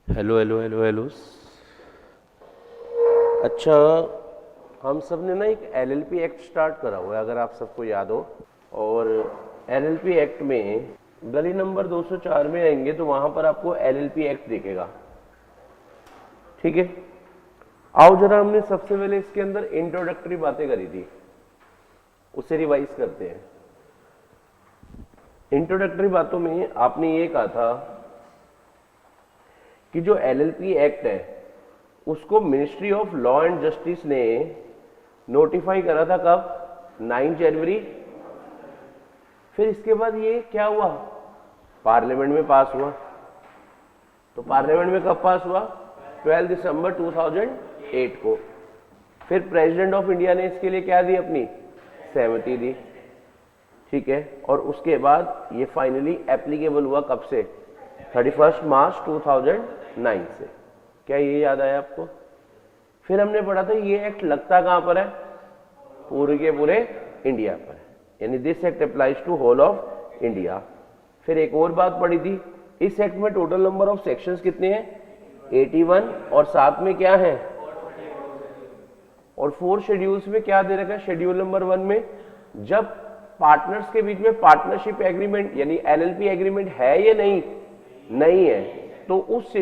Hello hello hello hello. अच्छा, हम सब ने ना एक एलएलपी एक्ट स्टार्ट करा हुआ है, अगर आप सबको याद हो। और एलएलपी एक्ट में गली नंबर 204 में आएंगे तो वहां पर आपको एलएलपी एक्ट दिखेगा। ठीक है, आओ जरा हमने सबसे पहले इसके अंदर इंट्रोडक्टरी बातें करी थी, उसे रिवाइज करते हैं। इंट्रोडक्टरी बातों में आपने ये कहा था कि जो एलएलपी एक्ट है उसको ministry of law and justice ने नोटिफाई करा था कब? 9 जनवरी। फिर इसके बाद ये क्या हुआ? पार्लियामेंट में पास हुआ। तो पार्लियामेंट में कब पास हुआ? 12 दिसंबर 2008 को। फिर प्रेसिडेंट ऑफ इंडिया ने इसके लिए क्या दी? अपनी सहमति दी। ठीक है, और उसके बाद ये फाइनली एप्लीकेबल हुआ कब से? 31 मार्च 2009 से। क्या ये याद आया आपको? फिर हमने पढ़ा था ये एक्ट लगता कहां पर है? पूरे के पूरे इंडिया पर है, यानी this act applies to whole of India. फिर एक और बात पढ़ी थी, इस एक्ट में टोटल नंबर ऑफ सेक्शंस कितने हैं? 81। और साथ में क्या है? और 4 शेड्यूल्स में क्या दे रखा है? शेड्यूल नंबर 1 में जब पार्टनर्स के बीच में पार्टनरशिप एग्रीमेंट यानी एलएलपी एग्रीमेंट है या नहीं है, तो उस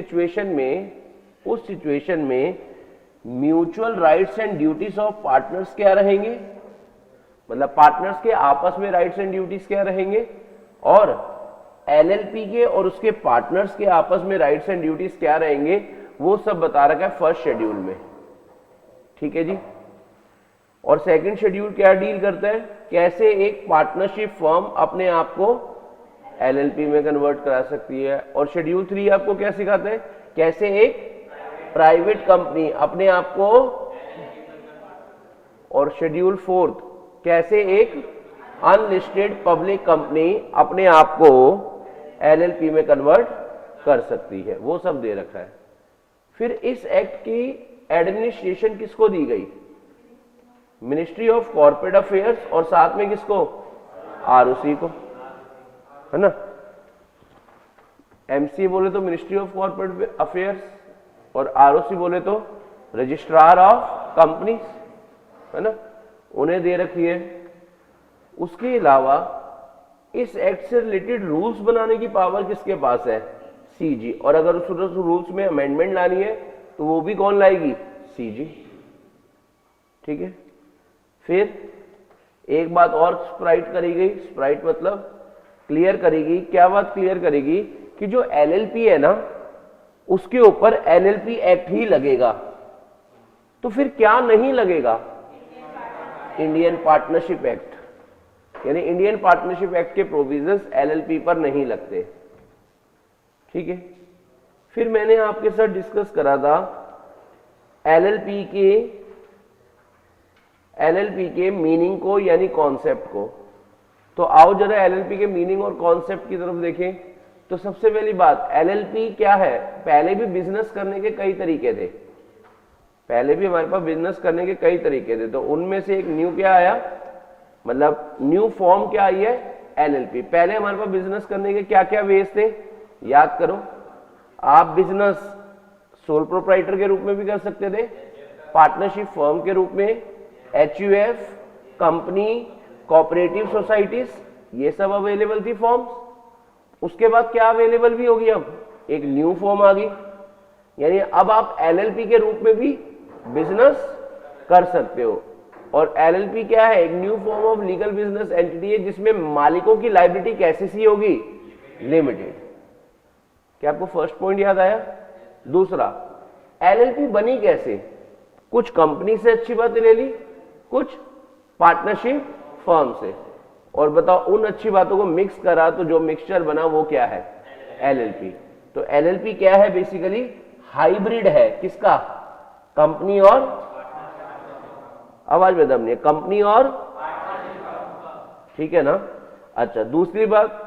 सिचुएशन में mutual rights and duties of partners क्या रहेंगे? मतलब पार्टनर्स के आपस में राइट्स एंड ड्यूटीज क्या रहेंगे, और एलएलपी के और उसके पार्टनर्स के आपस में राइट्स एंड ड्यूटीज क्या रहेंगे, वो सब बता रखा है फर्स्ट शेड्यूल में। ठीक है जी। और सेकंड शेड्यूल क्या डील करता है? कैसे एक पार्टनरशिप फर्म अपने आप को एलएलपी में कन्वर्ट करा सकती है। और शेड्यूल 3 आपको क्या सिखाता है? कैसे एक प्राइवेट कंपनी अपने आप को, और शेड्यूल 4 कैसे एक अनलिस्टेड पब्लिक कंपनी अपने आप को एलएलपी में कन्वर्ट कर सकती है, वो सब दे रखा है। फिर इस एक्ट की एडमिनिस्ट्रेशन किसको दी गई? मिनिस्ट्री ऑफ कॉर्पोरेट अफेयर्स, और साथ में किसको? आरओसी को, है ना। एमसी बोले तो मिनिस्ट्री ऑफ कॉर्पोरेट अफेयर्स, और आरओसी बोले तो रजिस्ट्रार ऑफ कंपनीज, है ना, उन्हें दे रखी है। उसके अलावा इस एक्ट से रिलेटेड रूल्स बनाने की पावर किसके पास है? सीजी। और अगर उस रूल्स में अमेंडमेंट लानी है तो वो भी कौन लाएगी? सीजी। ठीक है। फिर एक बात और स्प्राइट करी गई, स्प्राइट मतलब क्लियर करेगी। क्या बात क्लियर करेगी? कि जो एलएलपी है ना, उसके ऊपर एलएलपी एक्ट ही लगेगा। तो फिर क्या नहीं लगेगा? इंडियन पार्टनरशिप एक्ट, यानी इंडियन पार्टनरशिप एक्ट के प्रोविजंस एलएलपी पर नहीं लगते। ठीक है। फिर मैंने आपके साथ डिस्कस करा था एलएलपी के मीनिंग को, यानी कॉन्सेप्ट को। तो आओ जरा एलएलपी के मीनिंग और कॉन्सेप्ट की तरफ देखें। तो सबसे पहली बात, एलएलपी क्या है? पहले भी बिजनेस करने के कई तरीके थे, पहले भी हमारे पास बिजनेस करने के कई तरीके थे। तो उनमें से एक न्यू क्या आया, मतलब न्यू फॉर्म क्या आई है? एलएलपी। पहले हमारे पास बिजनेस करने के क्या क्या वेज थे? याद करो। आप बिजनेस सोल प्रोप्राइटर के रूप में भी कर सकते थे, पार्टनरशिप फर्म के रूप में, एचयूएफ, कंपनी, कोऑपरेटिव सोसाइटीज, ये सब अवेलेबल थी फॉर्म्स। उसके बाद क्या अवेलेबल भी होगी? अब एक न्यू फॉर्म आ गई, यानी अब आप एलएलपी के रूप में भी बिजनेस कर सकते हो। और एलएलपी क्या है? एक new form of legal business entity है, जिसमें मालिकों की लायबिलिटी कैसी सी होगी? लिमिटेड। क्या आपको फर्स्ट पॉइंट याद आया? दूसरा, एलएलपी बनी कैसे? कुछ कंपनी से अच्छी बातें ले ली, कुछ पार्टनरशिप फर्म से, और बताओ उन अच्छी बातों को मिक्स करा तो जो मिक्सचर बना वो क्या है? एलएलपी। तो एलएलपी क्या है? बेसिकली हाइब्रिड है। किसका? कंपनी और, आवाज में दम नहीं है, कंपनी और, ठीक है ना। अच्छा, दूसरी बात,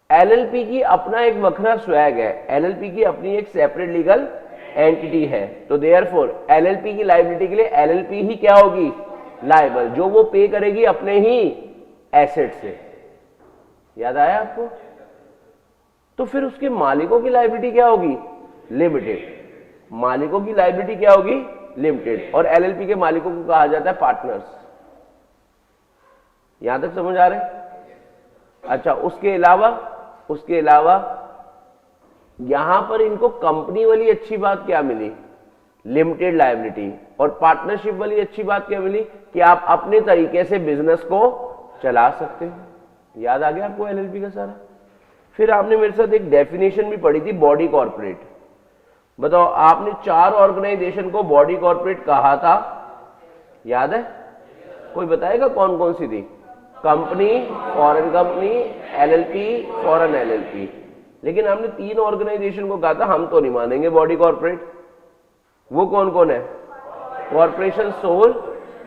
एलएलपी की अपना एक वखरा स्वैग है, एलएलपी की अपनी एक सेपरेट लीगल एंटिटी है। तो देयरफॉर एलएलपी की लायबिलिटी के लिए एलएलपी ही क्या होगी? लायबल, जो वो पे करेगी अपने ही एसेट से। याद आया आपको? तो फिर उसके मालिकों की लायबिलिटी क्या होगी? लिमिटेड। मालिकों की लायबिलिटी क्या होगी? लिमिटेड। और एलएलपी के मालिकों को कहा जाता है पार्टनर्स। यहां तक समझ आ रहे हैं? अच्छा, उसके अलावा यहां पर इनको कंपनी वाली अच्छी बात क्या मिली? Limited liability. और पार्टनरशिप वाली अच्छी बात क्या मिली? कि आप अपने तरीके से बिजनेस को चला सकते हो। याद आ गया आपको एलएलपी का सारा? फिर आपने मेरे साथ एक डेफिनेशन भी पढ़ी थी, बॉडी कॉर्पोरेट। बताओ, आपने 4 ऑर्गेनाइजेशन को बॉडी कॉर्पोरेट कहा था, याद है? कोई बताएगा कौन कौन सी थी? Company, foreign company, LLP, foreign LLP. लेकिन हमने 3 ऑर्गेनाइजेशन को कहा था हम तो नहीं मानेंगे बॉडी कॉर्पोरेट। वो कौन कौन है? Corporation sole,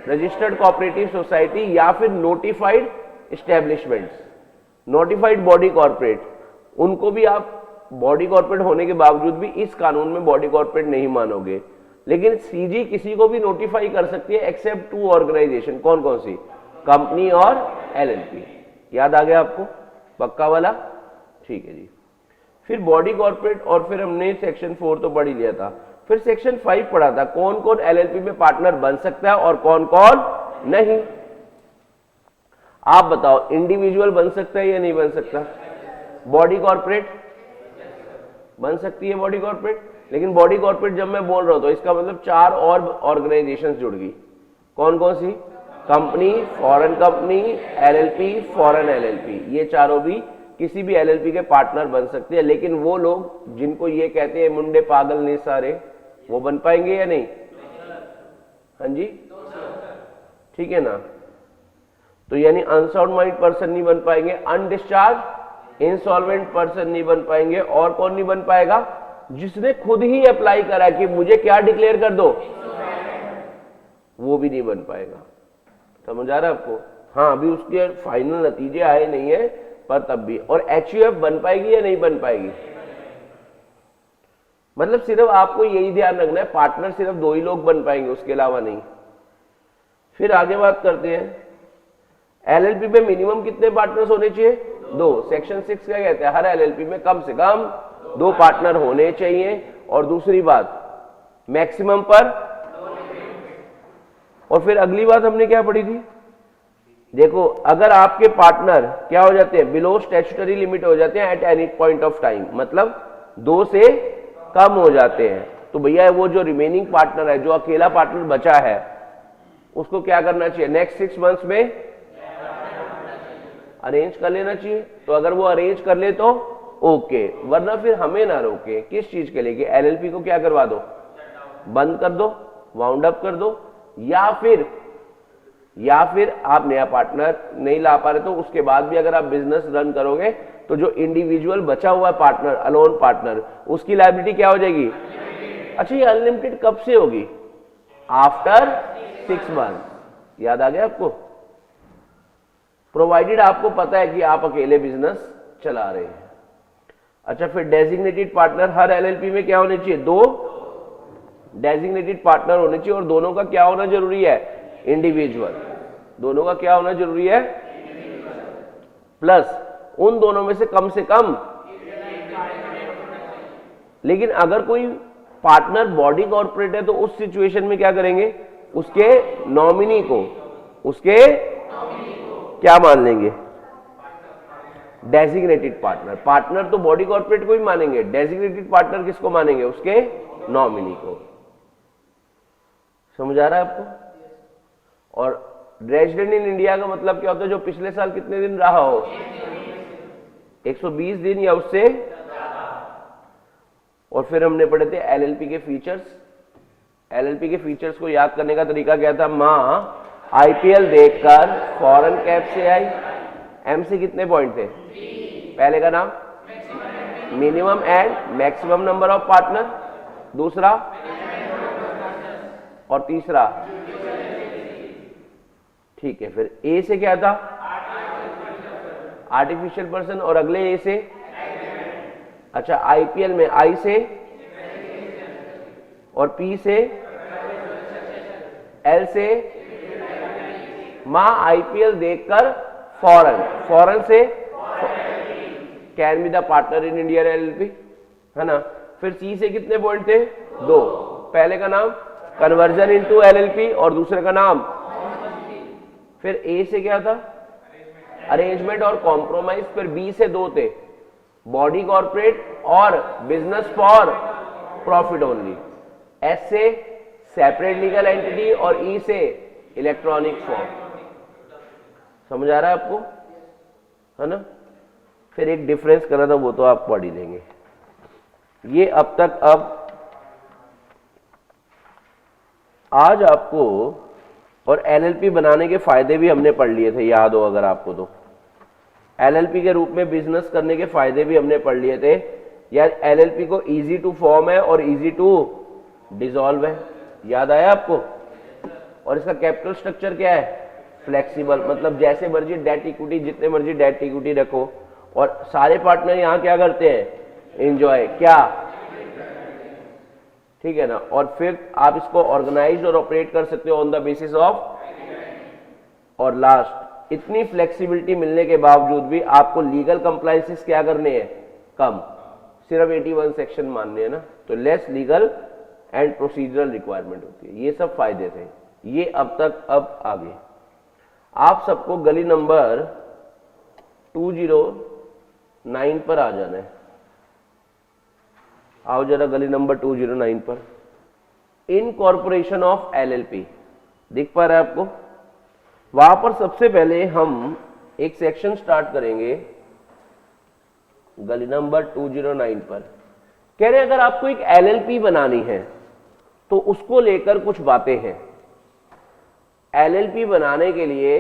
registered cooperative society या फिर notified establishments. Notified body corporate, उनको भी आप बॉडी कॉर्पोरेट होने के बावजूद भी इस कानून में बॉडी कॉर्पोरेट नहीं मानोगे। लेकिन सीजी किसी को भी नोटिफाई कर सकती है एक्सेप्ट 2 ऑर्गेनाइजेशन। कौन कौन सी? कंपनी और एलएलपी। याद आ गया आपको पक्का वाला? ठीक है जी। फिर बॉडी कॉर्पोरेट, और फिर हमने सेक्शन 4 तो पढ़ ही लिया था। फिर सेक्शन 5 पढ़ा था, कौन कौन एलएलपी में पार्टनर बन सकता है और कौन कौन नहीं। आप बताओ, इंडिविजुअल बन सकता है या नहीं बन सकता? बॉडी कॉर्पोरेट बन सकती है बॉडी कॉर्पोरेट। लेकिन बॉडी कॉर्पोरेट जब मैं बोल रहा हूं तो इसका मतलब 4 और ऑर्गेनाइजेशंस जुड़ गई। कौन कौन सी? Company, foreign company, LLP, foreign LLP. ये चारों भी किसी भी एलएलपी के पार्टनर बन सकते हैं। लेकिन वो लोग जिनको ये कहते हैं मुंडे पागल ने सारे, वो बन पाएंगे या नहीं? हाँ जी, ठीक है ना? तो यानी अनसाउंड माइंड पर्सन नहीं बन पाएंगे, अनडिस्चार्ज इंसॉल्वेंट पर्सन नहीं बन पाएंगे, और कौन नहीं बन पाएगा? जिसने खुद ही अप्लाई करा कि मुझे क्या डिक्लेयर कर दो, वो भी नहीं बन पाएगा। समझ आ रहा है आपको? हाँ, अभी उसके फाइनल नतीजे आए नहीं है, पर तब भी। और एचयूएफ बन पाएगी या नहीं बन पाएगी? मतलब सिर्फ आपको यही ध्यान रखना है, पार्टनर सिर्फ 2 ही लोग बन पाएंगे, उसके अलावा नहीं। फिर आगे बात करते हैं, एलएलपी में मिनिमम कितने पार्टनर्स होने चाहिए? 2। सेक्शन 6 क्या कहते हैं? हर एलएलपी में कम से कम 2 पार्टनर होने चाहिए। और दूसरी बात, मैक्सिमम पर। और फिर अगली बात हमने क्या पढ़ी थी? देखो, अगर आपके पार्टनर क्या हो जाते हैं? बिलो स्टैट्यूटरी लिमिट हो जाते हैं at any point of time, मतलब 2 से कम हो जाते हैं, तो भैया वो जो रिमेनिंग पार्टनर है, जो अकेला पार्टनर बचा है, उसको क्या करना चाहिए? नेक्स्ट 6 मंथ्स में अरेंज कर लेना चाहिए। तो अगर वो अरेंज कर ले तो ओके, वरना फिर हमें ना रोके। किस चीज के लिए? कि एलएलपी को क्या करवा दो? बंद कर दो, वाउंड अप कर दो, या फिर आप नया पार्टनर नहीं ला पा रहे तो उसके बाद भी अगर आप बिजनेस रन करोगे तो जो इंडिविजुअल बचा हुआ पार्टनर, अलोन पार्टनर, उसकी लायबिलिटी क्या हो जाएगी? अच्छा, ये अनलिमिटेड कब से होगी? After 6 month. याद आ गया आपको? प्रोवाइडेड आपको पता है कि आप अकेले बिजनेस चला रहे हैं। अच्छा, फिर डेजिग्नेटेड पार्टनर हर एलएलपी में क्या होने चाहिए? 2 डेजिग्नेटेड पार्टनर होने चाहिए। और दोनों का क्या होना जरूरी है? इंडिविजुअल। दोनों का क्या होना जरूरी है? प्लस उन दोनों में से कम लेकिन अगर कोई पार्टनर बॉडी कॉर्पोरेट है तो उस सिचुएशन में क्या करेंगे? उसके नॉमिनी को क्या मान लेंगे? Designated partner. पार्टनर तो बॉडी कॉर्पोरेट को ही मानेंगे, डेजिग्नेटेड पार्टनर किसको मानेंगे? उसके नॉमिनी को। समझ आ रहा है आपको? और रेजिडेंट इन इंडिया का मतलब क्या होता है? जो पिछले साल कितने दिन रहा हो? 120 दिन या उससे। और फिर हमने पढ़े थे एलएलपी के फीचर्स। एलएलपी के फीचर्स को याद करने का तरीका क्या था? मां आईपीएल देखकर फॉरेन कैप से आई। एम से कितने पॉइंट थे? पहले का नाम minimum and maximum number of partner, दूसरा और तीसरा, ठीक है। फिर ए से क्या था? Artificial person. और अगले ए से? अच्छा, आईपीएल में आई से और पी से, एल से मां आईपीएल देखकर फॉरेन से can be the partner in Indian LLP, है ना। फिर सी से कितने पॉइंट थे? 2। पहले का नाम कन्वर्जन इनटू एलएलपी और दूसरे का नाम, फिर ए से क्या था? अरेंजमेंट और कॉम्प्रोमाइज, फिर बी से 2 थे, बॉडी कॉर्पोरेट और business for profit only, S से सेपरेट लीगल एंटिटी और ई से इलेक्ट्रॉनिक फॉर्म। समझ आ रहा है आपको? है ना? फिर एक डिफरेंस करना था, वो तो आप पढ़ ही लेंगे। ये अब तक, अब आज आपको, और एलएलपी बनाने के फायदे भी हमने पढ़ लिए थे, याद हो अगर आपको तो। एलएलपी के रूप में बिजनेस करने के फायदे भी हमने पढ़ लिए थे। यार एलएलपी को इजी टू फॉर्म है और इजी टू डिसॉल्व है, याद आया आपको? और इसका कैपिटल स्ट्रक्चर क्या है? फ्लेक्सिबल, मतलब जैसे मर्जी डेट इक्विटी, जितने मर्जी डेट इक्विटी रखो, और सारे पार्टनर यहां क्या करते हैं? एंजॉय, क्या? ठीक है ना? और फिर आप इसको ऑर्गेनाइज और ऑपरेट कर सकते हो ऑन द बेसिस ऑफ, और लास्ट, इतनी फ्लेक्सिबिलिटी मिलने के बावजूद भी आपको लीगल कंप्लायंसेस क्या करने हैं? कम, सिर्फ 81 सेक्शन मानने हैं ना, तो less legal and procedural requirement होती है। ये सब फायदे थे, ये अब तक। अब आगे आप सबको गली नंबर 209 पर आ जाना है। आओ जरा गली नंबर 209 पर। इनकॉर्पोरेशन ऑफ एलएलपी दिख पा रहा है आपको? वहां पर सबसे पहले हम एक सेक्शन स्टार्ट करेंगे गली नंबर 209 पर। कह रहे हैं अगर आपको एक एलएलपी बनानी है तो उसको लेकर कुछ बातें हैं। एलएलपी बनाने के लिए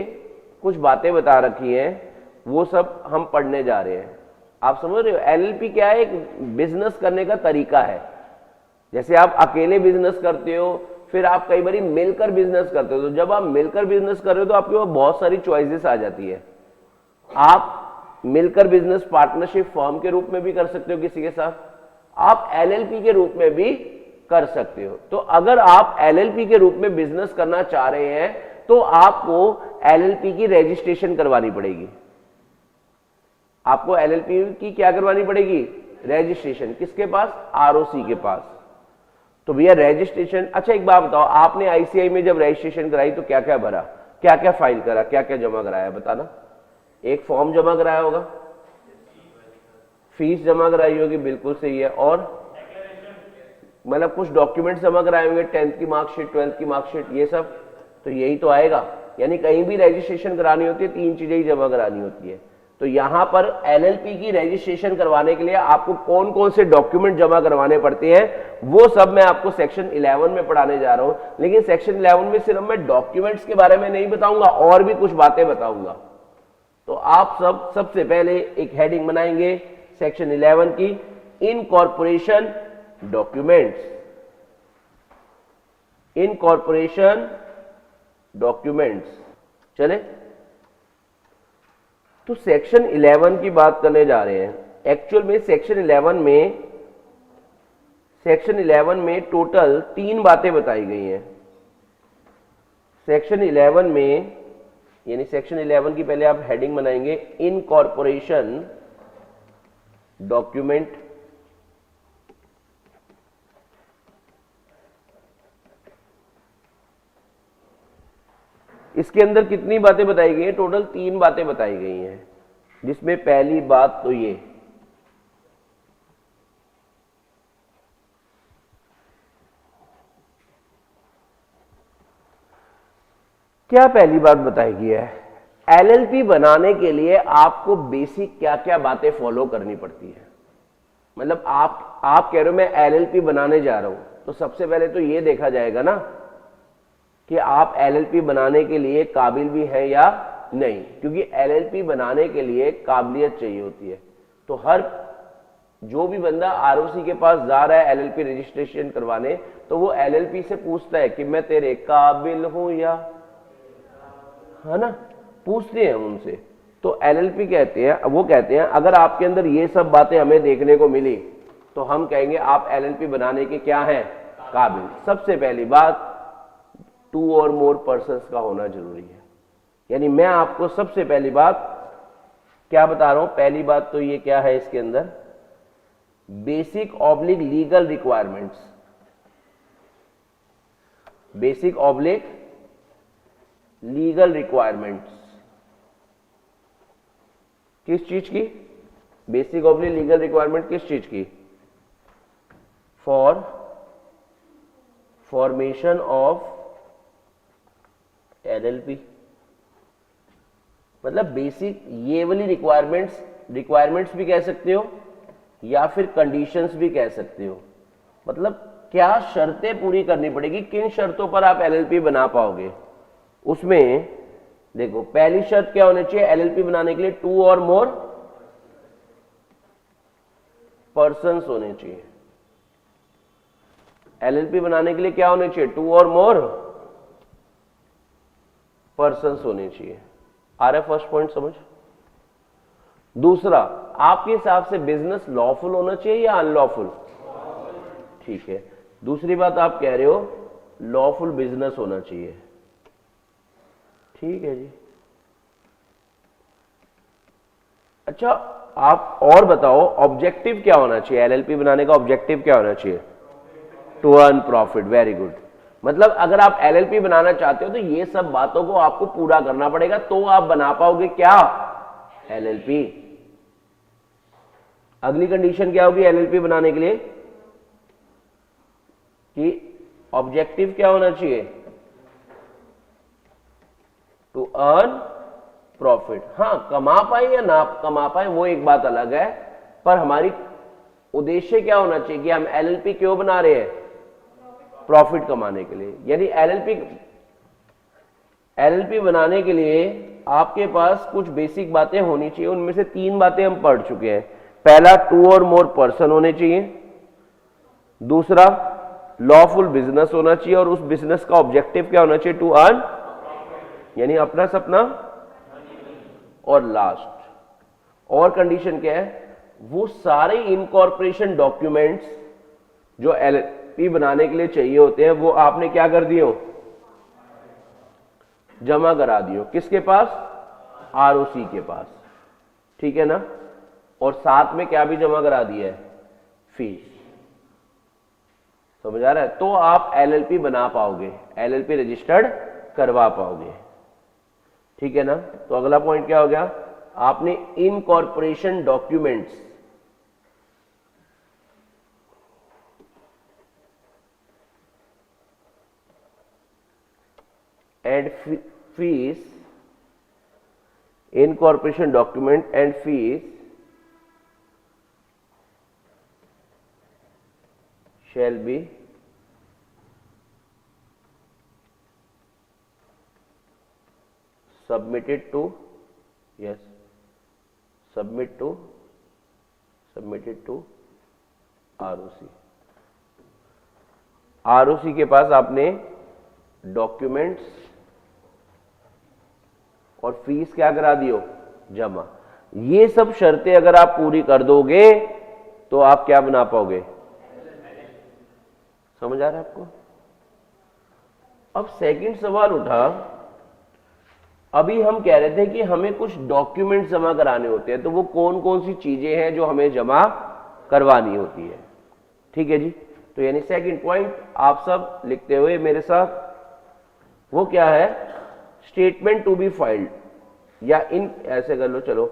कुछ बातें बता रखी हैं, वो सब हम पढ़ने जा रहे हैं। आप समझ रहे हो? एलएलपी क्या है? एक बिजनेस करने का तरीका है। जैसे आप अकेले बिजनेस करते हो, फिर आप कई बार मिलकर बिजनेस करते हो। तो जब आप मिलकर बिजनेस कर रहे हो तो आपके पास बहुत सारी चॉइसेस आ जाती है। आप मिलकर बिजनेस पार्टनरशिप फर्म के रूप में भी कर सकते हो किसी के साथ, आप एलएलपी के रूप में भी कर सकते हो। तो अगर आप एलएलपी के रूप में बिजनेस करना चाह रहे हैं तो आपको एलएलपी की रजिस्ट्रेशन करवानी पड़ेगी। आपको एलएलपी की क्या करवानी पड़ेगी? रजिस्ट्रेशन। किसके पास? आरओसी के पास। तो भैया रजिस्ट्रेशन, अच्छा एक बात बताओ, आपने आईसीआई में जब रजिस्ट्रेशन कराई तो क्या क्या भरा, क्या क्या फाइल करा, क्या क्या जमा कराया, बताना। एक फॉर्म जमा कराया होगा, फीस जमा कराई होगी, बिल्कुल सही है, और मतलब कुछ डॉक्यूमेंट्स जमा कराए होंगे, 10th की मार्कशीट, 12th की मार्कशीट, ये सब। तो यही तो आएगा। यानी कहीं भी रजिस्ट्रेशन करानी होती है 3 चीजें ही जमा करानी होती है। तो यहां पर एलएलपी की रजिस्ट्रेशन करवाने के लिए आपको कौन कौन से डॉक्यूमेंट जमा करवाने पड़ते हैं वो सब मैं आपको सेक्शन 11 में पढ़ाने जा रहा हूं। लेकिन सेक्शन 11 में सिर्फ मैं डॉक्यूमेंट्स के बारे में नहीं बताऊंगा, और भी कुछ बातें बताऊंगा। तो आप सब सबसे पहले एक हेडिंग बनाएंगे सेक्शन 11 की, इनकॉर्पोरेशन डॉक्यूमेंट्स। Incorporation documents. चले तो सेक्शन 11 की बात करने जा रहे हैं। एक्चुअल में सेक्शन 11 में टोटल 3 बातें बताई गई हैं। सेक्शन 11 में, यानी सेक्शन 11 की पहले आप हेडिंग बनाएंगे इनकॉर्पोरेशन डॉक्यूमेंट। इसके अंदर कितनी बातें बताई गई हैं? टोटल 3 बातें बताई गई हैं, जिसमें पहली बात तो ये, क्या पहली बात बताई गई है? एलएलपी बनाने के लिए आपको बेसिक क्या क्या बातें फॉलो करनी पड़ती है। मतलब आप कह रहे हो मैं एलएलपी बनाने जा रहा हूं, तो सबसे पहले तो ये देखा जाएगा ना कि आप एलएलपी बनाने के लिए काबिल भी हैं या नहीं, क्योंकि एलएलपी बनाने के लिए काबिलियत चाहिए होती है। तो हर जो भी बंदा आरओसी के पास जा रहा है एलएलपी रजिस्ट्रेशन करवाने, तो वो एलएलपी से पूछता है कि मैं तेरे काबिल हूं या, है ना, पूछते हैं उनसे। तो एलएलपी कहते हैं, वो कहते हैं अगर आपके अंदर ये सब बातें हमें देखने को मिली तो हम कहेंगे आप एलएलपी बनाने के क्या हैं? काबिल। सबसे पहली बात 2 और मोर पर्सन्स का होना जरूरी है। यानी मैं आपको सबसे पहली बात क्या बता रहा हूं? पहली बात तो ये क्या है इसके अंदर? Basic oblique legal requirements, basic oblique legal requirements किस चीज की? बेसिक ऑब्लिक लीगल रिक्वायरमेंट किस चीज की? For formation of LLP. मतलब बेसिक ये वाली रिक्वायरमेंट्स भी कह सकते हो या फिर कंडीशंस भी कह सकते हो। मतलब क्या शर्तें पूरी करनी पड़ेगी, किन शर्तों पर आप एलएलपी बना पाओगे। उसमें देखो पहली शर्त क्या होनी चाहिए एलएलपी बनाने के लिए? 2 और मोर पर्सन्स होने चाहिए। एलएलपी बनाने के लिए क्या होने चाहिए? 2 और मोर पर्सन्स होने चाहिए। आ रहा है फर्स्ट पॉइंट समझ? दूसरा, आपके हिसाब से बिजनेस लॉफुल होना चाहिए या अनलॉफुल? ठीक है। दूसरी बात आप कह रहे हो लॉफुल बिजनेस होना चाहिए। ठीक है जी। अच्छा, आप और बताओ ऑब्जेक्टिव क्या होना चाहिए? एलएलपी बनाने का ऑब्जेक्टिव क्या होना चाहिए? To earn profit. Very good. मतलब अगर आप एलएलपी बनाना चाहते हो तो ये सब बातों को आपको पूरा करना पड़ेगा, तो आप बना पाओगे क्या? एलएलपी। अगली कंडीशन क्या होगी एलएलपी बनाने के लिए? कि ऑब्जेक्टिव क्या होना चाहिए? To earn profit. हां, कमा पाए या ना कमा पाए वो एक बात अलग है, पर हमारी उद्देश्य क्या होना चाहिए कि हम एलएलपी क्यों बना रहे हैं? प्रॉफिट कमाने के लिए। यानी एलएलपी बनाने के लिए आपके पास कुछ बेसिक बातें होनी चाहिए। उनमें से 3 बातें हम पढ़ चुके हैं। पहला, 2 और मोर पर्सन होने चाहिए। दूसरा, लॉफुल बिजनेस होना चाहिए और उस बिजनेस का ऑब्जेक्टिव क्या होना चाहिए? टू अर्न, यानी अपना सपना। और लास्ट और कंडीशन क्या है? वो सारे इनकॉर्पोरेशन डॉक्यूमेंट्स जो एलएलपी बनाने के लिए चाहिए होते हैं वो आपने क्या कर दियो? जमा करा दियो। किसके पास? आरओसी के पास। ठीक है ना? और साथ में क्या भी जमा करा दिया है? फीस। समझ आ रहा है? तो आप एलएलपी बना पाओगे, एलएलपी रजिस्टर्ड करवा पाओगे। ठीक है ना? तो अगला पॉइंट क्या हो गया? आपने incorporation documents and fees, incorporation document and fees shall be submitted to ROC। ROC के पास आपने डॉक्यूमेंट्स और फीस क्या करा दियो? जमा। ये सब शर्तें अगर आप पूरी कर दोगे तो आप क्या बना पाओगे? समझ आ रहा है आपको? अब सेकंड सवाल उठा, अभी हम कह रहे थे कि हमें कुछ डॉक्यूमेंट्स जमा कराने होते हैं, तो वो कौन कौन सी चीजें हैं जो हमें जमा करवानी होती है। ठीक है जी। तो यानी सेकंड पॉइंट आप सब लिखते हुए मेरे साथ, वो क्या है? स्टेटमेंट टू बी फाइल्ड, या इन ऐसे कर लो, चलो,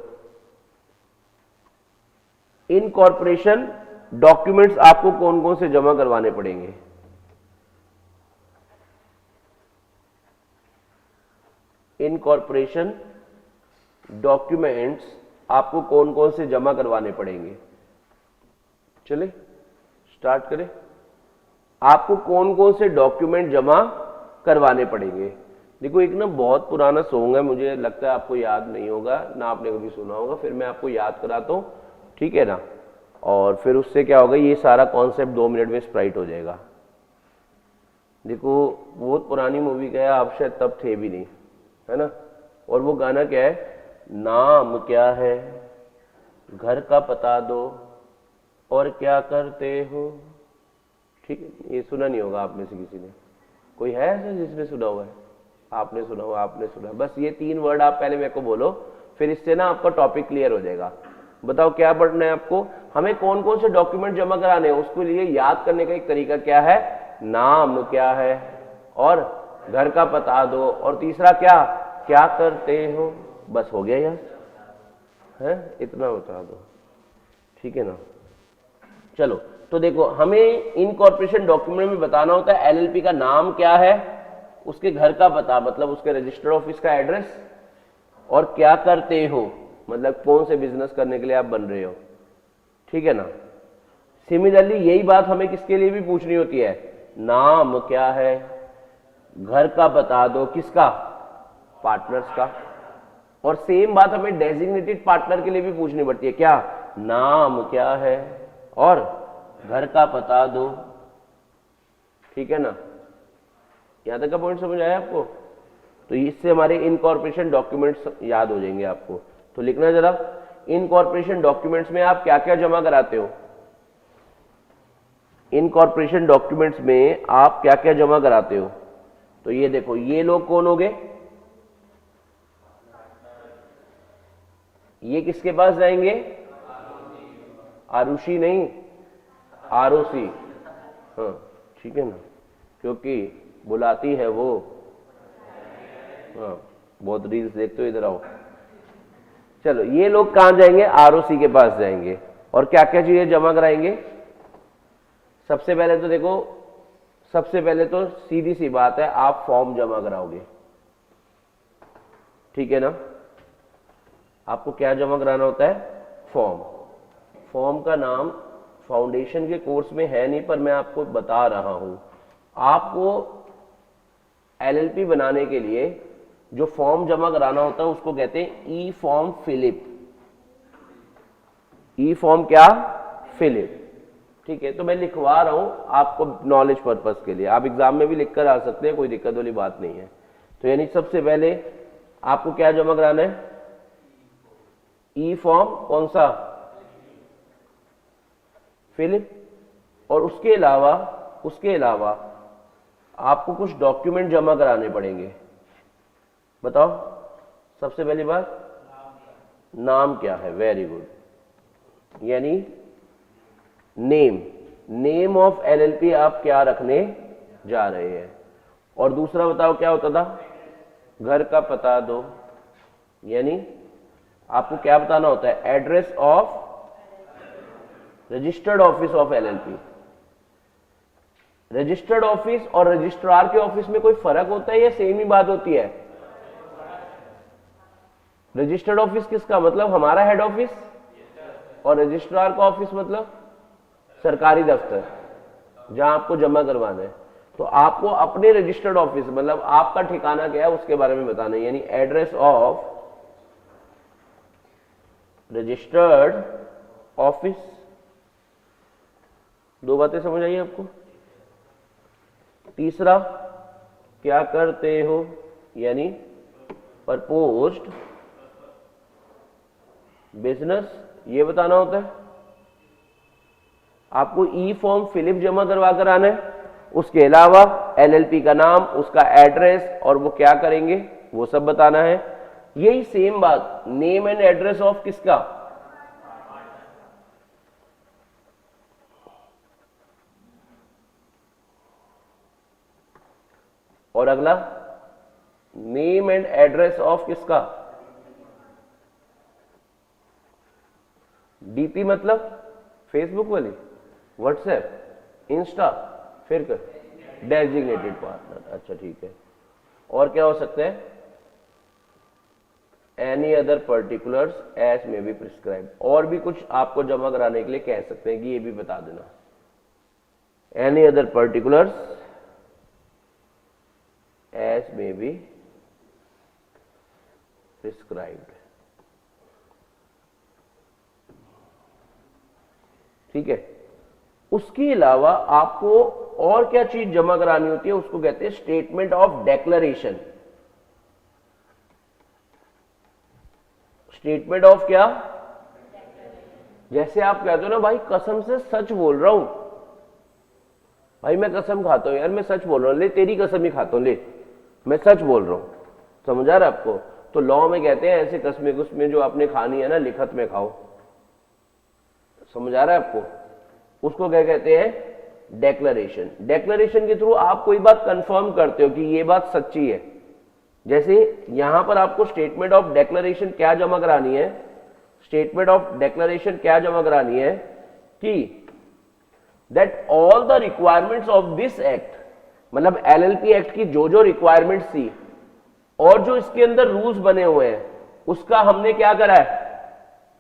इनकॉर्पोरेशन डॉक्यूमेंट्स आपको कौन कौन से जमा करवाने पड़ेंगे? इनकॉर्पोरेशन डॉक्यूमेंट्स आपको कौन कौन से जमा करवाने पड़ेंगे? चले स्टार्ट करें। आपको कौन कौन से डॉक्यूमेंट जमा करवाने पड़ेंगे? देखो एक ना बहुत पुराना सॉन्ग है, मुझे लगता है आपको याद नहीं होगा ना, आपने कभी सुना होगा, फिर मैं आपको याद कराता हूं। ठीक है ना? और फिर उससे क्या होगा, ये सारा कॉन्सेप्ट 2 मिनट में स्प्राइट हो जाएगा। देखो बहुत पुरानी मूवी का है, आप शायद तब थे भी नहीं, है ना? और वो गाना क्या है? नाम क्या है, घर का पता दो, और क्या करते हो। ठीक है, ये सुना नहीं होगा आप में से किसी ने। कोई है ऐसा जिसने सुना हुआ है? आपने सुना हुआ, आपने सुना। बस ये 3 वर्ड आप पहले मेरे को बोलो, फिर इससे ना आपका टॉपिक क्लियर हो जाएगा। बताओ क्या पढ़ना है आपको, हमें कौन कौन से डॉक्यूमेंट जमा कराने हैं, उसके लिए याद करने का एक तरीका क्या है, नाम क्या है और घर का पता दो, और तीसरा क्या क्या करते हो, बस हो गया यार, है इतना बता दो, ठीक है ना। चलो तो देखो, हमें इनकॉर्पोरेशन डॉक्यूमेंट में बताना होता है एलएलपी का नाम क्या है, उसके घर का पता मतलब उसके रजिस्टर्ड ऑफिस का एड्रेस, और क्या करते हो मतलब कौन से बिजनेस करने के लिए आप बन रहे हो, ठीक है ना। सिमिलरली यही बात हमें किसके लिए भी पूछनी होती है, नाम क्या है, घर का बता दो, किसका, पार्टनर्स का, और सेम बात हमें डेजिग्नेटेड पार्टनर के लिए भी पूछनी पड़ती है, क्या नाम क्या है और घर का पता दो, ठीक है ना। यहां तक का पॉइंट समझ आया आपको, तो इससे हमारे इनकॉर्पोरेशन डॉक्यूमेंट्स याद हो जाएंगे आपको। तो लिखना जरा, इनकॉर्पोरेशन डॉक्यूमेंट्स में आप क्या क्या जमा कराते हो, इनकॉर्पोरेशन डॉक्यूमेंट्स में आप क्या क्या जमा कराते हो। तो ये देखो, ये लोग कौन हो गए, ये किसके पास जाएंगे, आरुषि नहीं, आरओसी, हाँ ठीक है ना, क्योंकि बुलाती है वो, हाँ बहुत रील्स देखते हो, इधर आओ। चलो ये लोग कहां जाएंगे, आरओसी के पास जाएंगे, और क्या क्या चीजें जमा कराएंगे। सबसे पहले तो देखो, सबसे पहले तो सीधी सी बात है, आप फॉर्म जमा कराओगे, ठीक है ना। आपको क्या जमा कराना होता है, फॉर्म। फॉर्म का नाम फाउंडेशन के कोर्स में है नहीं, पर मैं आपको बता रहा हूं। आपको एलएलपी बनाने के लिए जो फॉर्म जमा कराना होता है उसको कहते हैं ई फॉर्म फिलिप, ई फॉर्म क्या, फिलिप, ठीक है। तो मैं लिखवा रहा हूं आपको नॉलेज पर्पस के लिए, आप एग्जाम में भी लिखकर आ सकते हैं, कोई दिक्कत वाली बात नहीं है। तो यानी सबसे पहले आपको क्या जमा कराना है, ई फॉर्म, कौन सा, फिलिप, और उसके अलावा आपको कुछ डॉक्यूमेंट जमा कराने पड़ेंगे। बताओ, सबसे पहली बात नाम क्या है, वेरी गुड, यानी नेम ऑफ एलएलपी आप क्या रखने जा रहे हैं। और दूसरा बताओ क्या होता था, घर का पता दो, यानी आपको क्या बताना होता है, address of registered office of LLP. Registered office और रजिस्ट्रार के ऑफिस में कोई फर्क होता है या सेम ही बात होती है। रजिस्टर्ड ऑफिस किसका मतलब हमारा हेड ऑफिस, और रजिस्ट्रार का ऑफिस मतलब सरकारी दफ्तर जहां आपको जमा करवाना है। तो आपको अपने रजिस्टर्ड ऑफिस मतलब आपका ठिकाना क्या है उसके बारे में बताना है, यानी एड्रेस ऑफ रजिस्टर्ड ऑफिस। दो बातें समझ आई आपको। तीसरा क्या करते हो, यानी प्रपोज्ड बिजनेस, ये बताना होता है। आपको ई फॉर्म फिलिप जमा करवा कर आना है, उसके अलावा एलएलपी का नाम, उसका एड्रेस और वो क्या करेंगे वो सब बताना है। यही सेम बात नेम एंड एड्रेस ऑफ किसका, और अगला नेम एंड एड्रेस ऑफ किसका, डीपी मतलब फेसबुक वाली, व्हाट्सएप, इंस्टा, फिर डेजिग्नेटेड पार्टनर, अच्छा ठीक है। और क्या हो सकते हैं, एनी अदर पर्टिकुलर्स एज में बी प्रिस्क्राइब, और भी कुछ आपको जमा कराने के लिए कह सकते हैं कि ये भी बता देना, एनी अदर पर्टिकुलर्स एज में बी प्रिस्क्राइब्ड, ठीक है। उसके अलावा आपको और क्या चीज जमा करानी होती है, उसको कहते हैं statement of declaration. Statement of क्या, जैसे आप कहते हो ना भाई कसम से सच बोल रहा हूं, भाई मैं कसम खाता हूं यार, मैं सच बोल रहा हूं, ले तेरी कसम ही खाता हूं, ले मैं सच बोल रहा हूं, समझ आ रहा है आपको। तो लॉ में कहते हैं ऐसे कसमें कुसमें जो आपने खानी है ना लिखत में खाओ, समझ आ रहा है आपको? उसको क्या कहते हैं? डेक्लरेशन। डेक्लरेशन के थ्रू आप कोई बात कंफर्म करते हो कि ये बात सच्ची है। जैसे यहां पर आपको स्टेटमेंट ऑफ डेक्लरेशन क्या जमा करानी है? स्टेटमेंट ऑफ डेक्लरेशन क्या जमा करानी है कि that all the requirements of this act, मतलब एलएलपी एक्ट की जो जो रिक्वायरमेंट्स थी और जो इसके अंदर रूल्स बने हुए हैं उसका हमने क्या करा है?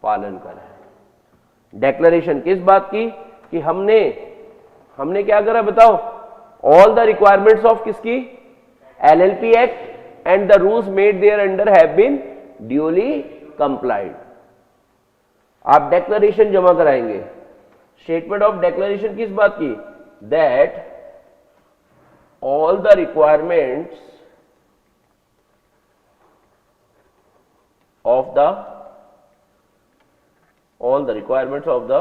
पालन करा है। डेक्लरेशन किस बात की? कि हमने क्या करा बताओ? ऑल द रिक्वायरमेंट्स ऑफ किसकी? LLP act and the rules made there under have been duly complied. आप डेक्लरेशन जमा कराएंगे। स्टेटमेंट ऑफ डेक्लरेशन किस बात की? That all the requirements of all the requirements of the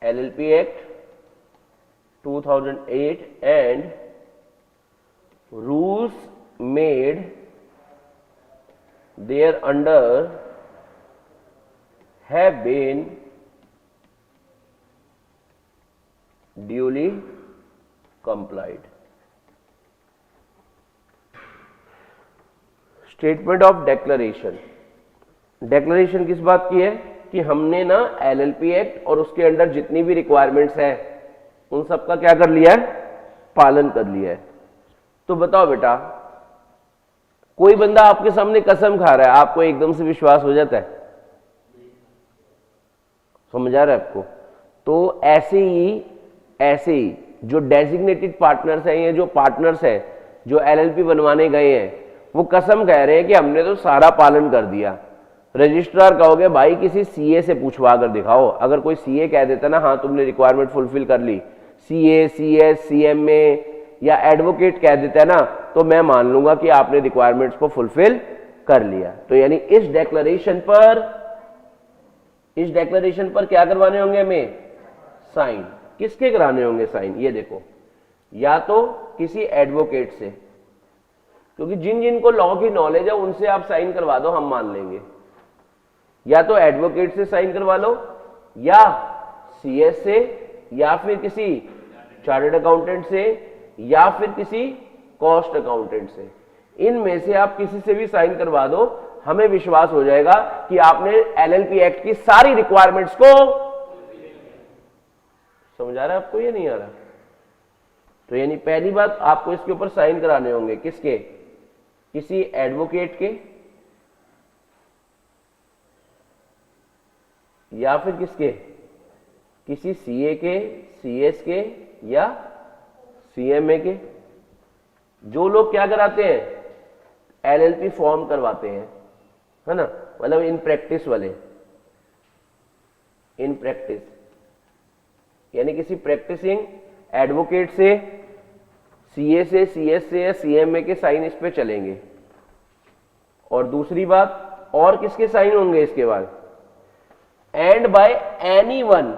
LLP Act 2008 and rules made thereunder have been duly complied. Statement of declaration. Declaration किस बात की है? कि हमने ना एलएलपी एक्ट और उसके अंडर जितनी भी रिक्वायरमेंट्स है उन सब का क्या कर लिया है? पालन कर लिया है। तो बताओ बेटा, कोई बंदा आपके सामने कसम खा रहा है, आपको एकदम से विश्वास हो जाता है? समझ आ रहा है आपको? तो ऐसे ही जो डेजिग्नेटेड पार्टनर्स हैं या जो पार्टनर्स हैं जो एलएलपी बनवाने गए हैं वो कसम कह रहे हैं कि हमने तो सारा पालन कर दिया। रजिस्ट्रार कहोगे भाई किसी सीए से पूछवा कर दिखाओ। अगर कोई सीए कह देता ना हाँ तुमने रिक्वायरमेंट फुलफिल कर ली, सीए, सीएस, सीएमए या एडवोकेट कह देता है ना, तो मैं मान लूंगा कि आपने रिक्वायरमेंट्स को फुलफिल कर लिया। तो यानी इस डेक्लरेशन पर क्या करवाने होंगे हमें? साइन। किसके कराने होंगे साइन? ये देखो, या तो किसी एडवोकेट से, क्योंकि जिन जिनको लॉ की नॉलेज है उनसे आप साइन करवा दो, हम मान लेंगे। या तो एडवोकेट से साइन करवा लो, या सीएस से, या फिर किसी चार्टर्ड अकाउंटेंट से, या फिर किसी कॉस्ट अकाउंटेंट से। इनमें से आप किसी से भी साइन करवा दो, हमें विश्वास हो जाएगा कि आपने एलएलपी एक्ट की सारी रिक्वायरमेंट्स को समझ आ रहा है आपको या नहीं आ रहा? तो यानी पहली बात आपको इसके ऊपर साइन कराने होंगे। किसके? किसी एडवोकेट के, या फिर किसके? किसी सीए के, सीएस के या सीएमए के। जो लोग क्या कराते हैं? एलएलपी फॉर्म करवाते हैं, है ना, मतलब इन प्रैक्टिस वाले। इन प्रैक्टिस यानी किसी प्रैक्टिसिंग एडवोकेट से, सीए से, सीएस से या सीएमए के साइन इस पे चलेंगे। और दूसरी बात, और किसके साइन होंगे इसके बाद? And bye anyone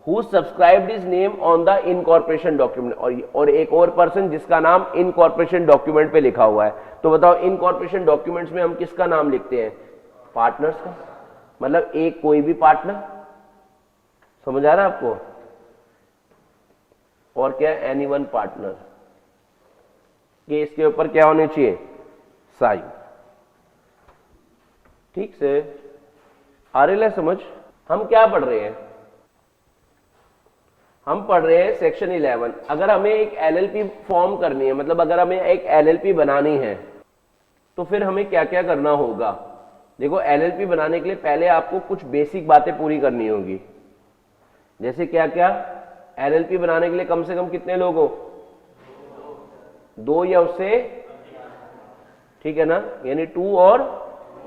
who subscribed his name on the incorporation document. और एक और पर्सन जिसका नाम इनकॉर्पोरेशन डॉक्यूमेंट पे लिखा हुआ है। तो बताओ इनकॉर्पोरेशन डॉक्यूमेंट्स में हम किसका नाम लिखते हैं? पार्टनर्स का, मतलब एक कोई भी पार्टनर। समझ आ रहा है आपको? और क्या? एनीवन पार्टनर कि इसके ऊपर क्या होने चाहिए? साइन। ठीक से आ रही है समझ? हम क्या पढ़ रहे हैं? हम पढ़ रहे हैं सेक्शन 11। अगर हमें एक एलएलपी फॉर्म करनी है, मतलब अगर हमें एक एलएलपी बनानी है, तो फिर हमें क्या क्या करना होगा? देखो, एलएलपी बनाने के लिए पहले आपको कुछ बेसिक बातें पूरी करनी होगी। जैसे क्या क्या? एलएलपी बनाने के लिए कम से कम कितने लोग हो? 2 या उससे, ठीक है ना, यानी 2 और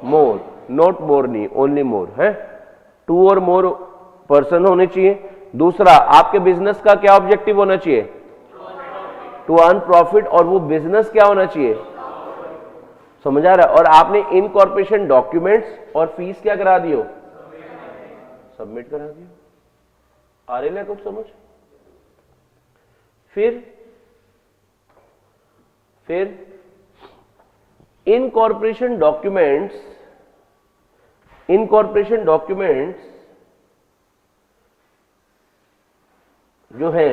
मोर, नॉट मोर नहीं, ओनली मोर है। 2 और मोर पर्सन होने चाहिए। दूसरा, आपके बिजनेस का क्या ऑब्जेक्टिव होना चाहिए? To earn profit. और वो बिजनेस क्या होना चाहिए? समझ आ रहा है? और आपने इनकॉर्पोरेशन डॉक्यूमेंट्स और फीस क्या करा दियो? सबमिट करा दियो। आ रही है कुछ समझ? फिर इनकॉर्पोरेशन डॉक्यूमेंट्स जो है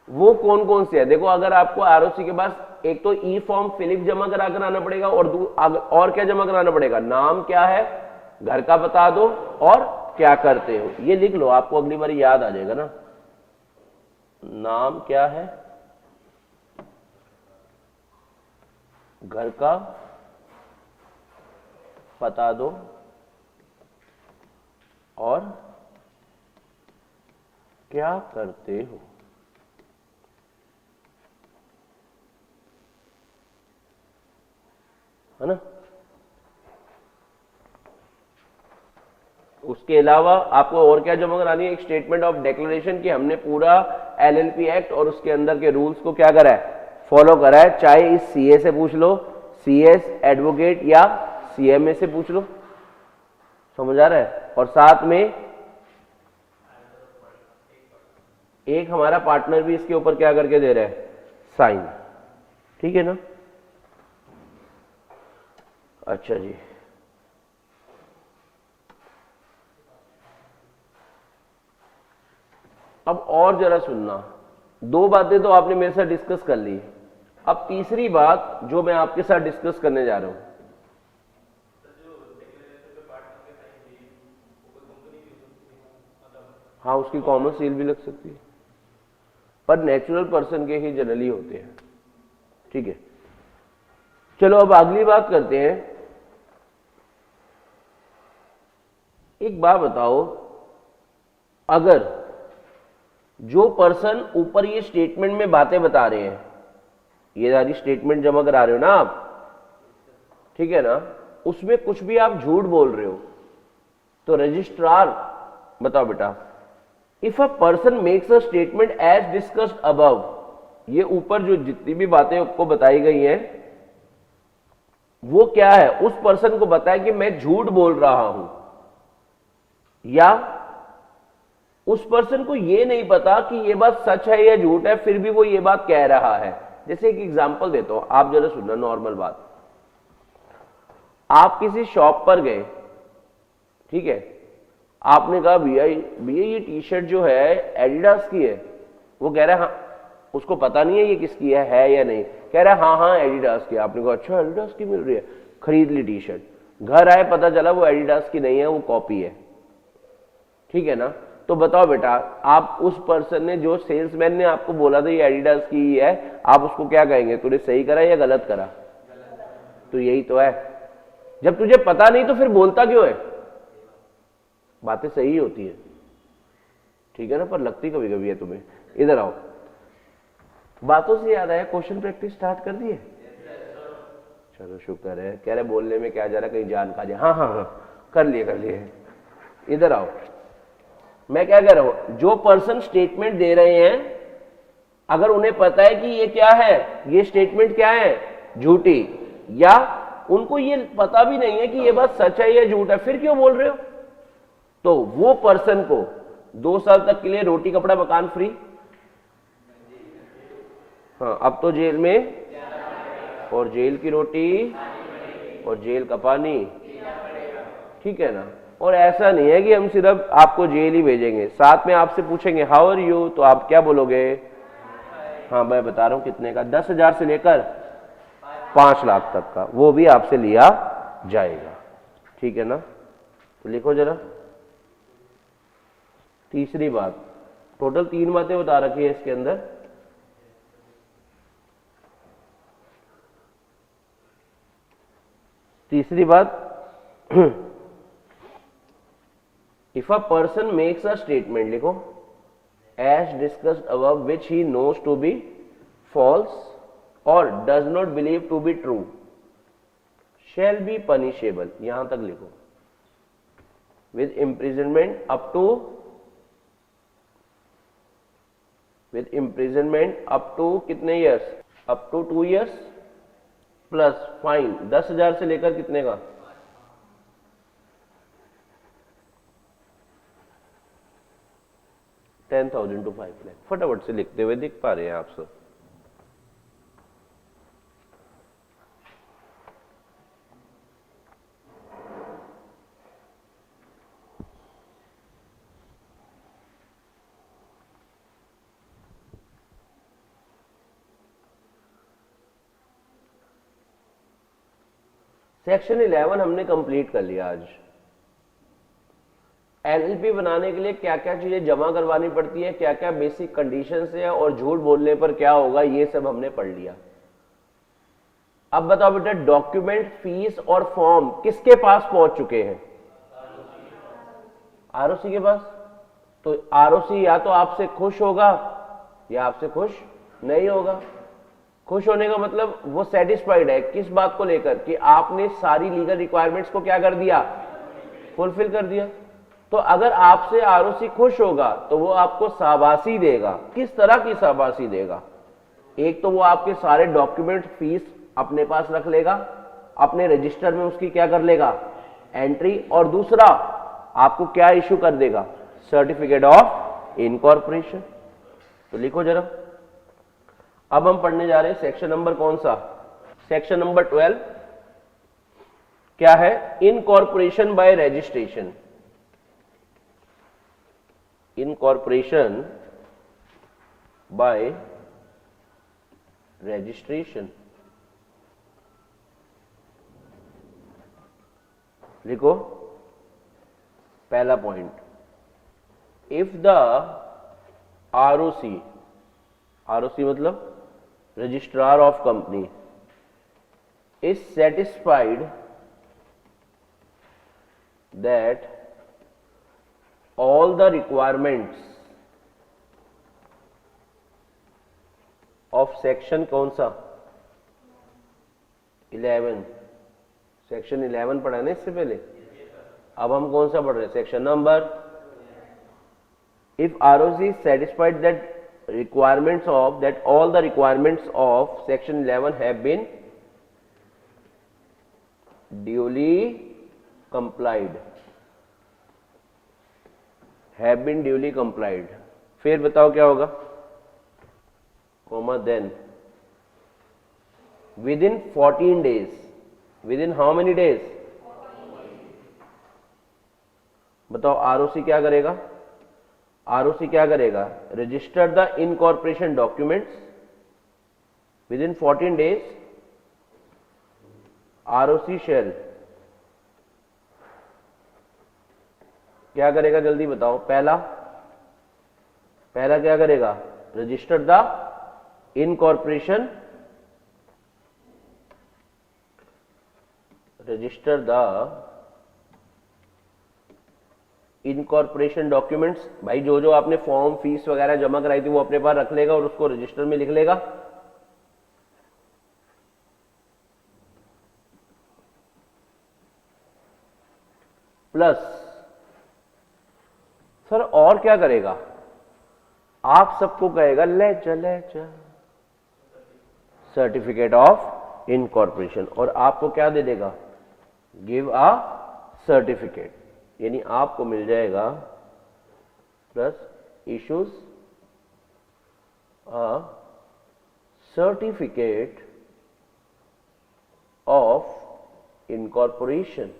वो कौन कौन से है? देखो, अगर आपको आरओसी के पास एक तो ई फॉर्म फिलिप जमा करा कर आना पड़ेगा और क्या जमा कराना पड़ेगा? नाम क्या है, घर का बता दो और क्या करते हो, ये लिख लो, आपको अगली बार याद आ जाएगा ना। नाम क्या है, घर का बता दो और क्या करते हो, है ना। उसके अलावा आपको और क्या जमा करानी है? एक स्टेटमेंट ऑफ डिक्लेरेशन कि हमने पूरा एलएलपी एक्ट और उसके अंदर के रूल्स को क्या करा है, फॉलो करा है। चाहे इस सीए से पूछ लो, सीएस एडवोकेट या सीएमए से पूछ लो, समझ आ रहा है। और साथ में एक हमारा पार्टनर भी इसके ऊपर क्या करके दे रहा है, साइन, ठीक है ना। अच्छा जी, अब और जरा सुनना, दो बातें तो आपने मेरे साथ डिस्कस कर ली, अब तीसरी बात जो मैं आपके साथ डिस्कस करने जा रहा हूं, हाँ उसकी कॉमन सील भी लग सकती है, पर नेचुरल पर्सन के ही जनरली होते हैं, ठीक है। चलो अब अगली बात करते हैं। एक बात बताओ, अगर जो पर्सन ऊपर ये स्टेटमेंट में बातें बता रहे हैं, ये सारी स्टेटमेंट जमा करा रहे हो ना आप, ठीक है ना, उसमें कुछ भी आप झूठ बोल रहे हो तो रजिस्ट्रार, बताओ बेटा, if a person makes a statement as discussed above, ये ऊपर जो जितनी भी बातें आपको बताई गई हैं वो क्या है, उस पर्सन को बताए कि मैं झूठ बोल रहा हूं, या उस पर्सन को ये नहीं पता कि ये बात सच है या झूठ है, फिर भी वो ये बात कह रहा है। जैसे एक एग्जांपल देता हूं, आप जरा सुनना, नॉर्मल बात, आप किसी शॉप पर गए, ठीक है, आपने कहा भैया ये टी शर्ट जो है एडिडास की है, वो कह रहा है हाँ, उसको पता नहीं है ये किसकी है या नहीं, कह रहा है हाँ हाँ एडिडास की। आपने कहा अच्छा एडिडास की मिल रही है, खरीद ली टी शर्ट, घर आए पता चला वो एडिडास की नहीं है, वो कॉपी है, ठीक है ना। तो बताओ बेटा, आप उस पर्सन ने, जो सेल्समैन ने आपको बोला था ये एडिडास की है, आप उसको क्या कहेंगे, तूने सही करा या गलत करा? तो यही तो है, जब तुझे पता नहीं तो फिर बोलता क्यों है? बातें सही होती है, ठीक है ना, पर लगती कभी कभी है तुम्हें। इधर आओ, बातों से याद आया, क्वेश्चन प्रैक्टिस स्टार्ट कर दिए? चलो शुक्र है, कह रहे बोलने में क्या जा रहा, कहीं जान खा जाए। हाँ हाँ हाँ, कर लिए। इधर आओ, मैं क्या कह रहा हूं, जो पर्सन स्टेटमेंट दे रहे हैं, अगर उन्हें पता है कि ये क्या है, ये स्टेटमेंट क्या है, झूठी, या उनको ये पता भी नहीं है कि ये बात सच है या झूठ है, फिर क्यों बोल रहे हो? तो वो पर्सन को 2 साल तक के लिए रोटी कपड़ा मकान फ्री, हाँ अब तो जेल में, और जेल की रोटी और जेल का पानी, ठीक है ना। और ऐसा नहीं है कि हम सिर्फ आपको जेल ही भेजेंगे, साथ में आपसे पूछेंगे हाउ आर यू, तो आप क्या बोलोगे? हाँ मैं बता रहा हूं कितने का, 10,000 से लेकर 5 लाख तक का, वो भी आपसे लिया जाएगा, ठीक है ना। तो लिखो जरा, तीसरी बात, टोटल 3 बातें बता रखी है इसके अंदर। तीसरी बात, if a person makes a statement, लिखो, as discussed above which he knows to be false और does not believe to be true, shall be punishable, यहां तक लिखो, विद इम्प्रिजनमेंट अप टू कितने years, up to 2 years plus fine 10,000 से लेकर कितने का, 10,000 to 5 लाख। फटाफट से लिखते हुए दिख पा रहे हैं आप सब? सेक्शन 11 हमने कंप्लीट कर लिया आज। एलएलपी बनाने के लिए क्या क्या चीजें जमा करवानी पड़ती है, क्या क्या बेसिक कंडीशंस है और झूठ बोलने पर क्या होगा, ये सब हमने पढ़ लिया। अब बताओ बेटा, डॉक्यूमेंट, फीस और फॉर्म किसके पास पहुंच चुके हैं? आरओसी के पास। तो आरओसी या तो आपसे खुश होगा या आपसे खुश नहीं होगा। खुश होने का मतलब वो सेटिस्फाइड है किस बात को लेकर कि आपने सारी लीगल रिक्वायरमेंट्स को क्या कर दिया, फुलफिल कर दिया। तो अगर आपसे आरओसी खुश होगा तो वो आपको शाबाशी देगा। किस तरह की शाबाशी देगा? एक तो वो आपके सारे डॉक्यूमेंट, फीस अपने पास रख लेगा, अपने रजिस्टर में उसकी क्या कर लेगा, एंट्री, और दूसरा आपको क्या इशू कर देगा, सर्टिफिकेट ऑफ इनकॉर्पोरेशन। तो लिखो जरा। अब हम पढ़ने जा रहे हैं सेक्शन नंबर कौन सा, सेक्शन नंबर 12। क्या है? Incorporation by registration. Incorporation by registration. लिखो पहला point, if the ROC, ROC मतलब registrar of company, is satisfied that all the requirements of section कौन सा, 11, सेक्शन 11 पढ़ा ना इससे पहले। अब हम कौन सा पढ़ रहे हैं, section number. If ROC satisfied that requirements of that all the requirements of section 11 have been duly complied, have been duly complied। फिर बताओ क्या होगा, comma then within 14 days, within how many days? बताओ आरओसी क्या करेगा, ROC क्या करेगा, register the incorporation documents within 14 days। ROC shall क्या करेगा, जल्दी बताओ। पहला क्या करेगा, register the incorporation, register the incorporation documents. भाई जो जो आपने फॉर्म, फीस वगैरह जमा कराई थी वो अपने पास रख लेगा और उसको रजिस्टर में लिख लेगा। प्लस सर और क्या करेगा, आप सबको कहेगा ले चले सर्टिफिकेट ऑफ इनकॉर्पोरेशन, और आपको क्या दे देगा, गिव अ सर्टिफिकेट, यानी आपको मिल जाएगा plus issues a certificate of incorporation,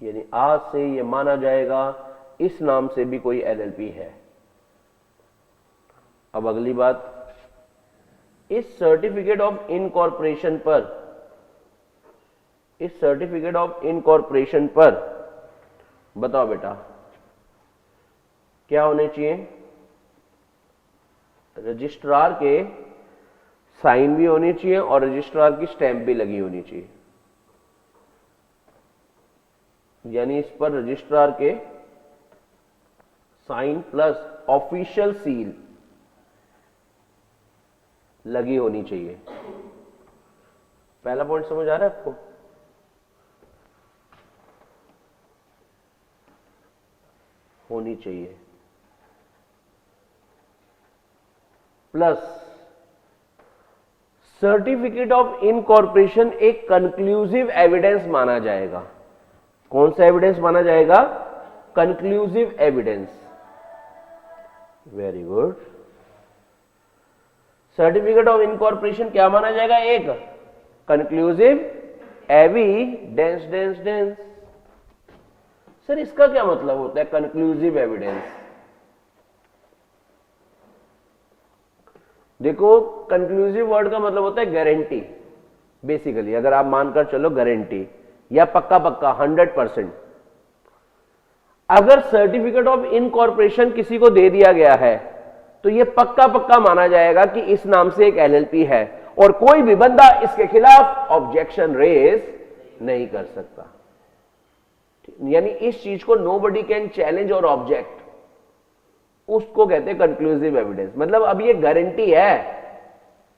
यानी आज से ये माना जाएगा इस नाम से भी कोई एलएलपी है। अब अगली बात, इस सर्टिफिकेट ऑफ इनकॉर्पोरेशन पर, इस सर्टिफिकेट ऑफ इनकॉर्पोरेशन पर बताओ बेटा क्या होने चाहिए, रजिस्ट्रार के साइन भी होनी चाहिए और रजिस्ट्रार की स्टैंप भी लगी होनी चाहिए, यानी इस पर रजिस्ट्रार के साइन प्लस ऑफिशियल सील लगी होनी चाहिए। पहला पॉइंट समझ आ रहा है आपको? होनी चाहिए। प्लस सर्टिफिकेट ऑफ इनकॉर्पोरेशन एक कंक्लूसिव एविडेंस माना जाएगा। कौन सा एविडेंस माना जाएगा? Conclusive evidence. Very good. Certificate of incorporation क्या माना जाएगा? एक कंक्लूसिव एविडेंस। डेंस सर इसका क्या मतलब होता है कंक्लूसिव एविडेंस? देखो कंक्लूसिव वर्ड का मतलब होता है गारंटी। बेसिकली अगर आप मानकर चलो गारंटी या पक्का पक्का 100%। अगर सर्टिफिकेट ऑफ इनकॉर्पोरेशन किसी को दे दिया गया है तो यह पक्का पक्का माना जाएगा कि इस नाम से एक एलएलपी है और कोई भी बंदा इसके खिलाफ ऑब्जेक्शन रेज नहीं कर सकता। यानी इस चीज को नोबडी कैन चैलेंज और ऑब्जेक्ट, उसको कहते हैं कंक्लूसिव एविडेंस। मतलब अब ये गारंटी है,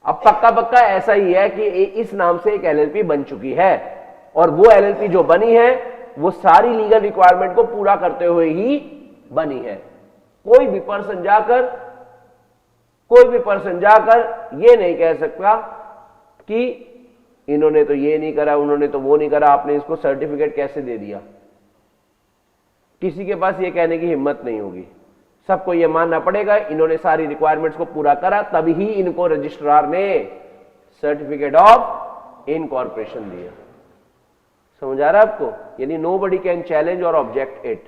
अब पक्का पक्का ऐसा ही है कि इस नाम से एक एलएलपी बन चुकी है और वो एलएलपी जो बनी है वो सारी लीगल रिक्वायरमेंट को पूरा करते हुए ही बनी है। कोई भी पर्सन जाकर ये नहीं कह सकता कि इन्होंने तो ये नहीं करा, उन्होंने तो वो नहीं करा, आपने इसको सर्टिफिकेट कैसे दे दिया। किसी के पास ये कहने की हिम्मत नहीं होगी। सबको ये मानना पड़ेगा इन्होंने सारी रिक्वायरमेंट्स को पूरा करा, तभी ही इनको रजिस्ट्रार ने सर्टिफिकेट ऑफ इनकॉर्पोरेशन दिया। समझ आ रहा है आपको? यानी नोबडी कैन चैलेंज और ऑब्जेक्ट इट।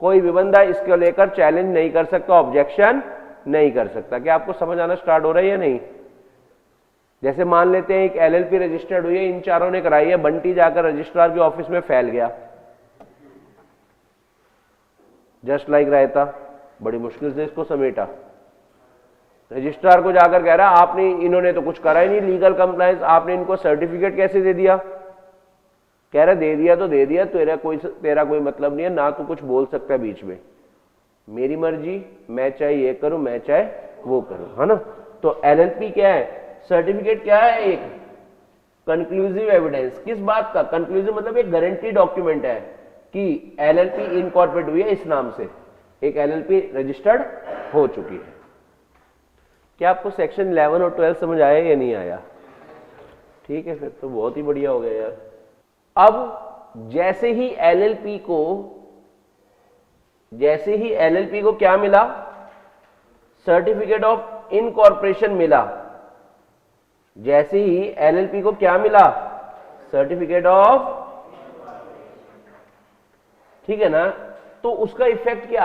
कोई भी बंदा इसको लेकर चैलेंज नहीं कर सकता, ऑब्जेक्शन नहीं कर सकता। क्या आपको समझ आना स्टार्ट हो रहा है या नहीं? जैसे मान लेते हैं एक एलएलपी रजिस्टर्ड हुई है, इन चारों ने कराई है, बंटी जाकर रजिस्ट्रार के ऑफिस में फैल गया, जस्ट लाइक रायता, बड़ी मुश्किल से इसको समेटा। रजिस्ट्रार को जाकर कह रहा आपने, इन्होंने तो कुछ करा ही नहीं लीगल कंप्लायंस, आपने इनको सर्टिफिकेट कैसे दे दिया? कह रहा दे दिया तो दे दिया, तेरा कोई मतलब नहीं है, ना तू कुछ बोल सकता है बीच में, मेरी मर्जी, मैं चाहे ये करूं, मैं चाहे वो करूं, है ना। तो एलएलपी क्या है? सर्टिफिकेट क्या है? एक कंक्लूसिव एविडेंस। किस बात का? कंक्लूसिव मतलब एक गारंटी डॉक्यूमेंट है कि एलएलपी इनकॉर्पोरेट हुई है, इस नाम से एक एलएलपी रजिस्टर्ड हो चुकी है। क्या आपको सेक्शन 11 और 12 समझ आया या नहीं आया? ठीक है, फिर तो बहुत ही बढ़िया हो गया यार। अब जैसे ही एलएलपी को क्या मिला? सर्टिफिकेट ऑफ इनकॉर्पोरेशन मिला। जैसे ही एलएलपी को क्या मिला? सर्टिफिकेट ऑफ, ठीक है ना। तो उसका इफेक्ट क्या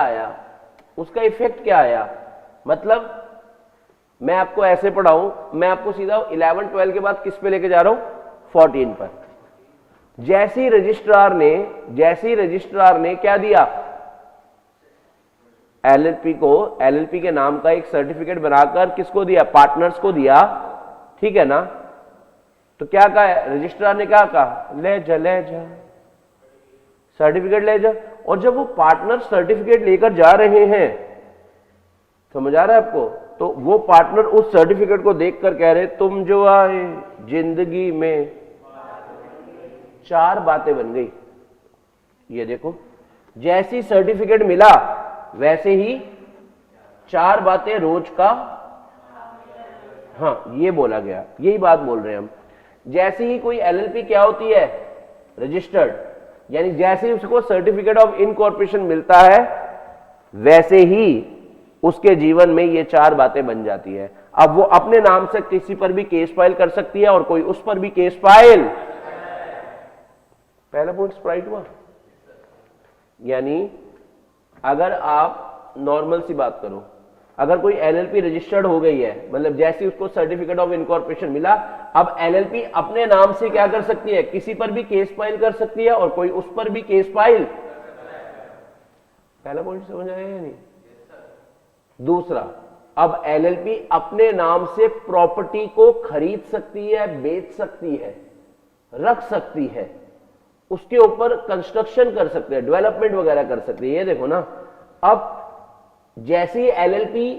आया? मतलब मैं आपको ऐसे पढ़ाऊं, मैं आपको सीधा 11-12 के बाद किस पे लेके जा रहा हूं? 14 पर। जैसे ही रजिस्ट्रार ने क्या दिया? एलएलपी के नाम का एक सर्टिफिकेट बनाकर किसको दिया? पार्टनर्स को दिया, ठीक है ना। तो क्या कहा रजिस्ट्रार ने? क्या कहा? ले जा सर्टिफिकेट ले जा। और जब वो पार्टनर सर्टिफिकेट लेकर जा रहे हैं, समझ आ रहा है आपको? तो वो पार्टनर उस सर्टिफिकेट को देखकर कह रहे तुम जो आए जिंदगी में 4 बातें बन गई। ये देखो, जैसी सर्टिफिकेट मिला वैसे ही 4 बातें रोज का, हाँ ये बोला गया, यही बात बोल रहे हैं हम। जैसे ही कोई एलएलपी क्या होती है? रजिस्टर्ड। यानी जैसे ही उसको सर्टिफिकेट ऑफ इनकॉर्पोरेशन मिलता है वैसे ही उसके जीवन में ये 4 बातें बन जाती है। अब वो अपने नाम से किसी पर भी केस फाइल कर सकती है और कोई उस पर भी केस फाइल। पहला पॉइंट स्प्राइट हुआ। यानी अगर आप नॉर्मल सी बात करो, अगर कोई एलएलपी रजिस्टर्ड हो गई है, मतलब जैसे उसको सर्टिफिकेट ऑफ इनकॉर्पोरेशन मिला, अब एलएलपी अपने नाम से क्या कर सकती है? किसी पर भी केस फाइल कर सकती है और कोई उस पर भी केस फाइल। पहला पॉइंट समझ आया या नहीं? दूसरा, अब एलएलपी अपने नाम से प्रॉपर्टी को खरीद सकती है, बेच सकती है, रख सकती है, उसके ऊपर कंस्ट्रक्शन कर सकते हैं, डेवलपमेंट वगैरह कर सकते हैं। ये देखो ना, अब जैसे ही एलएलपी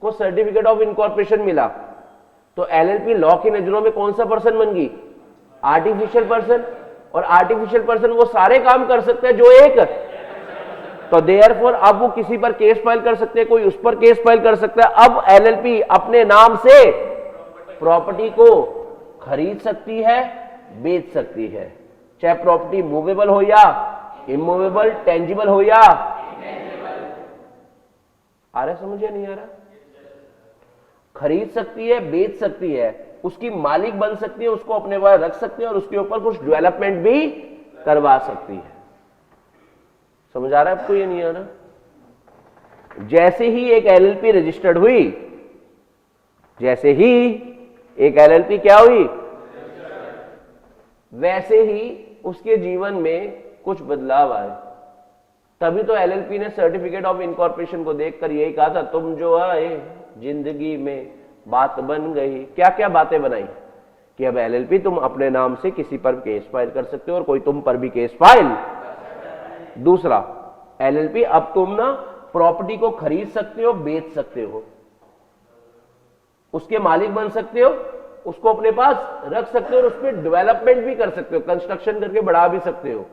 को सर्टिफिकेट ऑफ इनकॉर्पोरेशन मिला तो एलएलपी लॉ की नजरों में कौन सा पर्सन बन गई? Artificial person. और आर्टिफिशियल पर्सन वो सारे काम कर सकते हैं जो एक, तो देयरफॉर अब वो किसी पर केस फाइल कर सकते हैं, कोई उस पर केस फाइल कर सकता है। अब एलएलपी अपने नाम से प्रॉपर्टी को खरीद सकती है, बेच सकती है, चाहे प्रॉपर्टी मूवेबल हो या इमूवेबल, टेंजिबल हो या। आ रहा समझ या नहीं आ रहा? खरीद सकती है, बेच सकती है, उसकी मालिक बन सकती है, उसको अपने पास रख सकती है और उसके ऊपर कुछ डेवलपमेंट भी करवा सकती है। समझ आ रहा है आपको? ये नहीं आ रहा? जैसे ही एक एलएलपी रजिस्टर्ड हुई, जैसे ही एक एलएलपी क्या हुई, वैसे ही उसके जीवन में कुछ बदलाव आए। तभी तो एलएलपी ने सर्टिफिकेट ऑफ इनकॉर्पोरेशन को देखकर यही कहा था, तुम जो आए जिंदगी में बात बन गई। क्या क्या बातें बनाई कि अब एलएलपी तुम अपने नाम से किसी पर केस फाइल कर सकते हो और कोई तुम पर भी केस फाइल। दूसरा, एलएलपी अब तुम ना प्रॉपर्टी को खरीद सकते हो, बेच सकते हो, उसके मालिक बन सकते हो, उसको अपने पास रख सकते हो और उस पर डेवलपमेंट भी कर सकते हो, कंस्ट्रक्शन करके बढ़ा भी सकते हो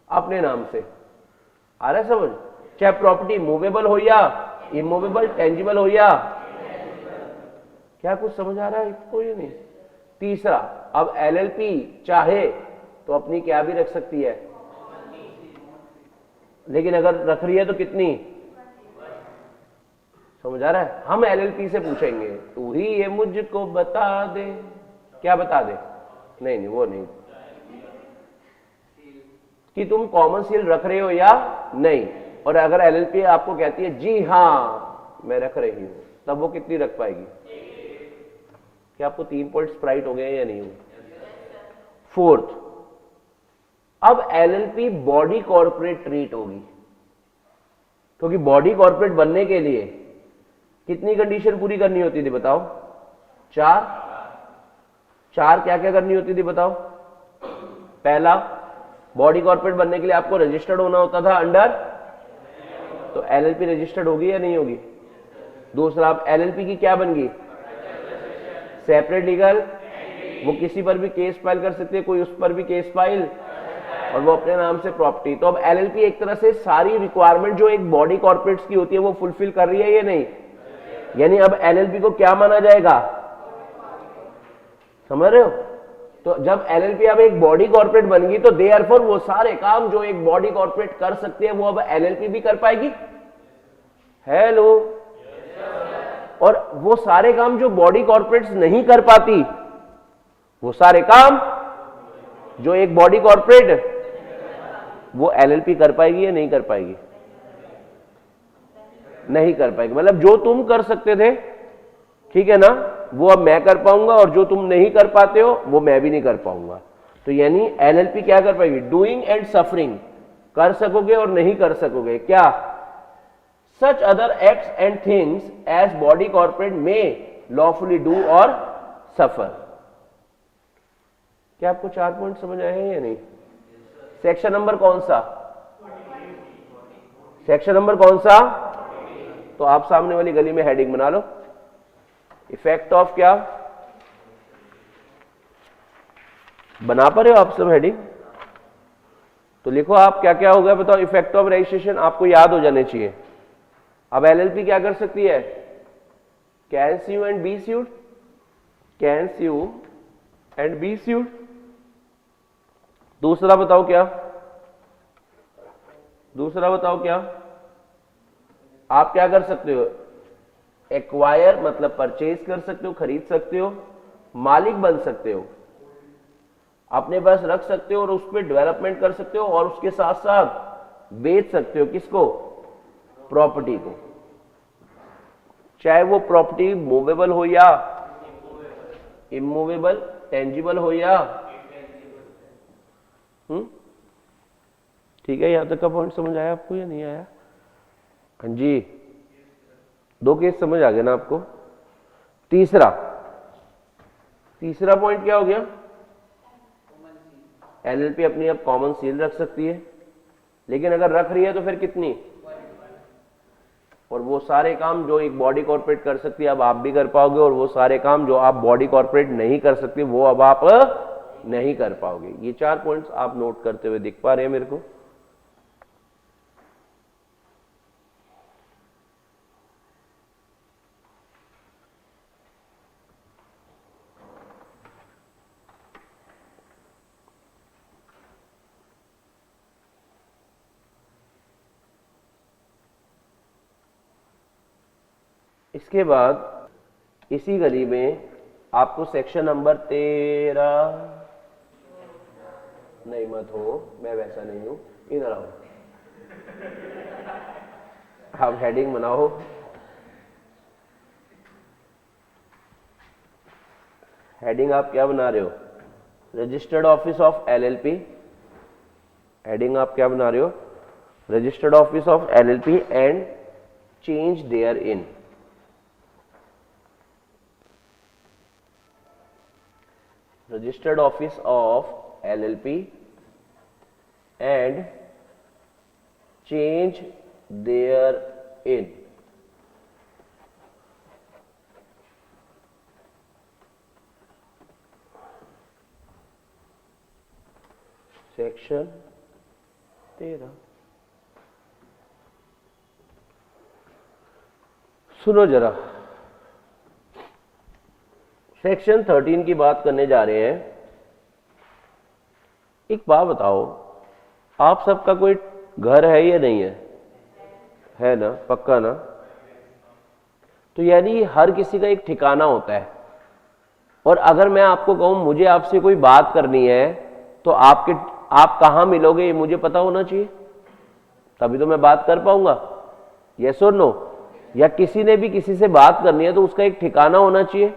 अपने नाम से। आ रहा है समझ? चाहे प्रॉपर्टी मूवेबल हो या इमूवेबल, टेंजिबल हो या, क्या कुछ समझ आ रहा है इसको या नहीं? तीसरा, अब एलएलपी चाहे तो अपनी क्या भी रख सकती है, लेकिन अगर रख रही है तो कितनी? समझ आ रहा है? हम एलएलपी से पूछेंगे तू ही ये मुझको बता दे, क्या बता दे? नहीं नहीं, वो नहीं, कि तुम कॉमन सील रख रहे हो या नहीं। और अगर एलएलपी आपको कहती है जी हाँ मैं रख रही हूं, तब वो कितनी रख पाएगी? क्या आपको 3 पॉइंट्स राइट हो गए या नहीं हुए? फोर्थ, अब एलएलपी बॉडी कॉर्पोरेट ट्रीट होगी, क्योंकि बॉडी कॉर्पोरेट बनने के लिए कितनी कंडीशन पूरी करनी होती थी बताओ? 4। क्या क्या करनी होती थी बताओ? पहला, बॉडी कॉर्पोरेट बनने के लिए आपको रजिस्टर्ड होना होता था अंडर, तो एलएलपी रजिस्टर्ड होगी या नहीं होगी? दूसरा, आप एलएलपी की क्या बन गई? सेपरेट लीगल, वो किसी पर भी केस फाइल कर सकते हैं, कोई उस पर भी केस फाइल, और वो अपने नाम से प्रॉपर्टी। तो अब एलएलपी एक तरह से सारी रिक्वायरमेंट जो एक बॉडी कॉर्पोरेट्स की होती है वो फुलफिल कर रही है या नहीं? यानी अब एलएलपी को क्या माना जाएगा? समझ रहे हो? तो जब एलएलपी अब एक बॉडी कॉर्पोरेट बनेगी तो देयरफॉर वो सारे काम जो एक बॉडी कॉर्पोरेट कर सकती है वो अब एलएलपी भी कर पाएगी। हेलो? और वो सारे काम जो बॉडी कॉर्पोरेट्स नहीं कर पाती, वो सारे काम जो एक बॉडी कॉर्पोरेट, वो एलएलपी कर पाएगी या नहीं कर पाएगी? नहीं कर पाएगी। मतलब जो तुम कर सकते थे, ठीक है ना, वो अब मैं कर पाऊंगा, और जो तुम नहीं कर पाते हो वो मैं भी नहीं कर पाऊंगा। तो यानी एलएलपी क्या कर पाएगी? डूइंग एंड सफरिंग कर सकोगे और नहीं कर सकोगे। क्या? Such other acts and things as body corporate में लॉफुली डू और सफर। क्या आपको 4 पॉइंट समझ आए हैं या नहीं? सेक्शन नंबर कौन सा? सेक्शन नंबर कौन सा? तो आप सामने वाली गली में हेडिंग बना लो, इफेक्ट ऑफ क्या? बना पा रहे हो आप सब हेडिंग? तो लिखो आप क्या क्या हो गया बताओ। इफेक्ट ऑफ रजिस्ट्रेशन आपको याद हो जाने चाहिए। अब एलएलपी क्या कर सकती है? Can sue and be sued, can sue and be sued. दूसरा बताओ क्या? दूसरा बताओ क्या? आप क्या कर सकते हो? एक्वायर मतलब परचेज कर सकते हो, खरीद सकते हो, मालिक बन सकते हो, अपने पास रख सकते हो और उस पर डेवलपमेंट कर सकते हो, और उसके साथ साथ बेच सकते हो। किसको? प्रॉपर्टी को। चाहे वो प्रॉपर्टी मूवेबल हो या इमूवेबल, टेंजिबल हो या, ठीक है? यहां तक का पॉइंट समझ आया आपको या नहीं आया? हाँ जी, 2 केस समझ आ गया ना आपको? तीसरा पॉइंट क्या हो गया? एलएलपी अपनी अब कॉमन सील रख सकती है, लेकिन अगर रख रही है तो फिर कितनी? और वो सारे काम जो एक बॉडी कॉर्पोरेट कर सकती है अब आप भी कर पाओगे, और वो सारे काम जो आप बॉडी कॉर्पोरेट नहीं कर सकते वो अब आप नहीं कर पाओगे। ये 4 पॉइंट्स आप नोट करते हुए दिख पा रहे हैं मेरे को? इसके बाद इसी गली में आपको सेक्शन नंबर 13, नहीं मत हो, मैं वैसा नहीं हूं, इधर आओ, आप हेडिंग बनाओ, हेडिंग आप क्या बना रहे हो? Registered office of LLP heading आप क्या बना रहे हो, registered office of LLP and change therein. Registered office of LLP and change therein. Section 13। सुनो जरा, सेक्शन 13 की बात करने जा रहे हैं। एक बात बताओ, आप सबका कोई घर है या नहीं है ना, पक्का ना? तो यानी हर किसी का एक ठिकाना होता है, और अगर मैं आपको कहूं मुझे आपसे कोई बात करनी है तो आप कहां मिलोगे ये मुझे पता होना चाहिए, तभी तो मैं बात कर पाऊंगा। यस और नो? या किसी ने भी किसी से बात करनी है तो उसका एक ठिकाना होना चाहिए।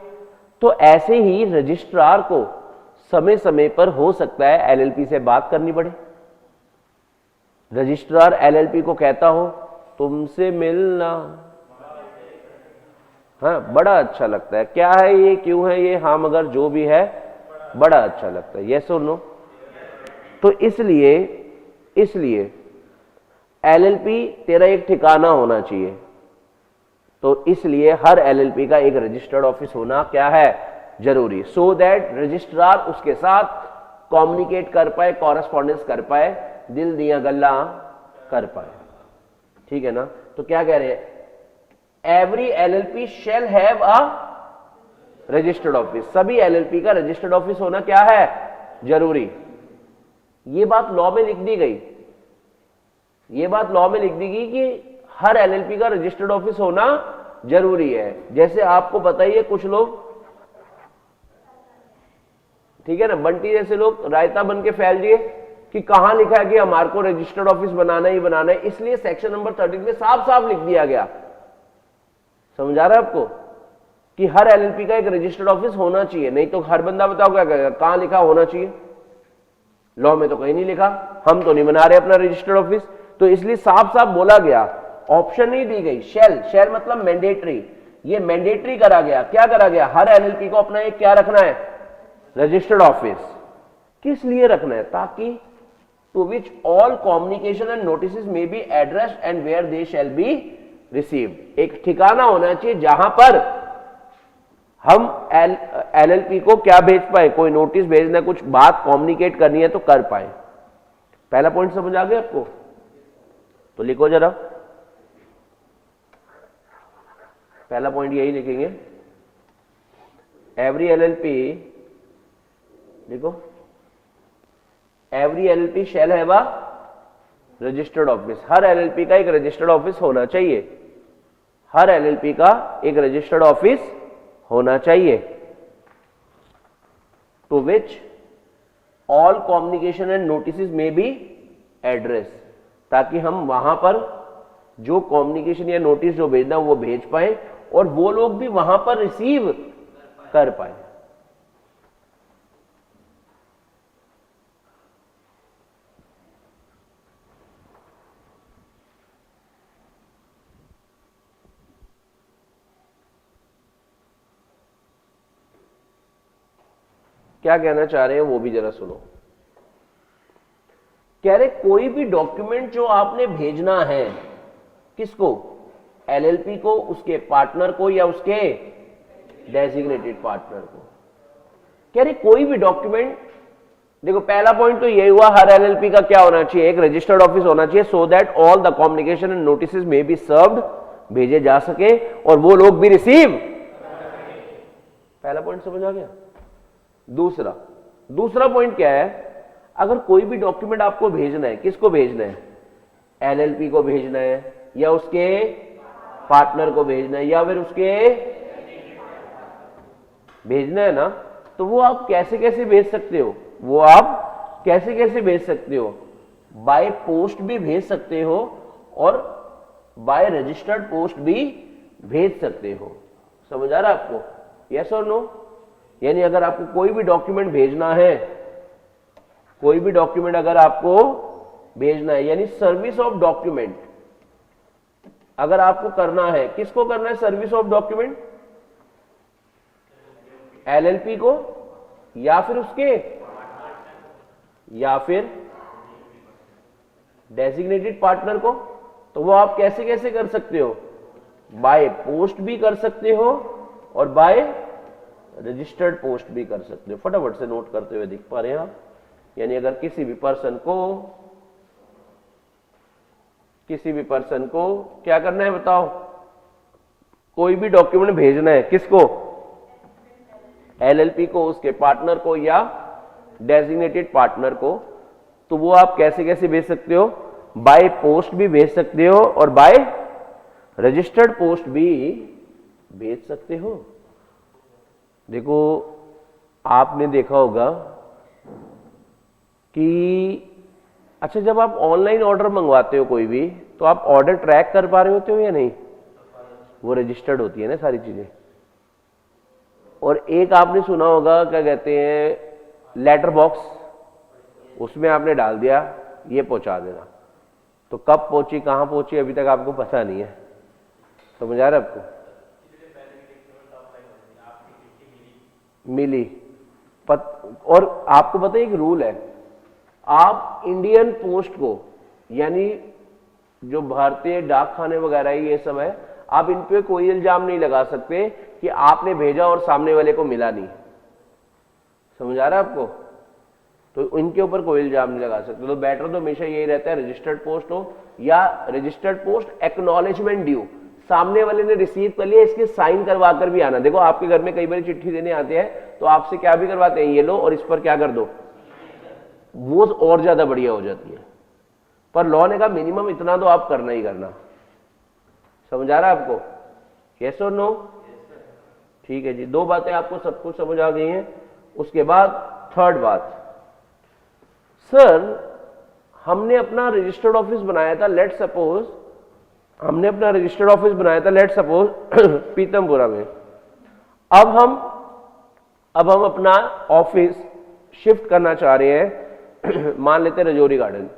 तो ऐसे ही रजिस्ट्रार को समय समय पर हो सकता है एलएलपी से बात करनी पड़े। रजिस्ट्रार एलएलपी को कहता हो तुमसे मिलना, हाँ बड़ा अच्छा लगता है, क्या है ये, क्यों है ये, हाँ मगर जो भी है बड़ा अच्छा लगता है। यस और नो? तो इसलिए एलएलपी तेरा एक ठिकाना होना चाहिए। तो इसलिए हर एलएलपी का एक रजिस्टर्ड ऑफिस होना क्या है, जरूरी, सो दैट रजिस्ट्रार उसके साथ कम्युनिकेट कर पाए, कॉरेस्पॉन्डेंस कर पाए, दिल दिया गल्ला कर पाए। ठीक है ना? तो क्या कह रहे हैं, every LLP shall have a registered office. सभी एलएलपी का रजिस्टर्ड ऑफिस होना क्या है, जरूरी। ये बात लॉ में लिख दी गई, ये बात लॉ में लिख दी गई कि हर एलएलपी का रजिस्टर्ड ऑफिस होना जरूरी है। जैसे आपको पता ही है, कुछ लोग, ठीक है ना, बंटी जैसे लोग रायता बन के फैल दिए कि कहां लिखा है कि हमारे को रजिस्टर्ड ऑफिस बनाना ही बनाना है। इसलिए सेक्शन नंबर 13 में साफ साफ लिख दिया गया, समझ आ रहा है आपको, कि हर एलएलपी का एक रजिस्टर्ड ऑफिस होना चाहिए। नहीं तो हर बंदा बताओ क्या कहेगा, कहां लिखा होना चाहिए, लॉ में तो कहीं नहीं लिखा, हम तो नहीं बना रहे अपना रजिस्टर्ड ऑफिस। तो इसलिए साफ साफ बोला गया, ऑप्शन नहीं दी गई, शेल मतलब मैंडेटरी, ये मैंडेटरी करा गया। क्या करा गया, हर एलएलपी को अपना एक क्या रखना है, रजिस्टर्ड ऑफिस। किस लिए रखना है, ताकि to which all communication and notice may be addressed and where they shall be received. एक ठिकाना होना चाहिए जहां पर हम एलएलपी को क्या भेज पाए, कोई नोटिस भेजना, कुछ बात कम्युनिकेट करनी है तो कर पाए। पहला पॉइंट समझ आ गया आपको? तो लिखो जरा, पहला पॉइंट यही लिखेंगे, एवरी एलएलपी, लिखो, every LLP shall have a registered office. Her LLP का एक रजिस्टर्ड ऑफिस होना चाहिए, हर एलएलपी का एक रजिस्टर्ड ऑफिस होना चाहिए। To which all communication and notice may be address, ताकि हम वहां पर जो कम्युनिकेशन या नोटिस जो भेजना वो भेज पाए और वो लोग भी वहां पर रिसीव कर पाए। क्या कहना चाह रहे हैं वो भी जरा सुनो। कह रहे कोई भी डॉक्यूमेंट जो आपने भेजना है, किसको, एलएलपी को, उसके पार्टनर को या उसके डेजिग्नेटेड पार्टनर को। कह रहे कोई भी डॉक्यूमेंट, देखो पहला पॉइंट तो यही हुआ, हर एलएलपी का क्या होना चाहिए, एक रजिस्टर्ड ऑफिस होना चाहिए, so that all the communication and notice may be served, भेजे जा सके और वो लोग भी रिसीव। पहला पॉइंट समझ आ गया? दूसरा पॉइंट क्या है, अगर कोई भी डॉक्यूमेंट आपको भेजना है, किसको भेजना है, एलएलपी को भेजना है या उसके पार्टनर को भेजना है या फिर उसके भेजना है ना, तो वो आप कैसे कैसे भेज सकते हो, वो आप कैसे कैसे भेज सकते हो, बाय पोस्ट भी भेज सकते हो और बाय रजिस्टर्ड पोस्ट भी भेज सकते हो। समझ आ रहा है आपको? यस और नो? यानी अगर आपको कोई भी डॉक्यूमेंट भेजना है, कोई भी डॉक्यूमेंट अगर आपको भेजना है, यानी सर्विस ऑफ डॉक्यूमेंट अगर आपको करना है, किसको करना है सर्विस ऑफ डॉक्यूमेंट? एलएलपी को या फिर उसके या फिर डेजिग्नेटेड पार्टनर को। तो वो आप कैसे कैसे कर सकते हो? बाय पोस्ट भी कर सकते हो और बाय रजिस्टर्ड पोस्ट भी कर सकते हो। फटाफट से नोट करते हुए दिख पा रहे हैं आप। यानी अगर किसी भी पर्सन को क्या करना है बताओ? कोई भी डॉक्यूमेंट भेजना है, किसको? एलएलपी को, उसके पार्टनर को या डेजिग्नेटेड पार्टनर को। तो वो आप कैसे कैसे भेज सकते हो? बाय पोस्ट भी भेज सकते हो और बाय रजिस्टर्ड पोस्ट भी भेज सकते हो। देखो आपने देखा होगा कि अच्छा जब आप ऑनलाइन ऑर्डर मंगवाते हो कोई भी, तो आप ऑर्डर ट्रैक कर पा रहे होते हो या नहीं? वो रजिस्टर्ड होती है ना सारी चीजें। और एक आपने सुना होगा क्या कहते हैं, लेटर बॉक्स, उसमें आपने डाल दिया ये पहुंचा देना। तो कब पहुंची कहां पहुंची अभी तक आपको पता नहीं है। समझ आ रहा है आपको? मिली और आपको पता है एक रूल है, आप इंडियन पोस्ट को यानी जो भारतीय डाक खाने वगैरह ये सब है, आप इन पे कोई इल्जाम नहीं लगा सकते कि आपने भेजा और सामने वाले को मिला नहीं। समझ आ रहा है आपको? तो इनके ऊपर कोई इल्जाम नहीं लगा सकते। तो बेटर तो हमेशा यही रहता है रजिस्टर्ड पोस्ट हो या रजिस्टर्ड पोस्ट एक्नॉलेजमेंट ड्यू, सामने वाले ने रिसीव कर लिया, इसके साइन करवा कर भी आना। देखो आपके घर में कई बार चिट्ठी देने आते हैं तो आपसे क्या भी करवाते हैं, ये लो और इस पर क्या कर दो, वो और ज्यादा बढ़िया हो जाती है। पर लॉ ने कहा मिनिमम इतना तो आप करना ही करना। समझ आ रहा है आपको? यस और नो? ठीक है जी, दो बातें आपको सब कुछ समझ आ गई हैं। उसके बाद थर्ड बात, सर हमने अपना रजिस्टर्ड ऑफिस बनाया था, लेट सपोज हमने अपना रजिस्टर्ड ऑफिस बनाया था लेट सपोज पीतमपुरा में। अब हम अपना ऑफिस शिफ्ट करना चाह रहे हैं मान लेते हैं रजौरी गार्डन।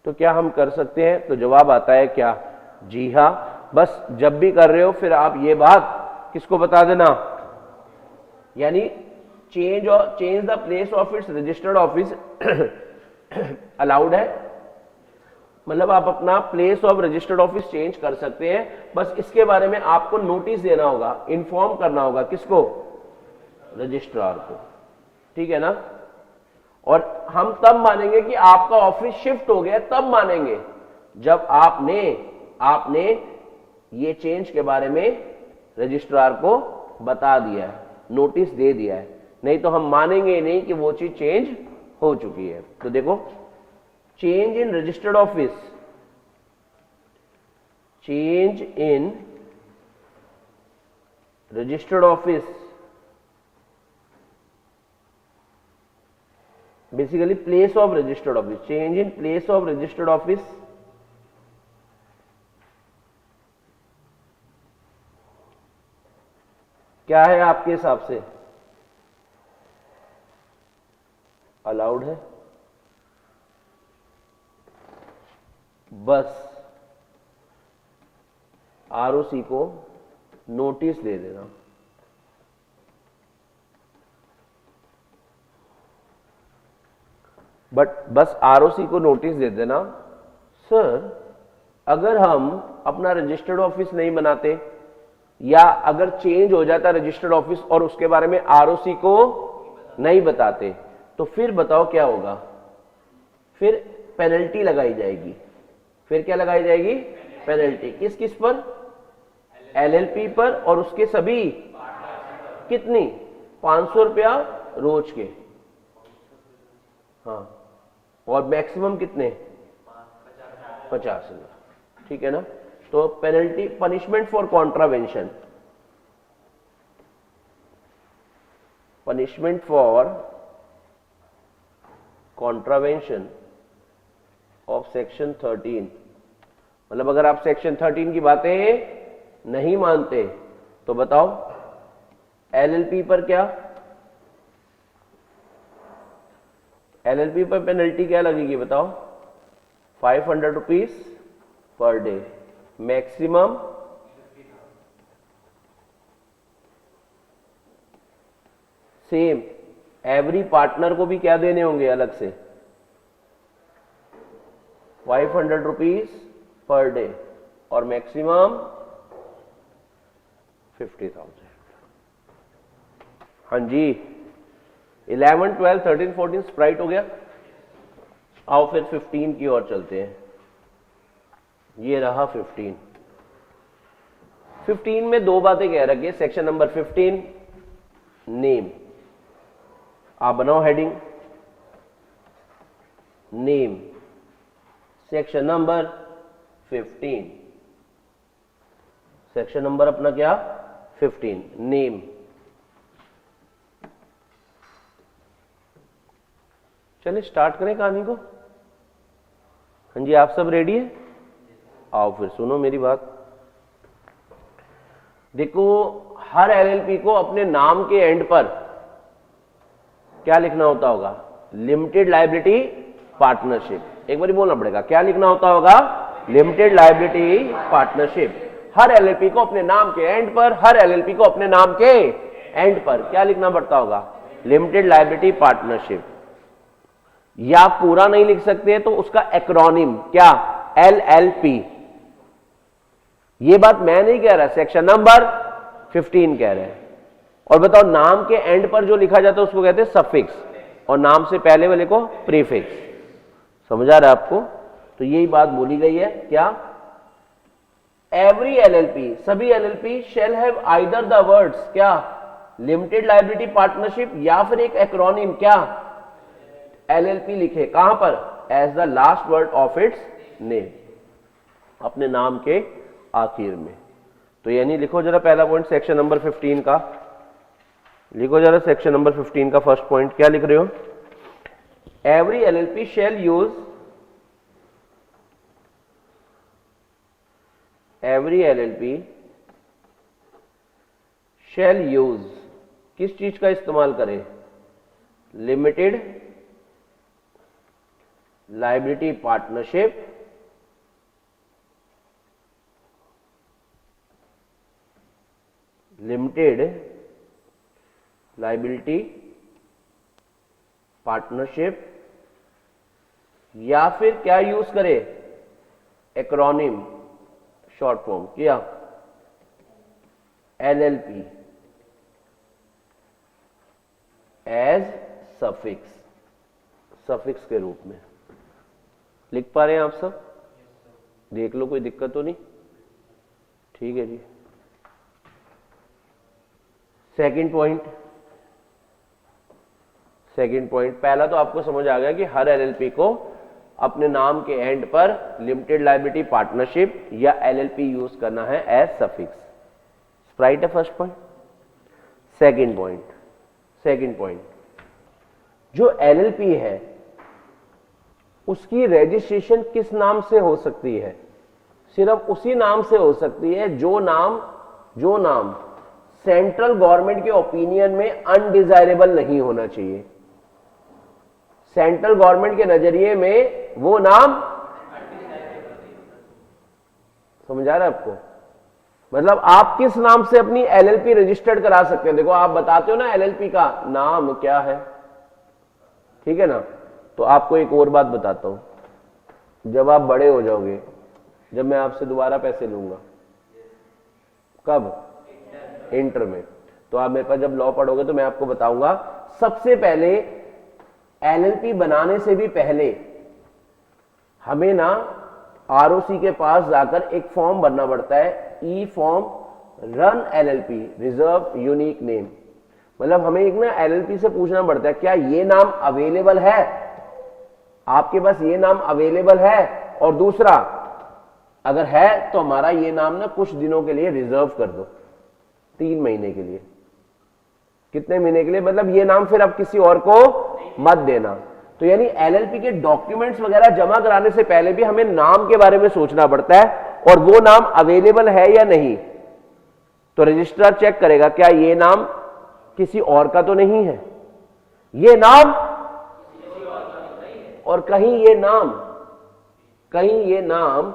तो क्या हम कर सकते हैं? तो जवाब आता है क्या? जी हाँ। बस जब भी कर रहे हो फिर आप ये बात किसको बता देना, यानी change the place of its registered office allowed है, मतलब आप अपना place of registered office change कर सकते हैं। बस इसके बारे में आपको नोटिस देना होगा, इन्फॉर्म करना होगा, किसको? रजिस्ट्रार को। ठीक है ना? और हम तब मानेंगे कि आपका ऑफिस शिफ्ट हो गया, तब मानेंगे जब आपने ये चेंज के बारे में रजिस्ट्रार को बता दिया है, नोटिस दे दिया है। नहीं तो हम मानेंगे नहीं कि वो चीज चेंज हो चुकी है। तो देखो, change in registered office, change in registered office basically place of registered office, change in place of registered office क्या है आपके हिसाब से? अलाउड है। बस आरओसी को नोटिस दे देना। बस आरओसी को नोटिस दे देना, सर अगर हम अपना रजिस्टर्ड ऑफिस नहीं बनाते या अगर चेंज हो जाता रजिस्टर्ड ऑफिस और उसके बारे में आरओसी को नहीं बताते, तो फिर बताओ क्या होगा? फिर पेनल्टी लगाई जाएगी। फिर क्या लगाई जाएगी? पेनल्टी। किस किस पर? एलएलपी पर और उसके सभी कितनी? 500 रुपया रोज के। हाँ, और मैक्सिमम कितने? 50 रुपया। ठीक है ना? तो penalty, punishment for contravention, punishment for contravention of section 13, मतलब अगर आप सेक्शन 13 की बातें नहीं मानते तो बताओ एलएलपी पर क्या? एलएलपी पर पेनल्टी क्या लगेगी बताओ? 500 rupees per day, maximum 50,000। Every partner को भी क्या देने होंगे अलग से, 500 रुपीज पर डे और मैक्सिमम 50,000। हाँ जी, 11, 12, 13, 14 स्प्राइट हो गया। आओ फिर 15 की ओर चलते हैं। ये रहा 15। 15 में दो बातें कह रखी है। सेक्शन नंबर 15 नेम, आप बनाओ heading name. Section number 15, section number अपना क्या, 15 नेम। चलिए स्टार्ट करें कहानी को। हाँ जी, आप सब रेडी है? आओ फिर सुनो मेरी बात। देखो, हर एलएलपी को अपने नाम के एंड पर क्या लिखना होता होगा, लिमिटेड लायबिलिटी पार्टनरशिप। एक बार बोलना पड़ेगा, क्या लिखना होता होगा, लिमिटेड लायबिलिटी पार्टनरशिप। हर एलएलपी को अपने नाम के एंड पर, हर एलएलपी को अपने नाम के एंड पर क्या लिखना पड़ता होगा, लिमिटेड लायबिलिटी पार्टनरशिप। या पूरा नहीं लिख सकते तो उसका एक्रोनिम क्या, एलएलपी। ये बात मैं नहीं कह रहा, सेक्शन नंबर 15 कह रहे हैं। और बताओ, नाम के एंड पर जो लिखा जाता है उसको कहते हैं सफिक्स, और नाम से पहले वाले को प्रीफिक्स। समझ आ रहा है आपको? तो यही बात बोली गई है क्या, एवरी एलएलपी, सभी LLP shall have either the words क्या, लिमिटेड लायबिलिटी पार्टनरशिप, या फिर एक एक्रोनिम क्या, एलएलपी लिखे। कहां पर, as the last word of its name, अपने नाम के आखिर में। तो यानी लिखो जरा पहला पॉइंट सेक्शन नंबर 15 का, लिखो जरा सेक्शन नंबर 15 का फर्स्ट पॉइंट। क्या लिख रहे हो, every LLP shall use, every LLP shall use, किस चीज का इस्तेमाल करें, limited liability partnership limited liability partnership, या फिर क्या यूज करे, एक्रोनिम शॉर्ट फॉर्म किया, एलएलपी एज सफिक्स, सफिक्स के रूप में। लिख पा रहे हैं आप सब? देख लो, कोई दिक्कत तो नहीं? ठीक है जी। सेकंड पॉइंट, सेकंड पॉइंट, पहला तो आपको समझ आ गया कि हर एलएलपी को अपने नाम के एंड पर लिमिटेड लायबिलिटी पार्टनरशिप या एलएलपी यूज करना है एज सफिक्स। स्प्राइट है first point. Second point, second point, जो एलएलपी है उसकी रजिस्ट्रेशन किस नाम से हो सकती है, सिर्फ उसी नाम से हो सकती है जो नाम सेंट्रल गवर्नमेंट के ओपिनियन में अनडिजायरेबल नहीं होना चाहिए। सेंट्रल गवर्नमेंट के नजरिए में वो नाम, समझ आ रहा है आपको? मतलब आप किस नाम से अपनी एलएलपी रजिस्टर्ड करा सकते हैं। देखो, आप बताते हो ना एलएलपी का नाम क्या है, ठीक है ना। तो आपको एक और बात बताता हूं, जब आप बड़े हो जाओगे, जब मैं आपसे दोबारा पैसे लूंगा, कब, इंटर में, तो आप मेरे पास जब लॉ पढ़ोगे तो मैं आपको बताऊंगा, सबसे पहले एलएलपी बनाने से भी पहले हमें ना आरओसी के पास जाकर एक फॉर्म भरना पड़ता है, e form RUN LLP reserve unique name. मतलब हमें एक ना एलएलपी से पूछना पड़ता है, क्या ये नाम अवेलेबल है, आपके पास ये नाम अवेलेबल है, और दूसरा अगर है तो हमारा ये नाम ना कुछ दिनों के लिए रिजर्व कर दो, 3 महीने के लिए। कितने महीने के लिए, मतलब ये नाम फिर अब किसी और को मत देना। तो यानी एलएलपी के डॉक्यूमेंट्स वगैरह जमा कराने से पहले भी हमें नाम के बारे में सोचना पड़ता है, और वो नाम अवेलेबल है या नहीं। तो रजिस्ट्रार चेक करेगा, क्या ये नाम किसी और का तो नहीं है, ये नाम, और कहीं ये नाम कहीं ये नाम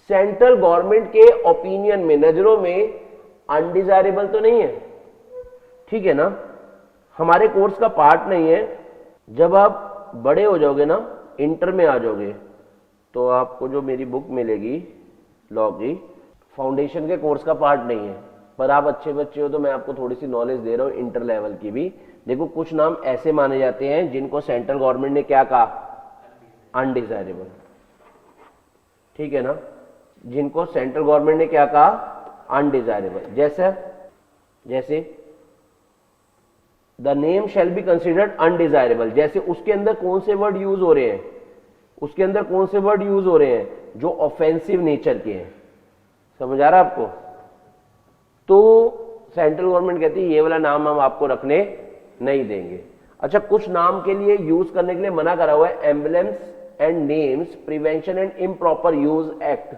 सेंट्रल गवर्नमेंट के ओपिनियन में, नजरों में अनडिजायरेबल तो नहीं है, ठीक है ना, हमारे कोर्स का पार्ट नहीं है। जब आप बड़े हो जाओगे ना, इंटर में आ जाओगे, तो आपको जो मेरी बुक मिलेगी लॉ की, फाउंडेशन के कोर्स का पार्ट नहीं है, पर आप अच्छे बच्चे हो तो मैं आपको थोड़ी सी नॉलेज दे रहा हूं इंटर लेवल की भी। देखो कुछ नाम ऐसे माने जाते हैं जिनको सेंट्रल गवर्नमेंट ने क्या कहा, अनडिजायरेबल, ठीक है ना, जिनको सेंट्रल गवर्नमेंट ने क्या कहा, अनडिजायरेबल। जैसे the name shall be considered undesirable, जैसे उसके अंदर कौन से वर्ड यूज हो रहे हैं, उसके अंदर कौन से वर्ड यूज हो रहे हैं जो ऑफेंसिव नेचर के हैं, समझ आ रहा है आपको। तो सेंट्रल गवर्नमेंट कहती है ये वाला नाम हम आपको रखने नहीं देंगे। अच्छा, कुछ नाम के लिए यूज करने के लिए मना करा हुआ है, emblems and names prevention and improper use act,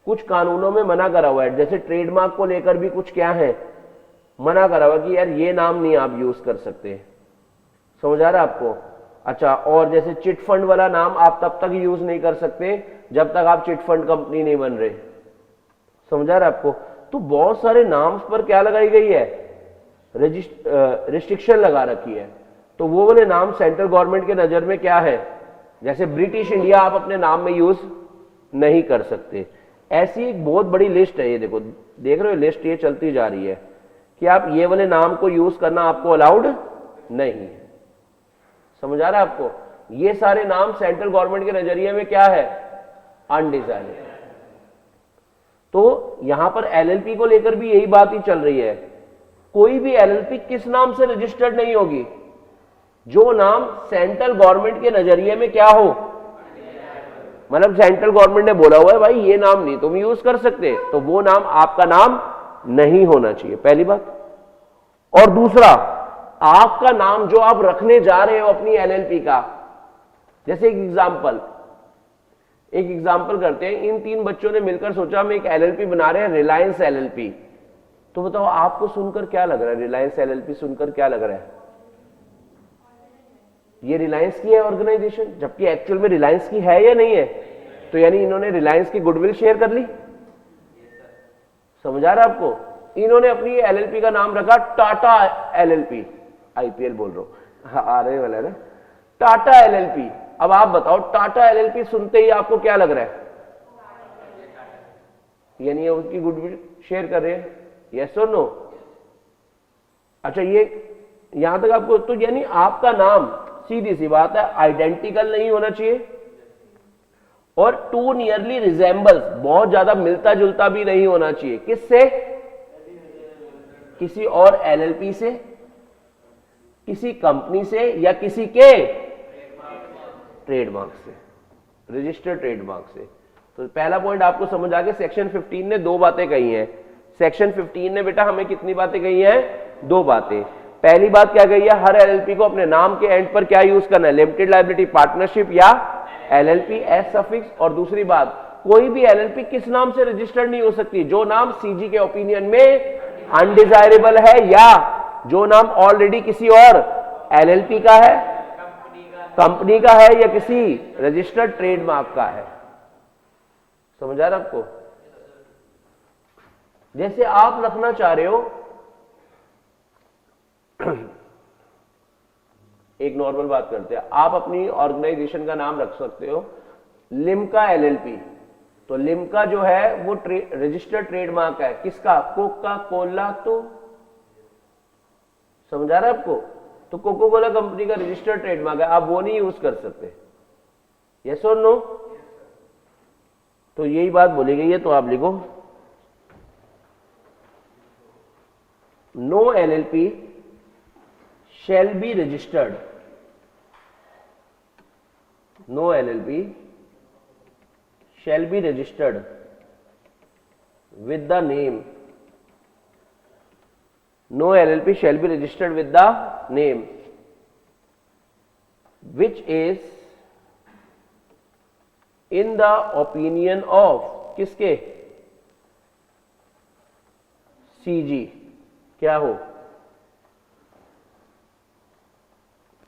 कुछ कानूनों में मना करा हुआ है। जैसे ट्रेडमार्क को लेकर भी कुछ क्या है, मना करा हुआ कि यार ये नाम नहीं आप यूज कर सकते, समझ आ रहा है आपको। अच्छा, और जैसे चिट फंड वाला नाम आप तब तक यूज नहीं कर सकते जब तक आप चिट फंड कंपनी नहीं बन रहे, समझ आ रहा है आपको। तो बहुत सारे नाम्स पर क्या लगाई गई है, रिस्ट्रिक्शन लगा रखी है। तो वो वाले नाम सेंट्रल गवर्नमेंट के नजर में क्या है, जैसे ब्रिटिश इंडिया आप अपने नाम में यूज नहीं कर सकते। ऐसी एक बहुत बड़ी लिस्ट है, ये देखो, देख रहे हो लिस्ट ये चलती जा रही है कि आप ये वाले नाम को यूज करना आपको अलाउड नहीं है, समझ आ रहा है आपको। ये सारे नाम सेंट्रल गवर्नमेंट के नजरिए में क्या है, अनडिजायरेबल। तो यहां पर एलएलपी को लेकर भी यही बात ही चल रही है, कोई भी एलएलपी किस नाम से रजिस्टर्ड नहीं होगी, जो नाम सेंट्रल गवर्नमेंट के नजरिए में क्या हो, मतलब सेंट्रल गवर्नमेंट ने बोला हुआ है भाई ये नाम नहीं तुम यूज कर सकते, तो वो नाम आपका नाम नहीं होना चाहिए, पहली बात। और दूसरा, आपका नाम जो आप रखने जा रहे हो अपनी एलएलपी का, जैसे एक एग्जाम्पल करते हैं, इन 3 बच्चों ने मिलकर सोचा हम एक एलएलपी बना रहे हैं, रिलायंस एलएलपी। तो बताओ आपको सुनकर क्या लग रहा है, रिलायंस एलएलपी सुनकर क्या लग रहा है, ये रिलायंस की है ऑर्गेनाइजेशन, जबकि एक्चुअल में रिलायंस की है या नहीं है। तो यानी इन्होंने रिलायंस की गुडविल शेयर कर ली, समझ आ रहा है आपको। इन्होंने अपनी एलएलपी का नाम रखा टाटा एलएलपी, आईपीएल बोल रहा हूं, आ रहे वाला है ना, टाटा एलएलपी। अब आप बताओ टाटा एलएलपी सुनते ही आपको क्या लग रहा है, यानी ये उनकी गुडविल शेयर कर रहे हैं, यस और नो। अच्छा, ये यहां तक आपको, तो यानी आपका नाम सीधी सी बात है आइडेंटिकल नहीं होना चाहिए, और टू नियरली रिजेंबल्स, बहुत ज्यादा मिलता जुलता भी नहीं होना चाहिए, किससे, किसी और एलएलपी से, किसी कंपनी से, या किसी के ट्रेडमार्क से, रजिस्टर्ड ट्रेडमार्क से। तो पहला पॉइंट आपको समझ आ गया। सेक्शन 15 ने 2 बातें कही हैं, सेक्शन 15 ने बेटा हमें कितनी बातें कही हैं, 2 बातें। पहली बात क्या कही है, हर एलएलपी को अपने नाम के एंड पर क्या यूज करना है, लिमिटेड लायबिलिटी पार्टनरशिप या एलएलपी एज सफिक्स। और दूसरी बात, कोई भी एलएलपी किस नाम से रजिस्टर्ड नहीं हो सकती, जो नाम सीजी के ओपिनियन में अनडिजायरेबल है, या जो नाम ऑलरेडी किसी और एलएलपी का है, कंपनी का है, या किसी रजिस्टर्ड ट्रेडमार्क का है। समझ आ रहा आपको। जैसे आप रखना चाह रहे हो एक नॉर्मल बात करते हैं, आप अपनी ऑर्गेनाइजेशन का नाम रख सकते हो लिम्का एलएलपी। तो लिम्का जो है वो रजिस्टर्ड ट्रेडमार्क है, किसका, कोका कोला। तो समझ आ रहा है आपको। तो कोका कोला कंपनी का रजिस्टर्ड ट्रेडमार्क है, आप वो नहीं यूज कर सकते, यस और नो। तो यही बात बोली गई है, तो आप लिखो no LLP shall be registered, no LLP shall be registered with the name, no LLP shall be registered with the name which is in the opinion of किसके, सीजी, क्या हो,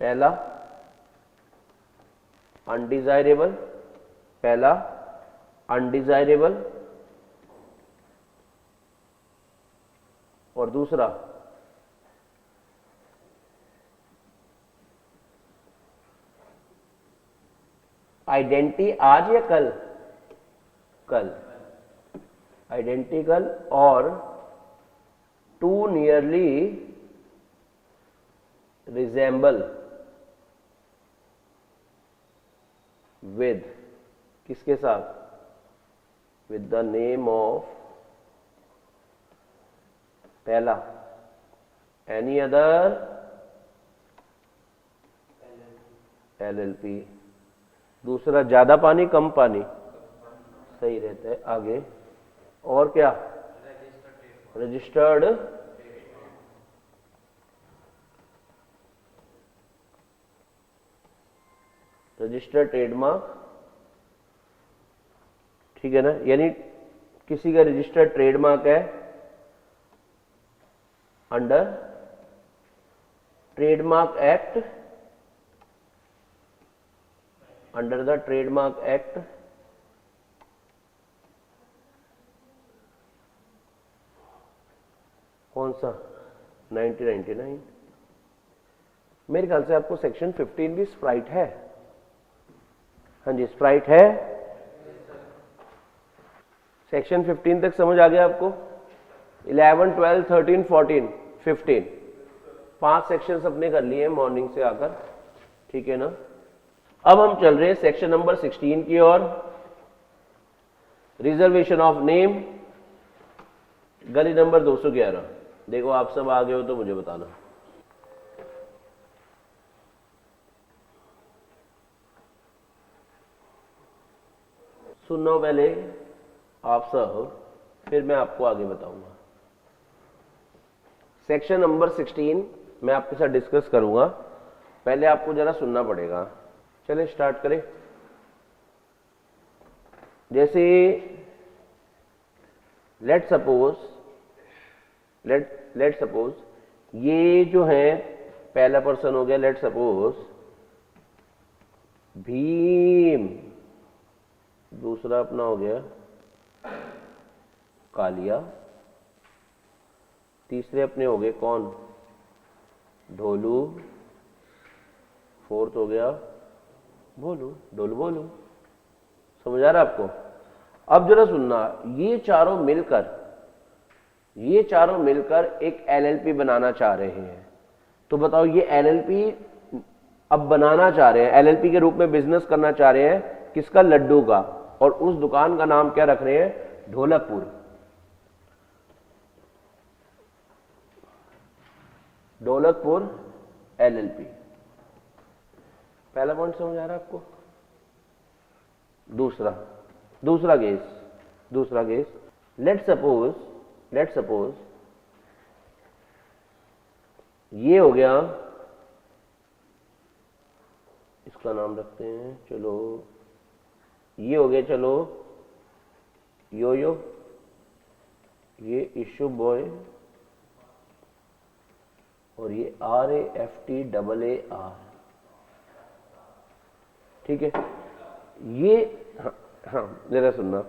पहला अनडिजायरेबल, पहला अनडिजायरेबल और दूसरा आइडेंटी, आज या कल, कल आइडेंटिकल और टू नियरली रिजेंबल विद, किसके साथ, विद द नेम ऑफ पहला एनी अदर एलएलपी, दूसरा ज्यादा पानी कम पानी, सही रहता है। आगे और क्या, रजिस्टर्ड ट्रेडमार्क, ठीक है ना, यानी किसी का रजिस्टर्ड ट्रेडमार्क है under trademark act, under the trademark act कौन सा, 1999। मेरे ख्याल से आपको सेक्शन 15 भी स्प्राइट है, हाँ जी स्प्राइट है। सेक्शन 15 तक समझ आ गया आपको, 11, 12, 13, 14, 15, 5 सेक्शंस अपने कर लिए हैं मॉर्निंग से आकर, ठीक है ना। अब हम चल रहे हैं सेक्शन नंबर 16 की ओर, रिजर्वेशन ऑफ नेम, गली नंबर 211। देखो आप सब आ गए हो तो मुझे बताना। सुनो पहले आप सब, फिर मैं आपको आगे बताऊंगा। सेक्शन नंबर 16 मैं आपके साथ डिस्कस करूंगा, पहले आपको जरा सुनना पड़ेगा। चलिए स्टार्ट करें। जैसे लेट सपोज ये जो है पहला पर्सन हो गया, लेट सपोज भीम, दूसरा अपना हो गया कालिया, तीसरे अपने हो गए कौन, ढोलू, फोर्थ हो गया भोलू, ढोलू भोलू। समझ आ रहा है आपको? अब जरा सुनना, ये चारों मिलकर एक एलएलपी बनाना चाह रहे हैं। तो बताओ ये एलएलपी अब बनाना चाह रहे हैं, एलएलपी के रूप में बिजनेस करना चाह रहे हैं किसका, लड्डू का, और उस दुकान का नाम क्या रख रहे हैं, ढोलकपुर। ढोलकपुर एलएलपी। पहला पॉइंट समझ आ रहा है आपको? दूसरा केस, लेट सपोज ये हो गया, इसका नाम रखते हैं, चलो ये हो गया, चलो यो, ये इशू बॉय, और ये RAFTAAR, ठीक है। ये हाँ जरा सुनना,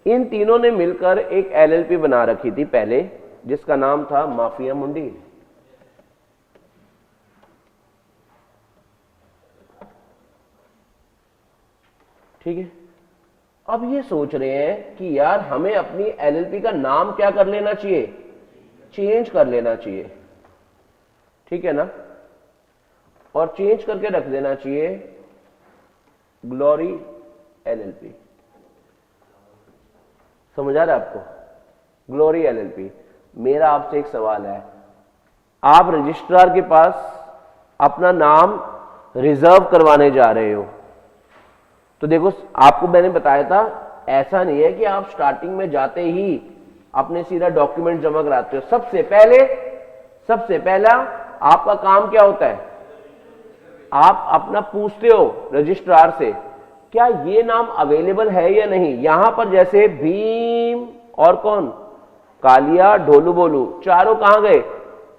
इन तीनों ने मिलकर एक एलएलपी बना रखी थी पहले, जिसका नाम था माफिया मुंडी। ठीक है। अब ये सोच रहे हैं कि यार हमें अपनी एलएलपी का नाम क्या कर लेना चाहिए, चेंज कर लेना चाहिए, ठीक है ना, और चेंज करके रख देना चाहिए ग्लोरी एलएलपी। समझ आ रहा है आपको? Glory LLP. मेरा आपसे एक सवाल है, आप रजिस्ट्रार के पास अपना नाम रिजर्व करवाने जा रहे हो, तो देखो आपको मैंने बताया था, ऐसा नहीं है कि आप स्टार्टिंग में जाते ही अपने सीधा डॉक्यूमेंट जमा कराते हो। सबसे पहला आपका काम क्या होता है, आप अपना पूछते हो रजिस्ट्रार से क्या ये नाम अवेलेबल है या नहीं। यहां पर जैसे भीम और कौन, कालिया, ढोलू बोलू, चारों कहां गए,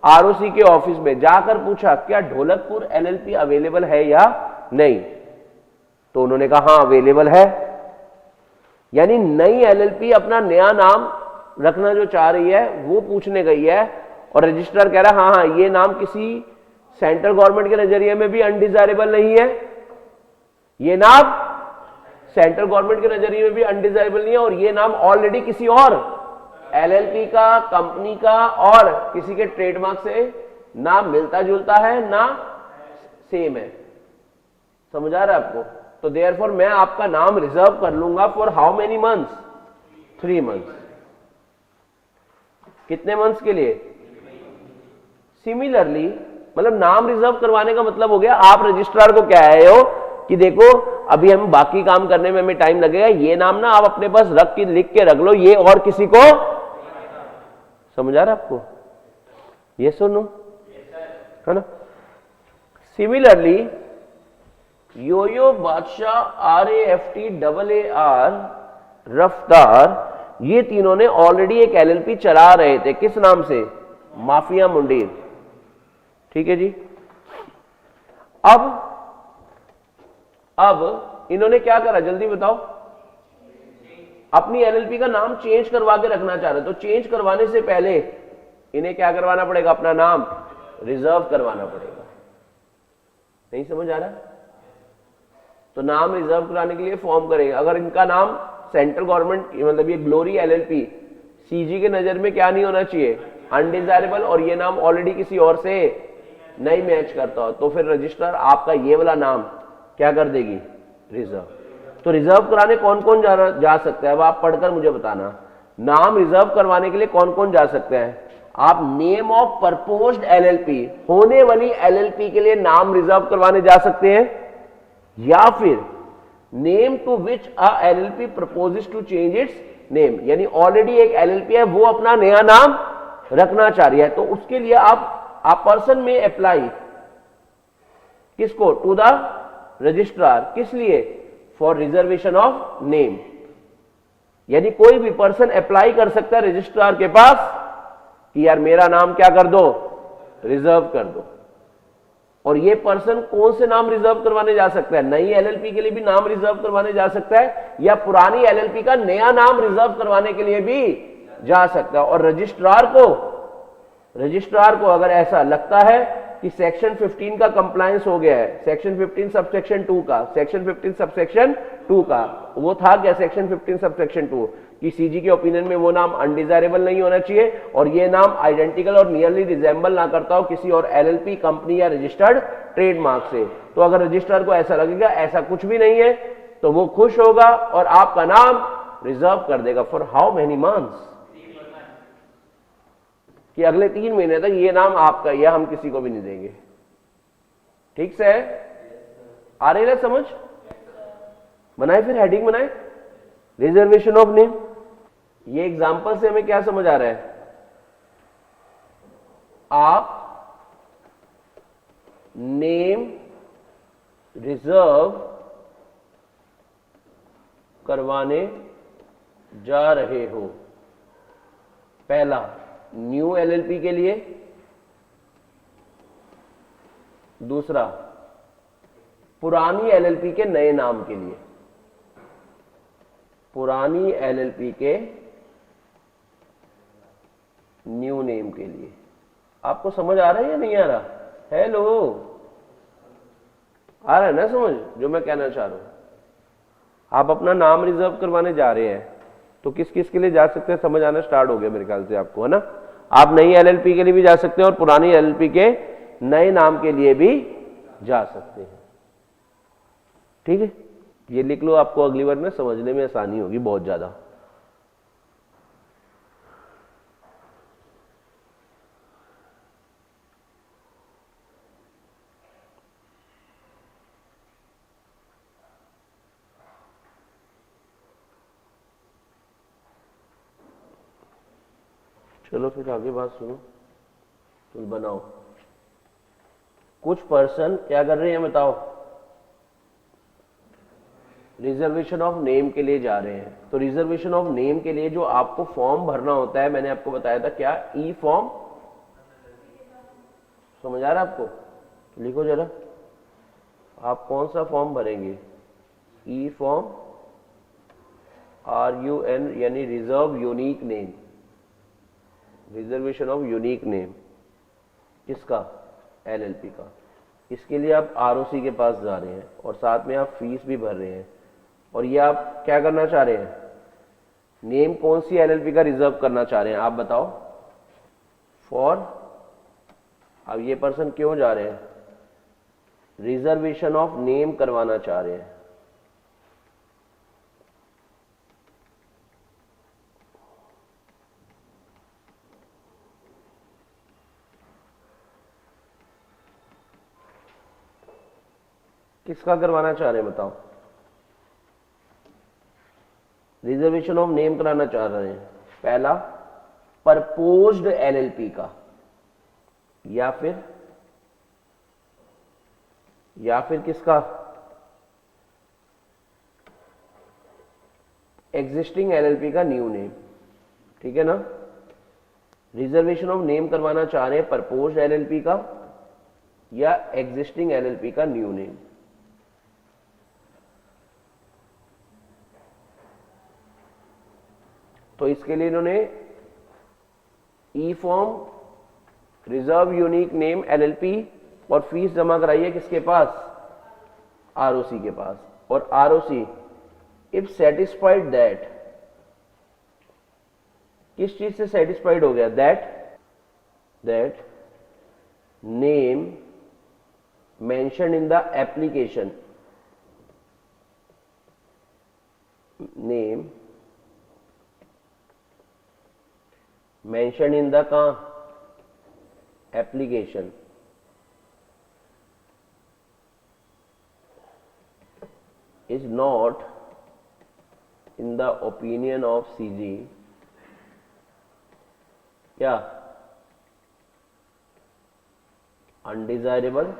आरओसी के ऑफिस में जाकर पूछा क्या ढोलकपुर एलएलपी अवेलेबल है या नहीं, तो उन्होंने कहा हाँ अवेलेबल है। यानी नई एलएलपी अपना नया नाम रखना जो चाह रही है वो पूछने गई है और रजिस्ट्रार कह रहा है हाँ हाँ ये नाम किसी सेंट्रल गवर्नमेंट के नजरिए में भी अनडिजायरेबल नहीं है, ये नाम सेंट्रल गवर्नमेंट के नजरिए में भी अनडिजायरेबल नहीं है और ये नाम ऑलरेडी किसी और एलएलपी का, कंपनी का और किसी के ट्रेडमार्क से ना मिलता जुलता है ना सेम है। समझ आ रहा है आपको? तो देयरफॉर मैं आपका नाम रिजर्व कर लूंगा for how many months? 3 months. कितने मंथ्स के लिए? सिमिलरली मतलब नाम रिजर्व करवाने का मतलब हो गया आप रजिस्ट्रार को क्या है हो कि देखो अभी हम बाकी काम करने में हमें टाइम लगेगा, ये नाम ना आप अपने पास रख के लिख के रख लो, ये और किसी को। समझ आ रहा है आपको? ये सुनो है ना। सिमिलरली योयो, बादशाह, RAFT, रफ्तार, ये तीनों ने ऑलरेडी एक एलएलपी चला रहे थे। किस नाम से? माफिया मुंडीर। ठीक है जी। अब इन्होंने क्या करा जल्दी बताओ? अपनी एलएलपी का नाम चेंज करवा के रखना चाह रहे। तो चेंज करवाने से पहले इन्हें क्या करवाना पड़ेगा? अपना नाम रिजर्व करवाना पड़ेगा। नहीं समझ आ रहा? तो नाम रिजर्व कराने के लिए फॉर्म करेगा। अगर इनका नाम सेंट्रल गवर्नमेंट मतलब ये ग्लोरी एलएलपी सीजी के नजर में क्या नहीं होना चाहिए? अनडिजायरेबल, और ये नाम ऑलरेडी किसी और से नहीं मैच करता हो, तो फिर रजिस्ट्रार आपका ये वाला नाम क्या कर देगी? रिजर्व। तो रिजर्व कराने कौन कौन जा सकता है? अब आप पढ़कर मुझे बताना। नाम रिजर्व करवाने के लिए कौन कौन जा सकते हैं? आप नेम ऑफ प्रपोज्ड एलएलपी, होने वाली एलएलपी के लिए नाम रिजर्व करवाने जा सकते हैं, या फिर name to which a LLP proposes to change its name, यानी ऑलरेडी एक एलएलपी है वो अपना नया नाम रखना चाह रही है, तो उसके लिए आप पर्सन में अप्लाई किसको? To the registrar. किस लिए? For reservation of name. यानी कोई भी पर्सन अप्लाई कर सकता है रजिस्ट्रार के पास कि यार मेरा नाम क्या कर दो? रिजर्व कर दो। और ये पर्सन कौन से नाम रिजर्व करवाने जा सकता है? नई एलएलपी के लिए भी नाम रिजर्व करवाने जा सकता है, या पुरानी एलएलपी का नया नाम रिजर्व करवाने के लिए भी जा सकता है। और रजिस्ट्रार को अगर ऐसा लगता है कि सेक्शन 15 का कंप्लायंस हो गया है, सेक्शन 15 सबसेक्शन 2 का, सेक्शन 15 सबसेक्शन 2 का, वो था क्या? सेक्शन 15 सबसेक्शन 2 कि सीजी के ओपिनियन में वो नाम अनडिजायरेबल नहीं होना चाहिए और ये नाम आइडेंटिकल और नियरली रिजेंबल ना करता हो किसी और एलएलपी, कंपनी या रजिस्टर्ड ट्रेडमार्क से। तो अगर रजिस्ट्रार को ऐसा लगेगा ऐसा कुछ भी नहीं है, तो वो खुश होगा और आपका नाम रिजर्व कर देगा। For how many months? कि अगले 3 महीने तक ये नाम आपका, यह हम किसी को भी नहीं देंगे। ठीक से है? आ रही है समझ? बनाए फिर हेडिंग बनाए, रिजर्वेशन ऑफ नेम। ये एग्जांपल से हमें क्या समझ आ रहा है? आप नेम रिजर्व करवाने जा रहे हो। पहला न्यू एलएलपी के लिए, दूसरा पुरानी एलएलपी के नए नाम के लिए। पुरानी एलएलपी के न्यू नेम के लिए। आपको समझ आ रहा है या नहीं आ रहा? हेलो, आ रहा है ना समझ जो मैं कहना चाह रहा हूं? आप अपना नाम रिजर्व करवाने जा रहे हैं तो किस किस के लिए जा सकते हैं? समझ आना स्टार्ट हो गया मेरे ख्याल से आपको, है ना? आप नई एलएलपी के लिए भी जा सकते हैं और पुरानी एलएलपी के नए नाम के लिए भी जा सकते हैं। ठीक है, ये लिख लो, आपको अगली बार में समझने में आसानी होगी बहुत ज्यादा। चलो फिर आगे बात सुनो, तुम बनाओ। कुछ पर्सन क्या कर रहे हैं बताओ? रिजर्वेशन ऑफ नेम के लिए जा रहे हैं। तो रिजर्वेशन ऑफ नेम के लिए जो आपको फॉर्म भरना होता है, मैंने आपको बताया था क्या? ई फॉर्म। समझ आ रहा है आपको? लिखो जरा, आप कौन सा फॉर्म भरेंगे? ई फॉर्म RUN यानी reserve unique name, reservation of unique name किसका? LLP का। इसके लिए आप ROC के पास जा रहे हैं और साथ में आप फीस भी भर रहे हैं, और ये आप क्या करना चाह रहे हैं? नेम कौन सी LLP का रिजर्व करना चाह रहे हैं आप बताओ? फॉर, अब ये पर्सन क्यों जा रहे हैं? रिजर्वेशन ऑफ नेम करवाना चाह रहे हैं। किसका करवाना चाह रहे हैं बताओ? रिजर्वेशन ऑफ नेम कराना चाह रहे हैं। पहला प्रपोज्ड LLP का, या फिर किसका? एग्जिस्टिंग LLP का न्यू नेम, ठीक है ना? रिजर्वेशन ऑफ नेम करवाना चाह रहे हैं प्रपोज्ड LLP का या एग्जिस्टिंग LLP का न्यू नेम। तो इसके लिए इन्होंने e form reserve unique name LLP और फीस जमा कराई है किसके पास? ROC के पास। और ROC इफ सेटिस्फाइड दैट, किस चीज से सेटिस्फाइड हो गया? That name mention in the application, name mentioned in the application is not in the opinion of CG क्या? undesirable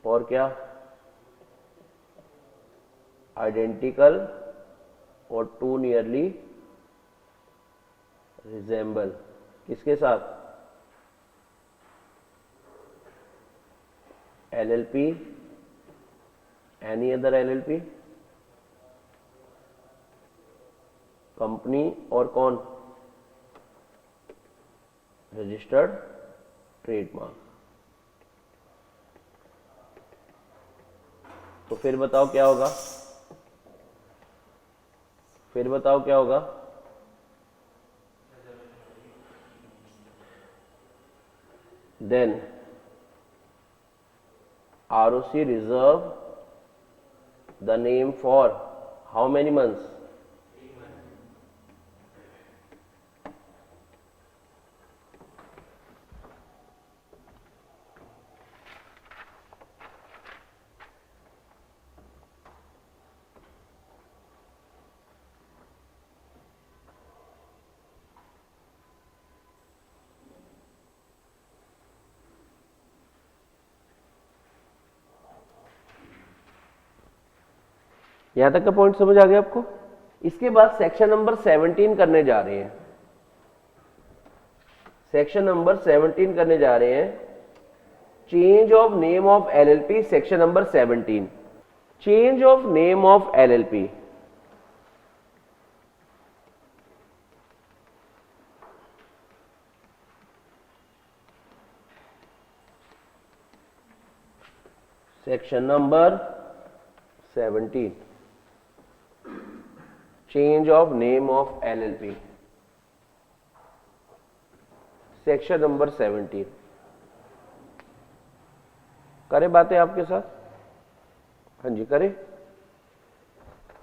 और क्या? आइडेंटिकल और टू नियरली रिजेंबल, किसके साथ? LLP, any other LLP, company और कौन? Registered trademark. तो फिर बताओ क्या होगा? Then ROC reserve the name for how many months? यहां तक का पॉइंट समझ आ गया आपको? इसके बाद सेक्शन नंबर 17 करने जा रहे हैं। सेक्शन नंबर 17 करने जा रहे हैं, change of name of LLP। Section number 17, change of name of LLP। Section number 17, change of name of LLP। Section number 17 करे बातें आपके साथ? हाँ जी करे।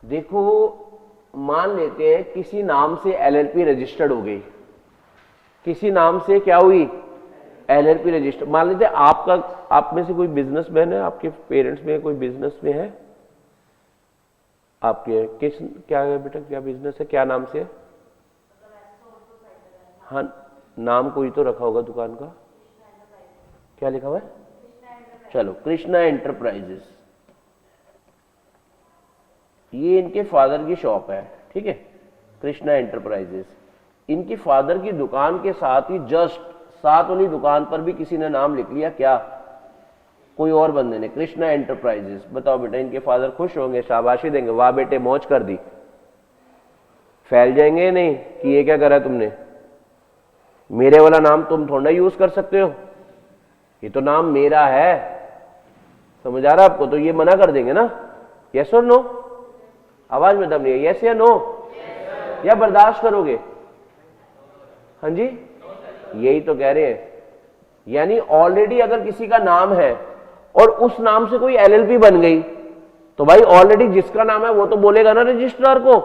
देखो मान लेते हैं किसी नाम से LLP रजिस्टर्ड हो गई, किसी नाम से क्या हुई? LLP register. मान लेते हैं आपका, आप में से कोई बिजनेसमैन है, आपके पेरेंट्स में कोई बिजनेस में है, आपके किस, क्या है बेटा, क्या बिजनेस है, क्या नाम से है? हाँ नाम कोई तो रखा होगा दुकान का, क्या लिखा हुआ है? चलो कृष्णा एंटरप्राइजेस, ये इनके फादर की शॉप है, ठीक है, कृष्णा एंटरप्राइजेस। इनकी फादर की दुकान के साथ ही जस्ट साथ वाली दुकान पर भी किसी ने नाम लिख लिया, क्या? कोई और बंदे ने, कृष्णा एंटरप्राइजेस। बताओ बेटा, इनके फादर खुश होंगे, शाबाशी देंगे, वाह बेटे मौज कर दी, फैल जाएंगे नहीं कि ये क्या करा तुमने, मेरे वाला नाम तुम थोड़ा यूज कर सकते हो, ये तो नाम मेरा है। समझ आ रहा आपको? तो ये मना कर देंगे ना, यस और नो? आवाज में दम नहीं है, यस या नो? या बर्दाश्त करोगे? हाँ जी, यही तो कह रहे हैं। यानी ऑलरेडी अगर किसी का नाम है और उस नाम से कोई एलएलपी बन गई, तो भाई ऑलरेडी जिसका नाम है वो तो बोलेगा ना रजिस्ट्रार को,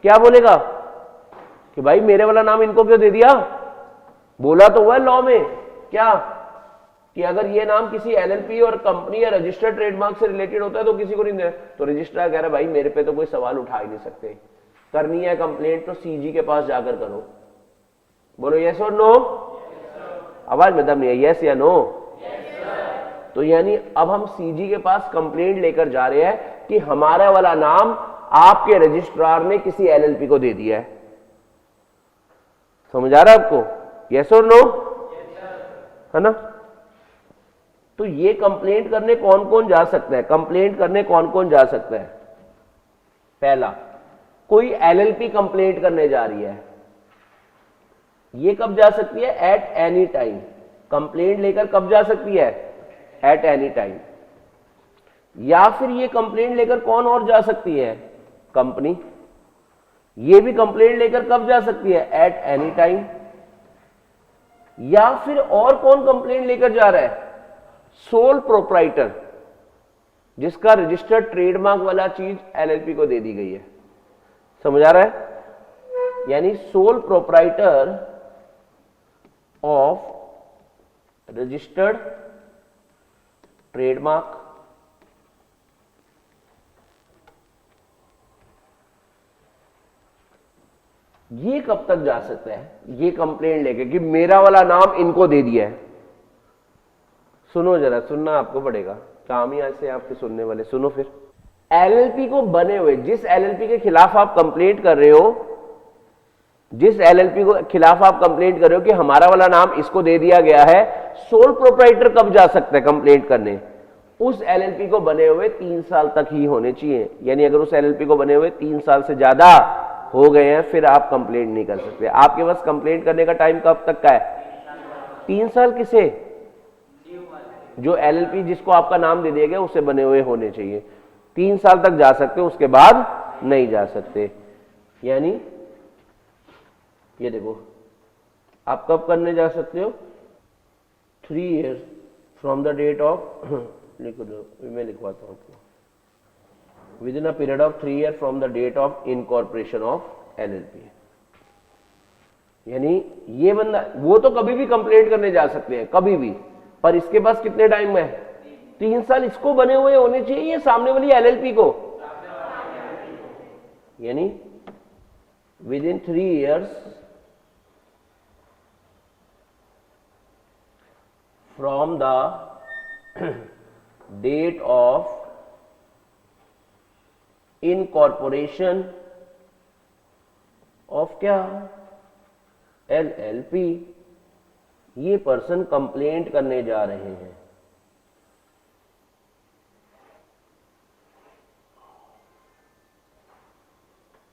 क्या बोलेगा कि भाई मेरे वाला नाम इनको क्यों दे दिया। बोला तो हुआ है लॉ में, क्या कि अगर ये नाम किसी एलएलपी और कंपनी या रजिस्टर्ड ट्रेडमार्क से रिलेटेड होता है तो किसी को नहीं दे। तो रजिस्ट्रार कह रहा है भाई मेरे पे तो कोई सवाल उठा ही नहीं सकते, करनी है कंप्लेंट तो सीजी के पास जाकर करो। बोलो यस और नो? आवाज में दम नहीं है, यस या नो? तो यानी अब हम सीजी के पास कंप्लेंट लेकर जा रहे हैं कि हमारा वाला नाम आपके रजिस्ट्रार ने किसी एलएलपी को दे दिया है। समझ आ रहा है आपको? यस और नो? है ना? तो ये कंप्लेंट करने कौन कौन जा सकता है? कंप्लेंट करने कौन कौन जा सकता है? पहला, कोई एलएलपी कंप्लेंट करने जा रही है, ये कब जा सकती है? At any time. कंप्लेंट लेकर कब जा सकती है? At any time. या फिर ये कंप्लेंट लेकर कौन और जा सकती है? कंपनी। ये भी कंप्लेंट लेकर कब जा सकती है? At any time. या फिर और कौन कंप्लेंट लेकर जा रहा है? सोल प्रोप्राइटर, जिसका रजिस्टर्ड ट्रेडमार्क वाला चीज एलएलपी को दे दी गई है। समझ आ रहा है? यानी sole proprietor of registered trademark ये कब तक जा सकता है? ये कंप्लेंट लेके कि मेरा वाला नाम इनको दे दिया है। सुनो जरा, सुनना आपको पड़ेगा, काम ही ऐसे आपके सुनने वाले। सुनो फिर, एलएलपी को बने हुए, जिस एलएलपी के खिलाफ आप कंप्लेंट कर रहे हो, जिस एलएलपी को खिलाफ आप कंप्लेंट कर रहे हो कि हमारा वाला नाम इसको दे दिया गया है, सोल प्रोप्राइटर कब जा सकता है कंप्लेंट करने? उस एलएलपी को बने हुए 3 साल तक ही होने चाहिए। यानी अगर उस एलएलपी को बने हुए 3 साल से ज्यादा हो गए हैं फिर आप कंप्लेंट नहीं कर सकते। आपके पास कंप्लेंट करने का टाइम कब तक का है? 3 साल। किसे? जो एलएलपी जिसको आपका नाम दे दिया गया उसे बने हुए होने चाहिए। 3 साल तक जा सकते हो, उसके बाद नहीं जा सकते। यानी ये देखो, आप कब करने जा सकते हो? 3 years from the date of लिख दो, मैं लिखवाता हूँ आपको, within a period of 3 years from the date of incorporation of LLP. यानी ये बंदा, वो तो कभी भी कंप्लेंट करने जा सकते हैं, कभी भी, पर इसके पास कितने टाइम में? 3 साल इसको बने हुए होने चाहिए, सामने वाली एलएलपी को। यानी within 3 years from the date of incorporation of क्या? एलएलपी। ये पर्सन कंप्लेंट करने जा रहे हैं।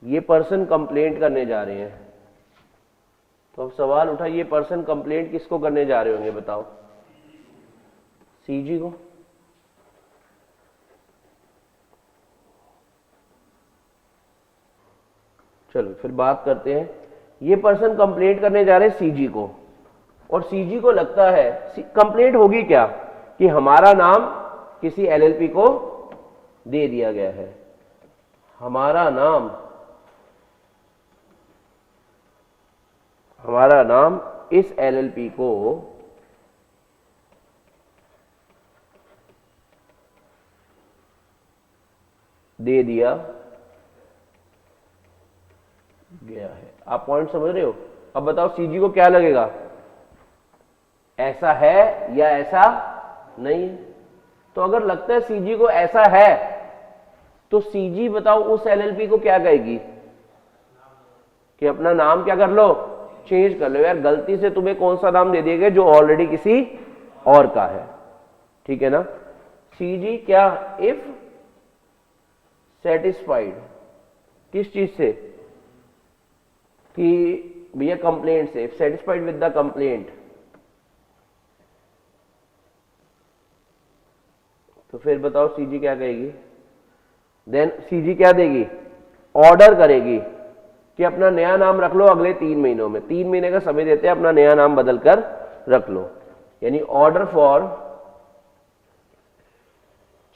ये पर्सन कंप्लेंट करने जा रहे हैं। तो अब सवाल उठा, ये पर्सन कंप्लेंट किसको करने जा रहे होंगे बताओ? सीजी को। चलो फिर बात करते हैं। ये पर्सन कंप्लेंट करने जा रहे हैं सीजी को, और सीजी को लगता है कंप्लेंट होगी क्या कि हमारा नाम किसी एलएलपी को दे दिया गया है, हमारा नाम इस एलएलपी को दे दिया गया है। आप पॉइंट समझ रहे हो? अब बताओ सीजी को क्या लगेगा, ऐसा है या ऐसा नहीं? तो अगर लगता है सीजी को ऐसा है तो सीजी बताओ उस एलएलपी को क्या कहेगी कि अपना नाम क्या कर लो, चेंज कर लो। यार गलती से तुम्हें कौन सा नाम दे दिया गया जो ऑलरेडी किसी और का है, ठीक है ना। सीजी क्या, इफ सेटिस्फाइड किस चीज से, कि भैया कंप्लेंट से, if satisfied with the complaint, तो फिर बताओ सीजी क्या कहेगी, देन सीजी क्या देगी, ऑर्डर करेगी कि अपना नया नाम रख लो अगले 3 महीनों में, 3 महीने का समय देते हैं, अपना नया नाम बदल कर रख लो, यानी order for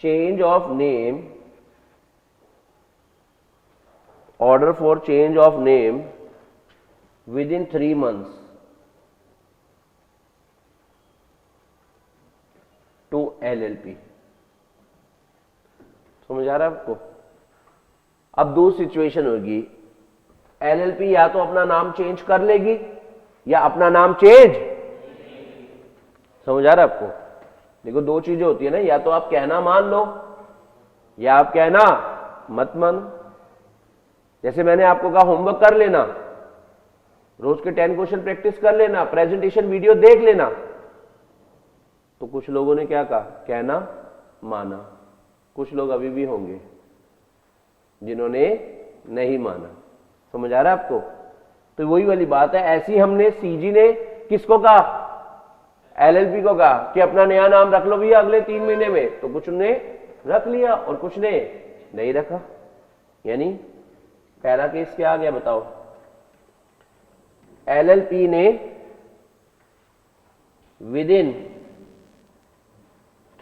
change of name, order for change of name within 3 months to LLP। समझ आ रहा है आपको। अब 2 सिचुएशन होगी, LLP या तो अपना नाम चेंज कर लेगी या अपना नाम चेंज, समझ आ रहा है आपको। देखो 2 चीजें होती है ना, या तो आप कहना मान लो या आप कहना मत मानो। जैसे मैंने आपको कहा होमवर्क कर लेना, रोज के 10 क्वेश्चन प्रैक्टिस कर लेना, प्रेजेंटेशन वीडियो देख लेना, तो कुछ लोगों ने क्या कहा, कहना माना, कुछ लोग अभी भी होंगे जिन्होंने नहीं माना। समझ आ रहा है आपको। तो वही वाली बात है, ऐसी हमने सीजी ने किसको कहा, LLP को कहा कि अपना नया नाम रख लो भैया अगले 3 महीने में, तो कुछ ने रख लिया और कुछ ने नहीं रखा। यानी पहला केस क्या आ गया बताओ, LLP ने विद इन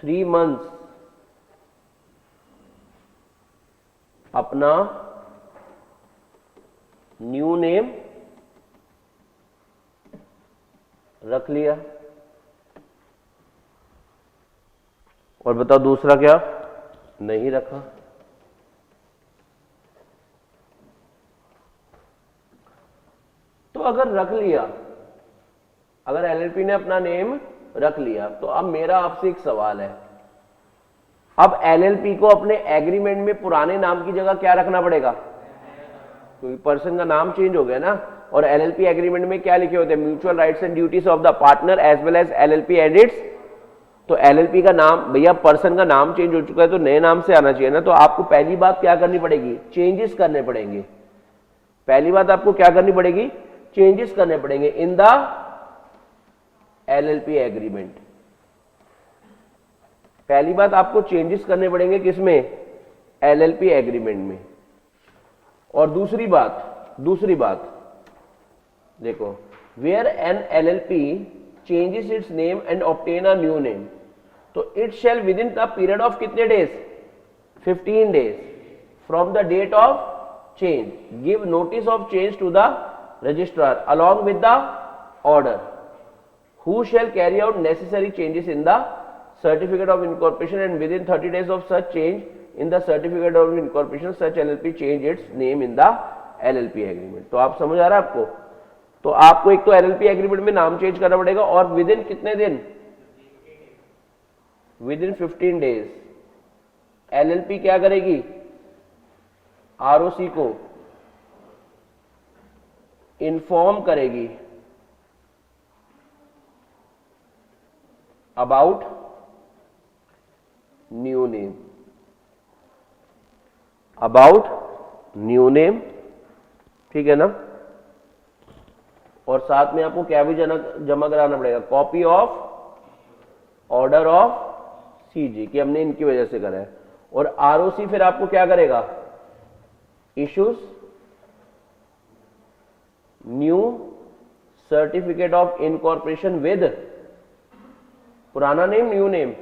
3 months अपना न्यू नेम रख लिया। और बताओ दूसरा क्या, नहीं रखा। तो अगर रख लिया, अगर LLP ने अपना नेम रख लिया, तो अब मेरा आपसे एक सवाल है, अब LLP को अपने एग्रीमेंट में पुराने नाम की जगह क्या रखना पड़ेगा, क्योंकि पर्सन का नाम चेंज हो गया ना। और LLP एग्रीमेंट में क्या लिखे होते हैं, mutual rights and duties of the partner as well as LLP and its. तो LLP का नाम, भैया पर्सन का नाम चेंज हो चुका है तो नए नाम से आना चाहिए ना। तो आपको पहली बात क्या करनी पड़ेगी, चेंजेस करने पड़ेंगे। पहली बात आपको क्या करनी पड़ेगी, चेंजेस करने पड़ेंगे इन द LLP एग्रीमेंट। पहली बात आपको चेंजेस करने पड़ेंगे किसमें, LLP एग्रीमेंट में। और दूसरी बात देखो, where an LLP changes its name and obtain a new name, तो it shall within the period of कितने days, 15 days from the date of change give notice of change to the registrar along with the order, who shall carry out necessary changes in the certificate of incorporation and within 30 days of such change in the certificate of incorporation such LLP change its name in the LLP agreement। तो आप समझ आ रहा है आपको। तो आपको एक तो LLP एग्रीमेंट में नाम चेंज करना पड़ेगा और विद इन कितने दिन, विद इन 15 days LLP क्या करेगी, ROC को इन्फॉर्म करेगी about new name, about new name, ठीक है ना। और साथ में आपको क्या भी जमा कराना पड़ेगा, copy of order of CG कि हमने इनकी वजह से करा है। और ROC फिर आपको क्या करेगा, issues new certificate of incorporation with पुराना नेम न्यू नेम।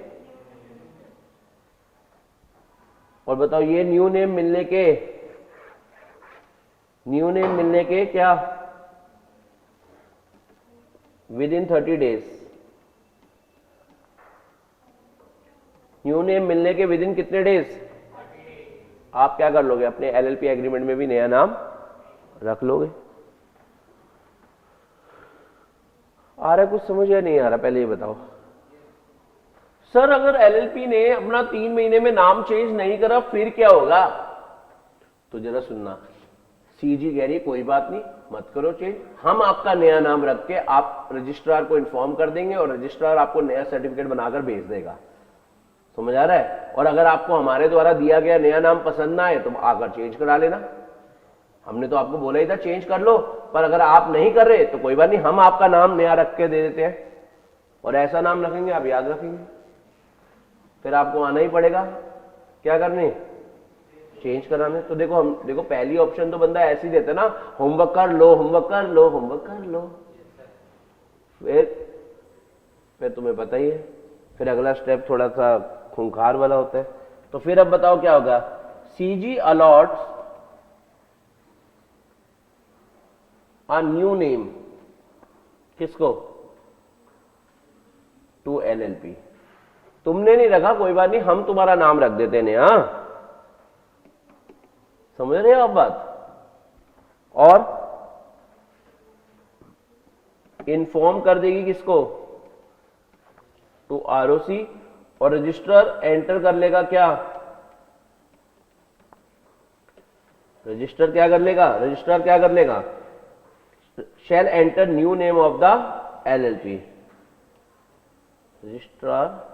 और बताओ ये न्यू नेम मिलने के क्या, with in 30 days, new name मिलने के विद इन कितने डेज, आप क्या कर लोगे, अपने LLP एग्रीमेंट में भी नया नाम रख लोगे। आ रहा है कुछ समझ या नहीं आ रहा, पहले ये बताओ। सर अगर LLP ने अपना 3 महीने में नाम चेंज नहीं करा फिर क्या होगा, तो जरा सुनना, सीजी कह रही है कोई बात नहीं मत करो चेंज, हम आपका नया नाम रख के आप रजिस्ट्रार को इन्फॉर्म कर देंगे और रजिस्ट्रार आपको नया सर्टिफिकेट बनाकर भेज देगा। समझ आ रहा है? और अगर आपको हमारे द्वारा दिया गया नया नाम पसंद ना आए तो आकर चेंज करा लेना। हमने तो आपको बोला ही था चेंज कर लो, पर अगर आप नहीं कर रहे तो कोई बात नहीं, हम आपका नाम नया रख के दे देते हैं और ऐसा नाम रखेंगे आप याद रखेंगे। फिर आपको आना ही पड़ेगा क्या करने, चेंज कराने। तो देखो हम देखो पहली ऑप्शन तो बंदा ऐसे ही देता ना, होमवर्क कर लो होमवर्क कर लो होमवर्क कर लो, फिर तुम्हें पता ही है फिर अगला स्टेप थोड़ा सा खूंखार वाला होता है। तो फिर अब बताओ क्या होगा, सीजी अलॉट्स अ न्यू नेम, किसको, टू एलएलपी। तुमने नहीं रखा कोई बात नहीं, हम तुम्हारा नाम रख देते हैं। हाँ समझ रहे हो आप बात। और इन्फॉर्म कर देगी किसको, टू आरओसी, और रजिस्टर एंटर कर लेगा क्या, रजिस्टर क्या कर लेगा, रजिस्टर क्या कर लेगा, shall enter new name of the LLP. Registrar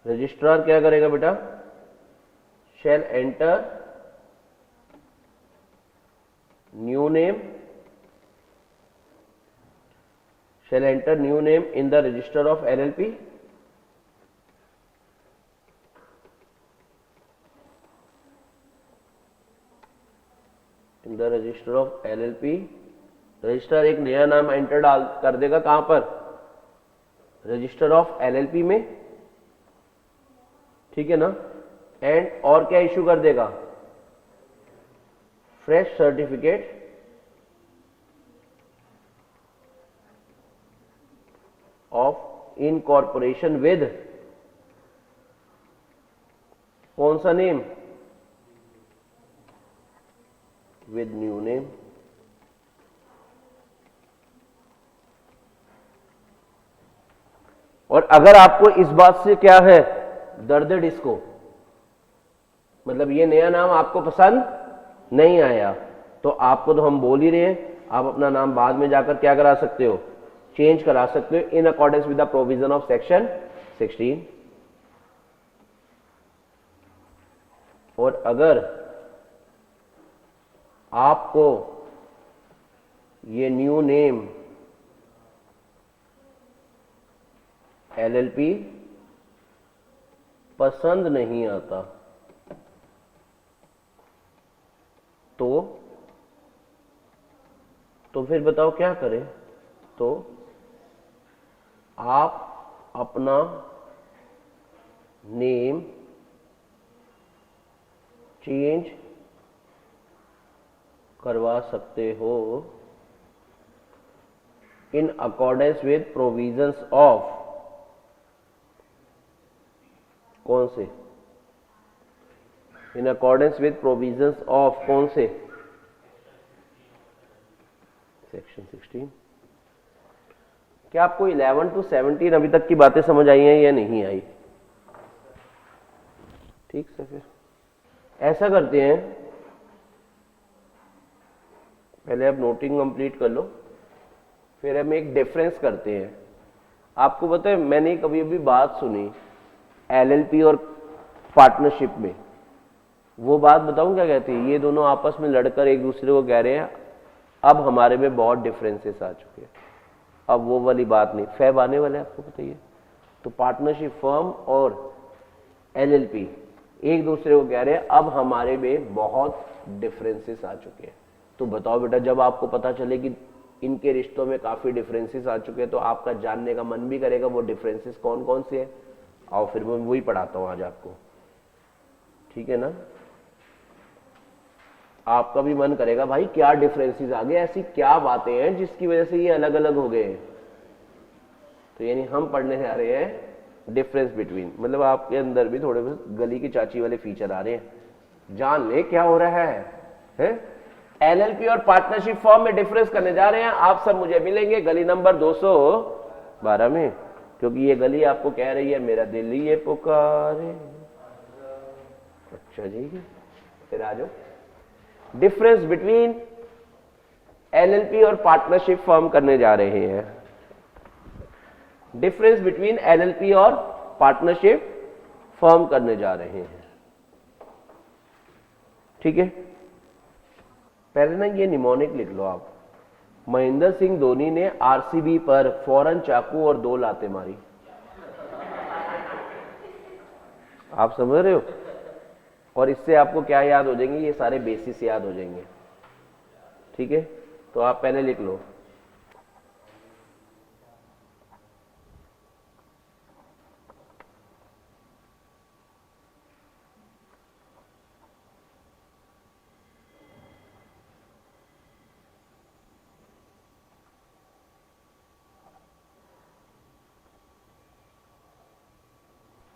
registrar क्या करेगा बेटा, shall enter new name, shall enter new name in the register of LLP, in the register of LLP। Register एक नया नाम एंटर डाल कर देगा कहां पर, रजिस्टर ऑफ एलएलपी में, ठीक है ना। एंड और क्या इश्यू कर देगा, fresh certificate of incorporation with कौन सा नेम, विद न्यू नेम। और अगर आपको इस बात से क्या है दर्द डिस्को, मतलब ये नया नाम आपको पसंद नहीं आया, तो आपको तो हम बोल ही रहे हैं, आप अपना नाम बाद में जाकर क्या करा सकते हो, चेंज करा सकते हो in accordance with the provision of section 16। और अगर आपको ये न्यू नेम एलएलपी पसंद नहीं आता तो फिर बताओ क्या करें, तो आप अपना नेम चेंज करवा सकते हो in accordance with provisions of कौन से, in accordance with provisions of कौन से, सेक्शन 16। क्या आपको 11 to 17 अभी तक की बातें समझ आई हैं या नहीं आई? ठीक से फिर ऐसा करते हैं, पहले आप नोटिंग कंप्लीट कर लो, फिर हम एक डिफरेंस करते हैं। आपको पता है मैंने कभी अभी बात सुनी एलएलपी और पार्टनरशिप में, वो बात बताऊं क्या कहती है, ये दोनों आपस में लड़कर एक दूसरे को कह रहे हैं अब हमारे में बहुत डिफरेंसेस आ चुके हैं, अब वो वाली बात नहीं, फैब आने वाले आपको पता ही है। तो पार्टनरशिप फर्म और एलएलपी एक दूसरे को कह रहे हैं अब हमारे में बहुत डिफरेंसेस आ चुके हैं। तो बताओ बेटा, जब आपको पता चले कि इनके रिश्तों में काफी डिफरेंसेस आ चुके हैं तो आपका जानने का मन भी करेगा वो डिफरेंसेस कौन कौन से हैं। आओ फिर मैं वही पढ़ाता हूं आज आपको, ठीक है ना। आपका भी मन करेगा भाई क्या डिफरेंसेस आ गए, ऐसी क्या बातें हैं जिसकी वजह से ये अलग अलग हो गए। तो यानी हम पढ़ने जा रहे हैं डिफरेंस बिटवीन, मतलब आपके अंदर भी थोड़े बहुत गली की चाची वाले फीचर आ रहे हैं, जान ले क्या हो रहा है? एलएलपी और पार्टनरशिप फॉर्म में डिफरेंस करने जा रहे हैं। आप सब मुझे मिलेंगे गली नंबर 212 में, क्योंकि ये गली आपको कह रही है मेरा दिल ये पुकारे। अच्छा जी, फिर आ जाओ। डिफरेंस बिटवीन एलएलपी और पार्टनरशिप फॉर्म करने जा रहे हैं। डिफरेंस बिटवीन एलएलपी और पार्टनरशिप फॉर्म करने जा रहे हैं। ठीक है, पहले ना ये निमोनिक लिख लो आप। महेंद्र सिंह धोनी ने आरसीबी पर फौरन चाकू और 2 लाते मारी। आप समझ रहे हो? और इससे आपको क्या याद हो जाएंगे, ये सारे बेसिस याद हो जाएंगे। ठीक है, तो आप पहले लिख लो।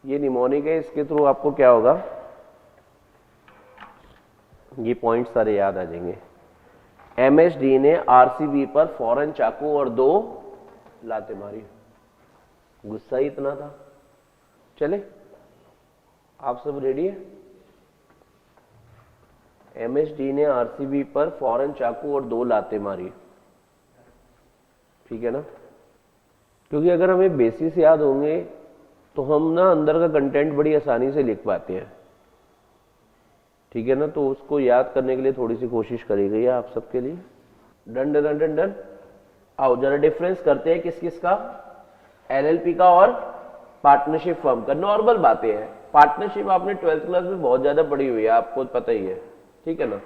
ये निमोनिक है, इसके थ्रू आपको क्या होगा, ये पॉइंट सारे याद आ जाएंगे। एमएसडी ने आरसीबी पर फौरन चाकू और 2 लाते मारी। गुस्सा ही इतना था। चले, आप सब रेडी है? एमएसडी ने आरसीबी पर फौरन चाकू और 2 लाते मारी। ठीक है ना? क्योंकि अगर हमें बेसिस याद होंगे तो हम ना अंदर का कंटेंट बड़ी आसानी से लिख पाते हैं। ठीक है ना? तो उसको याद करने के लिए थोड़ी सी कोशिश करी गई है आप सबके लिए। Done done done done. आओ जरा डिफरेंस करते हैं किस किस का, एलएलपी का और पार्टनरशिप फर्म का। नॉर्मल बातें हैं, पार्टनरशिप आपने 12th क्लास में बहुत ज्यादा पढ़ी हुई है, आपको पता ही है। ठीक है ना?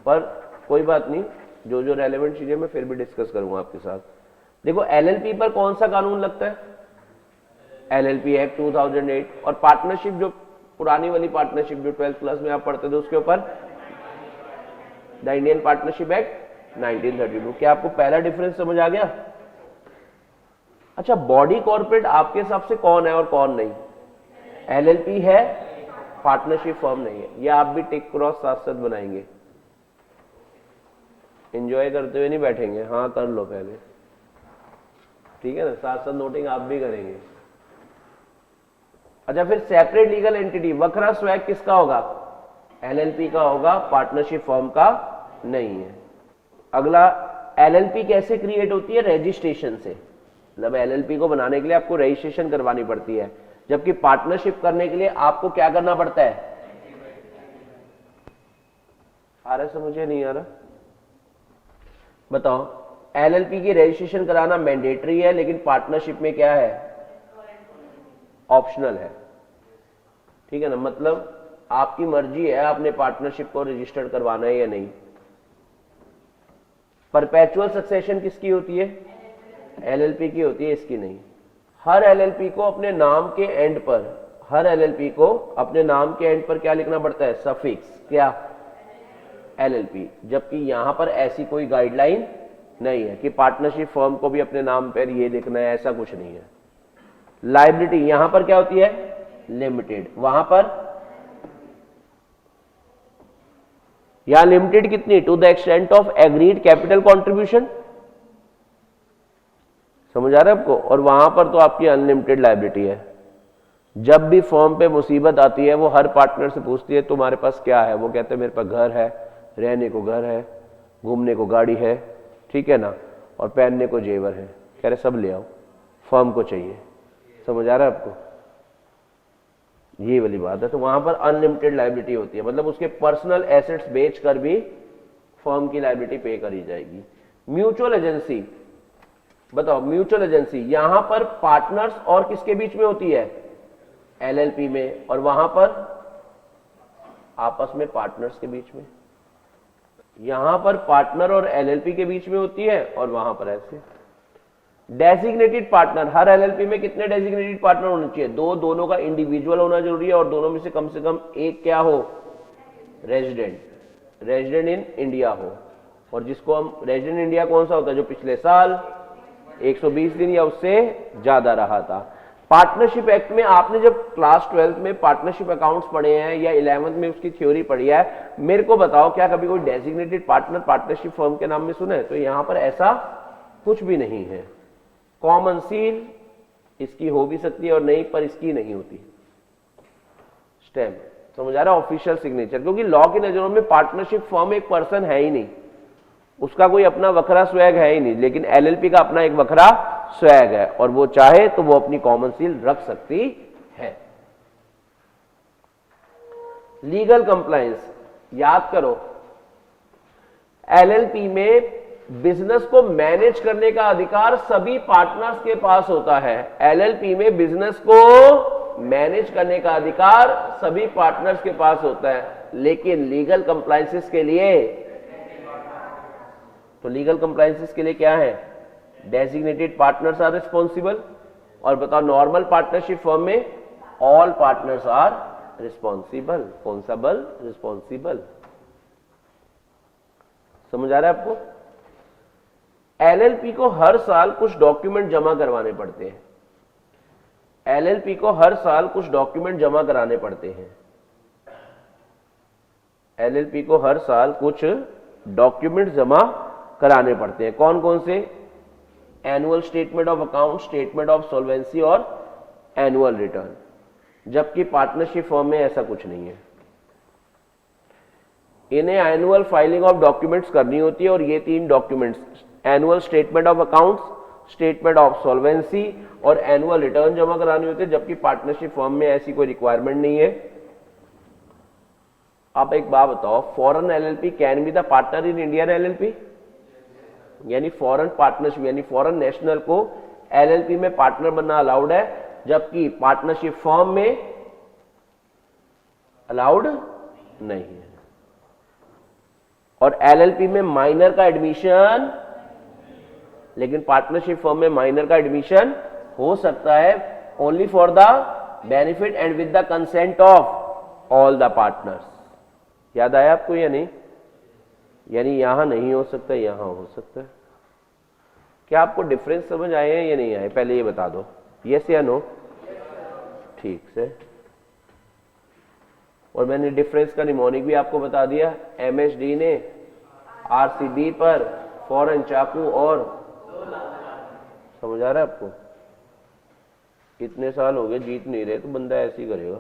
पर कोई बात नहीं, जो जो रेलेवेंट चीजें मैं फिर भी डिस्कस करूंगा आपके साथ। देखो, एलएलपी पर कौन सा कानून लगता है? LLP act 2008। और पार्टनरशिप, जो पुरानी वाली पार्टनरशिप जो 12th क्लास में आप पढ़ते थे, उसके ऊपर द इंडियन पार्टनरशिप एक्ट 1932। क्या आपको पहला डिफरेंस समझ आ गया? अच्छा, बॉडी कॉर्पोरेट आपके हिसाब से कौन है और कौन नहीं? एलएलपी है, पार्टनरशिप फर्म नहीं है। ये आप भी टिक क्रॉस साथ साथ बनाएंगे, एंजॉय करते हुए नहीं बैठेंगे। हाँ कर लो पहले, ठीक है ना? साथ साथ नोटिंग आप भी करेंगे। अच्छा, फिर सेपरेट लीगल एंटिटी, वक्रा स्वैग किसका होगा? एलएलपी का होगा, पार्टनरशिप फर्म का नहीं है। अगला, एलएलपी कैसे क्रिएट होती है? रजिस्ट्रेशन से। मतलब एलएलपी को बनाने के लिए आपको रजिस्ट्रेशन करवानी पड़ती है, जबकि पार्टनरशिप करने के लिए आपको क्या करना पड़ता है? आ रहा समझ नहीं आ रहा? बताओ। एलएलपी की रजिस्ट्रेशन कराना मैंडेटरी है, लेकिन पार्टनरशिप में क्या है? ऑप्शनल है। ठीक है ना? मतलब आपकी मर्जी है आपने पार्टनरशिप को रजिस्टर्ड करवाना है या नहीं। परपेचुअल सक्सेशन किसकी होती है? एलएलपी की होती है, इसकी नहीं। हर एलएलपी को अपने नाम के एंड पर, हर एलएलपी को अपने नाम के एंड पर क्या लिखना पड़ता है? सफिक्स। क्या? एलएलपी। जबकि यहां पर ऐसी कोई गाइडलाइन नहीं है कि पार्टनरशिप फर्म को भी अपने नाम पर ये लिखना है, ऐसा कुछ नहीं है। लायबिलिटी यहां पर क्या होती है? लिमिटेड। वहां पर यहां लिमिटेड कितनी? To the extent of agreed capital contribution. समझ आ रहा है आपको? और वहां पर तो आपकी अनलिमिटेड लायबिलिटी है। जब भी फर्म पे मुसीबत आती है, वो हर पार्टनर से पूछती है तुम्हारे पास क्या है? वो कहते हैं मेरे पास घर है, रहने को घर है, घूमने को गाड़ी है, ठीक है ना, और पहनने को जेवर है। कह रहे सब ले आओ, फर्म को चाहिए। समझ आ रहा है आपको? ये वाली बात है। तो वहां पर अनलिमिटेड लायबिलिटी होती है, मतलब उसके पर्सनल एसेट्स बेचकर भी फर्म की लायबिलिटी पे करी जाएगी। म्यूचुअल एजेंसी, बताओ, म्यूचुअल एजेंसी यहां पर पार्टनर्स और किसके बीच में होती है? एलएलपी में। और वहां पर आपस में पार्टनर्स के बीच में। यहां पर पार्टनर और एलएलपी के बीच में होती है, और वहां पर ऐसे। डेजिग्नेटेड पार्टनर, हर एलएलपी में कितने डेजिग्नेटेड पार्टनर होने चाहिए? 2। दोनों का इंडिविजुअल होना जरूरी है, और दोनों में से कम एक क्या हो? रेजिडेंट इन इंडिया हो। और जिसको हम रेजिडेंट इंडिया कौन सा होता है? जो पिछले साल 120 दिन या उससे ज्यादा रहा था। पार्टनरशिप एक्ट में आपने जब क्लास 12th में पार्टनरशिप अकाउंट्स पढ़े हैं या 11th में उसकी थ्योरी पढ़ी है, मेरे को बताओ क्या कभी कोई डेजिग्नेटेड पार्टनर पार्टनरशिप फर्म के नाम में सुना है? तो यहां पर ऐसा कुछ भी नहीं है। कॉमन सील इसकी हो भी सकती है और नहीं, पर इसकी नहीं होती। स्टैम्प, समझ आ रहा है? ऑफिशियल सिग्नेचर, क्योंकि लॉ की नजरों में पार्टनरशिप फर्म एक पर्सन है ही नहीं। उसका कोई अपना वखरा स्वैग है ही नहीं, लेकिन एलएलपी का अपना एक वखरा स्वैग है और वो चाहे तो वो अपनी कॉमन सील रख सकती है। लीगल कंप्लायंस, याद करो एलएलपी में बिजनेस को मैनेज करने का अधिकार सभी पार्टनर्स के पास होता है। एलएलपी में बिजनेस को मैनेज करने का अधिकार सभी पार्टनर्स के पास होता है, लेकिन लीगल कंप्लायंसेस के लिए, तो लीगल कंप्लायंसेस के लिए क्या है, डेजिग्नेटेड पार्टनर्स आर रिस्पॉन्सिबल। और बताओ नॉर्मल पार्टनरशिप फर्म में ऑल पार्टनर्स आर रिस्पॉन्सिबल। कौन सा बल, रिस्पॉन्सिबल। समझ आ रहा है आपको? एलएलपी को हर साल कुछ डॉक्यूमेंट जमा करवाने पड़ते हैं। एलएलपी को हर साल कुछ डॉक्यूमेंट जमा कराने पड़ते हैं। एलएलपी को हर साल कुछ डॉक्यूमेंट जमा कराने पड़ते हैं। कौन कौन से? Annual statement of account, statement of solvency और एनुअल रिटर्न। जबकि पार्टनरशिप फर्म में ऐसा कुछ नहीं है। इन्हें एनुअल फाइलिंग ऑफ डॉक्यूमेंट्स करनी होती है और ये 3 documents, annual statement of accounts, statement of solvency और एनुअल रिटर्न जमा करानी होती है। जबकि पार्टनरशिप फर्म में ऐसी कोई रिक्वायरमेंट नहीं है। आप एक बात बताओ, foreign LLP can be the partner in Indian LLP? यानी फॉरेन पार्टनरशिप यानी फॉरेन नेशनल को एलएलपी में पार्टनर बनना अलाउड है, जबकि पार्टनरशिप फर्म में अलाउड नहीं है। और एलएलपी में माइनर का एडमिशन, लेकिन पार्टनरशिप फर्म में माइनर का एडमिशन हो सकता है only for the benefit and with the consent of all the partners. याद आया आपको या नहीं? यानी यहां नहीं हो सकता, यहां हो सकता है। क्या आपको डिफरेंस समझ आए हैं या नहीं आए? पहले ये बता दो, यस या नो? ठीक से। और मैंने डिफरेंस का निमोनिक भी आपको बता दिया। एमएसडी ने आरसीबी पर फॉरेन चाकू और, समझ आ रहा है आपको? इतने साल हो गए जीत नहीं रहे तो बंदा ऐसे ही करेगा।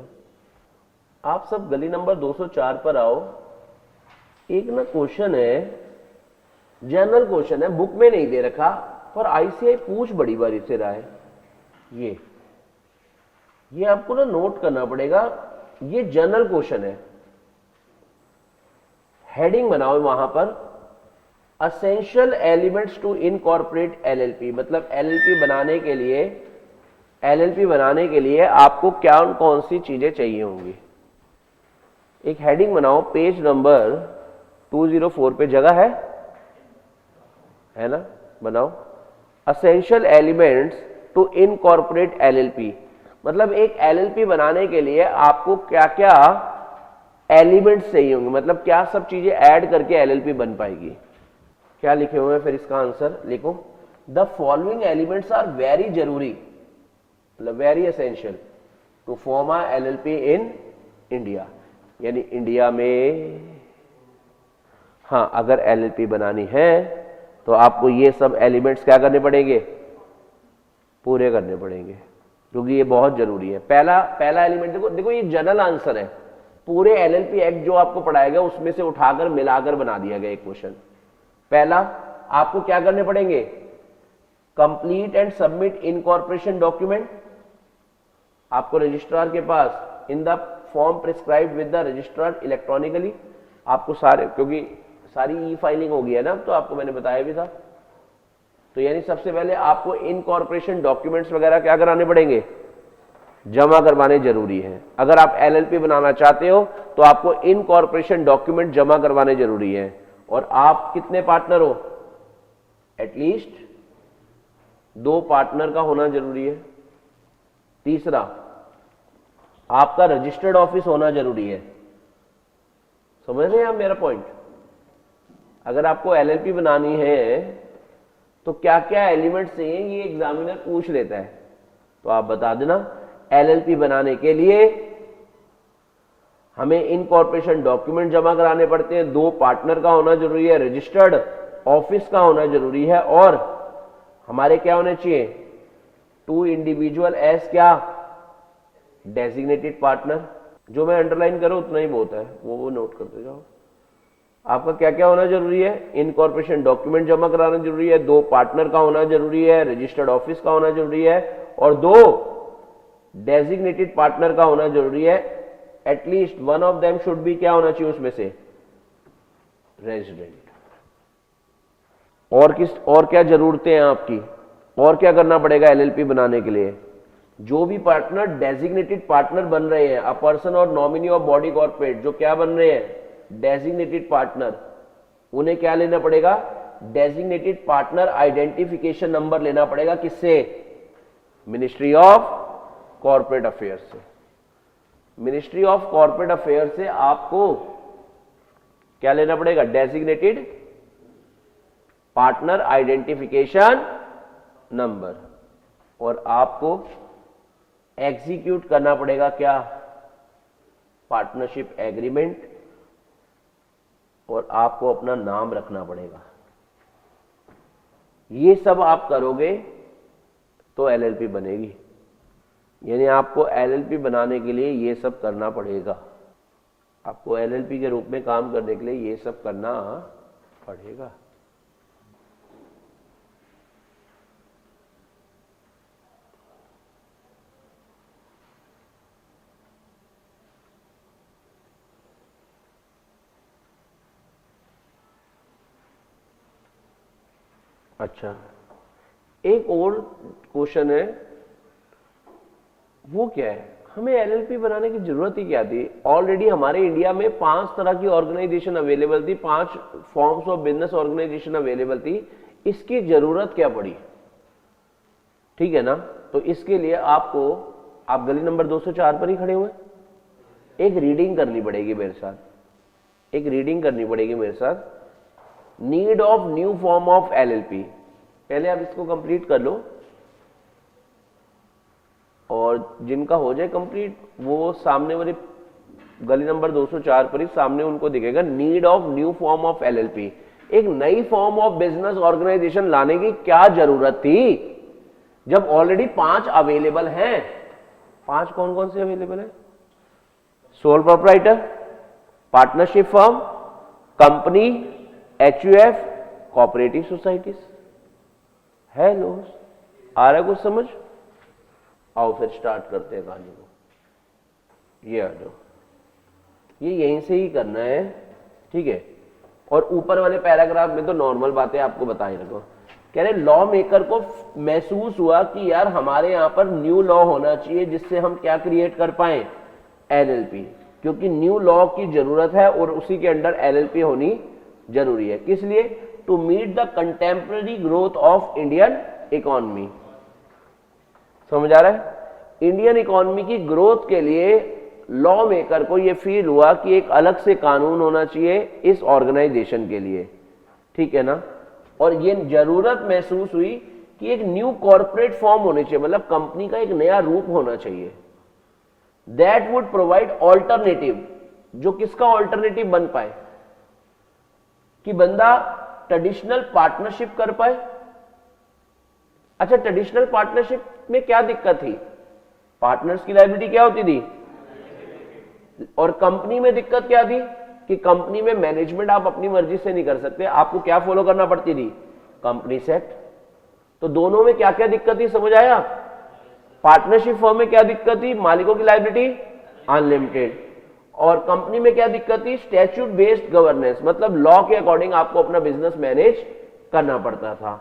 आप सब गली नंबर 204 पर आओ। एक ना क्वेश्चन है, जनरल क्वेश्चन है, बुक में नहीं दे रखा पर आईसीआई पूछ बड़ी बार इससे रहा है। ये आपको ना नोट करना पड़ेगा। ये जनरल क्वेश्चन है। हेडिंग बनाओ वहां पर, essential elements to incorporate LLP. मतलब एलएलपी बनाने के लिए आपको क्या कौन सी चीजें चाहिए होंगी। एक हेडिंग बनाओ, पेज नंबर 204 पे जगह है ना? बनाओ, essential elements to incorporate LLP. मतलब एक एलएलपी बनाने के लिए आपको क्या क्या एलिमेंट्स चाहिए होंगे, मतलब क्या सब चीजें ऐड करके एलएलपी बन पाएगी। क्या लिखे हुए हैं फिर इसका आंसर लिखो, the following elements are very जरूरी, मतलब very essential to form a LLP in India. यानी इंडिया में हाँ अगर एलएलपी बनानी है तो आपको ये सब एलिमेंट्स क्या करने पड़ेंगे, पूरे करने पड़ेंगे, क्योंकि ये बहुत जरूरी है। पहला एलिमेंट देखो ये जनरल आंसर है। पूरे एलएलपी एक्ट जो आपको पढ़ाया गया उसमें से उठाकर मिलाकर बना दिया गया एक क्वेश्चन। पहला आपको क्या करने पड़ेंगे, complete and submit incorporation document. आपको रजिस्ट्रार के पास in the form prescribed with the registrar electronically, आपको सारे, क्योंकि सारी ई फाइलिंग हो गई है ना, तो आपको मैंने बताया भी था। तो यानी सबसे पहले आपको इनकॉर्पोरेशन डॉक्यूमेंट्स वगैरह क्या कराने पड़ेंगे, जमा करवाने जरूरी है। अगर आप एलएलपी बनाना चाहते हो तो आपको इनकॉर्पोरेशन डॉक्यूमेंट जमा करवाने जरूरी है। और आप कितने पार्टनर हो, एटलीस्ट 2 पार्टनर का होना जरूरी है। तीसरा, आपका रजिस्टर्ड ऑफिस होना जरूरी है। समझ रहे हैं आप मेरा पॉइंट? अगर आपको एलएलपी बनानी है तो क्या क्या एलिमेंट्स चाहिए ये एग्जामिनर पूछ लेता है, तो आप बता देना। एलएलपी बनाने के लिए हमें इनकॉर्पोरेशन डॉक्यूमेंट जमा कराने पड़ते हैं, 2 पार्टनर का होना जरूरी है, रजिस्टर्ड ऑफिस का होना जरूरी है, और हमारे क्या होने चाहिए, 2 इंडिविजुअल एज क्या, डेजिग्नेटेड पार्टनर। जो मैं अंडरलाइन करूं उतना ही बहुत है, वो नोट करते जाओ। आपका क्या क्या होना जरूरी है, इनकॉर्पोरेशन डॉक्यूमेंट जमा कराना जरूरी है, 2 पार्टनर का होना जरूरी है, रजिस्टर्ड ऑफिस का होना जरूरी है, और 2 डेजिग्नेटेड पार्टनर का होना जरूरी है। At least one of them should be क्या होना चाहिए उसमें से, रेजिडेंट। और क्या जरूरतें हैं आपकी, और क्या करना पड़ेगा एलएलपी बनाने के लिए? जो भी पार्टनर डेजिग्नेटेड पार्टनर बन रहे हैं, अ पर्सन और नॉमिनी ऑफ बॉडी कॉर्पोरेट, जो क्या बन रहे हैं, डेजिग्नेटेड पार्टनर, उन्हें क्या लेना पड़ेगा, डेजिग्नेटेड पार्टनर आइडेंटिफिकेशन नंबर लेना पड़ेगा। किससे? मिनिस्ट्री ऑफ कॉर्पोरेट अफेयर्स से। मिनिस्ट्री ऑफ कॉर्पोरेट अफेयर्स से आपको क्या लेना पड़ेगा, डेजिग्नेटेड पार्टनर आइडेंटिफिकेशन नंबर, और आपको एग्जीक्यूट करना पड़ेगा क्या, पार्टनरशिप एग्रीमेंट, और आपको अपना नाम रखना पड़ेगा। ये सब आप करोगे तो एलएलपी बनेगी। यानी आपको एलएलपी बनाने के लिए ये सब करना पड़ेगा। आपको एलएलपी के रूप में काम करने के लिए ये सब करना पड़ेगा। अच्छा, एक और क्वेश्चन है, वो क्या है, हमें एलएलपी बनाने की जरूरत ही क्या थी? ऑलरेडी हमारे इंडिया में 5 तरह की ऑर्गेनाइजेशन अवेलेबल थी, 5 forms of business organization available थी। इसकी जरूरत क्या पड़ी? ठीक है ना। तो इसके लिए आपको, आप गली नंबर 204 पर ही खड़े हुए, एक रीडिंग करनी पड़ेगी मेरे साथ, एक रीडिंग करनी पड़ेगी मेरे साथ। Need of new form of LLP, पहले आप इसको कंप्लीट कर लो, और जिनका हो जाए कंप्लीट वो सामने वाली गली नंबर 204 पर ही सामने उनको दिखेगा need of new form of LLP. एक नई फॉर्म ऑफ बिजनेस ऑर्गेनाइजेशन लाने की क्या जरूरत थी जब ऑलरेडी 5 अवेलेबल हैं? 5 कौन कौन से अवेलेबल है? Sole proprietor, partnership firm, company, HUF, cooperative societies. है लो, आ रहा है कुछ समझ? आओ फिर स्टार्ट करते हैं कहानी को। ये आ जाओ, ये यहीं से ही करना है, ठीक है। और ऊपर वाले पैराग्राफ में तो नॉर्मल बातें आपको बता ही रखो। कह रहे लॉ मेकर को महसूस हुआ कि यार हमारे यहां पर न्यू लॉ होना चाहिए जिससे हम क्या क्रिएट कर पाए, एलएलपी, क्योंकि न्यू लॉ की जरूरत है और उसी के अंडर एलएलपी होनी जरूरी है। किस लिए? To meet the contemporary growth of Indian economy. समझ आ रहा है? इंडियन इकोनॉमी की ग्रोथ के लिए लॉ मेकर को यह फील हुआ कि एक अलग से कानून होना चाहिए इस ऑर्गेनाइजेशन के लिए, ठीक है ना। और ये जरूरत महसूस हुई कि एक न्यू कॉर्पोरेट फॉर्म होनी चाहिए, मतलब कंपनी का एक नया रूप होना चाहिए, दैट वुड प्रोवाइड ऑल्टरनेटिव, जो किसका ऑल्टरनेटिव बन पाए, कि बंदा ट्रेडिशनल पार्टनरशिप कर पाए। अच्छा, ट्रेडिशनल पार्टनरशिप में क्या दिक्कत थी? पार्टनर्स की लायबिलिटी क्या होती थी, और कंपनी में दिक्कत क्या थी कि कंपनी में मैनेजमेंट आप अपनी मर्जी से नहीं कर सकते, आपको क्या फॉलो करना पड़ती थी, कंपनीज एक्ट। तो दोनों में क्या क्या दिक्कत थी, समझ आया? पार्टनरशिप फर्म में क्या दिक्कत थी, मालिकों की लायबिलिटी अनलिमिटेड, और कंपनी में क्या दिक्कत थी, स्टैट्यूट बेस्ड गवर्नेंस, मतलब लॉ के अकॉर्डिंग आपको अपना बिजनेस मैनेज करना पड़ता था।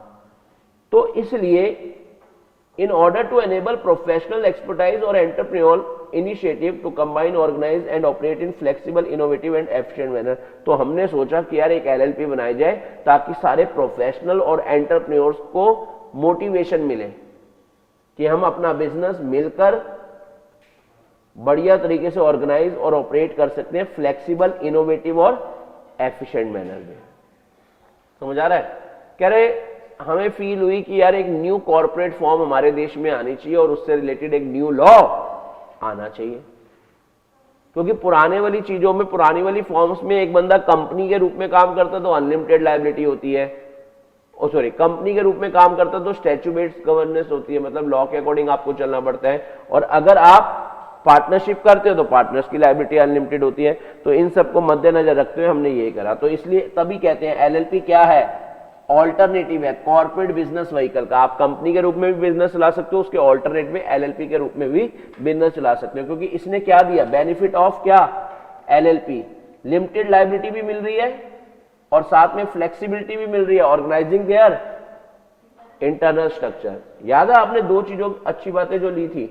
तो इसलिए in order to enable professional expertise or entrepreneurial initiative to combine, organize and operate in flexible, innovative and efficient manner, तो हमने सोचा कि यार एक एलएलपी बनाई जाए ताकि सारे प्रोफेशनल और एंटरप्रेन्योर्स को मोटिवेशन मिले कि हम अपना बिजनेस मिलकर बढ़िया तरीके से ऑर्गेनाइज और ऑपरेट कर सकते हैं फ्लेक्सिबल, इनोवेटिव और एफिशिएंट मैनर में। समझ आ रहा है? कह रहे हमें फील हुई कि यार एक न्यू कॉर्पोरेट फॉर्म हमारे देश में आनी चाहिए और उससे रिलेटेड एक न्यू लॉ आना चाहिए, क्योंकि पुराने वाली चीजों में, पुरानी वाली फॉर्म्स में एक बंदा कंपनी के रूप में काम करता तो अनलिमिटेड लायबिलिटी होती है, और सॉरी कंपनी के रूप में काम करता तो स्टैट्यूट बेस्ड गवर्नेंस होती है, मतलब लॉ के अकॉर्डिंग आपको चलना पड़ता है। और अगर आप पार्टनरशिप करते हो तो पार्टनर्स की लायबिलिटी अनलिमिटेड होती है। तो इन सबको मद्देनजर रखते हुए हमने ये करा। तो इसलिए तभी कहते हैं एलएलपी क्या है, ऑल्टरनेटिव है कॉर्पोरेट बिजनेस व्हीकल का। आप कंपनी के रूप में भी बिजनेस चला सकते हो, उसके ऑल्टरनेट में एलएलपी के रूप में भी बिजनेस चला सकते हो, क्योंकि इसने क्या दिया, बेनिफिट ऑफ क्या, एलएलपी, लिमिटेड लायबिलिटी भी मिल रही है और साथ में फ्लेक्सिबिलिटी भी मिल रही है, ऑर्गेनाइजिंग देयर इंटरनल स्ट्रक्चर। याद है आपने दो चीजों अच्छी बातें जो ली थी,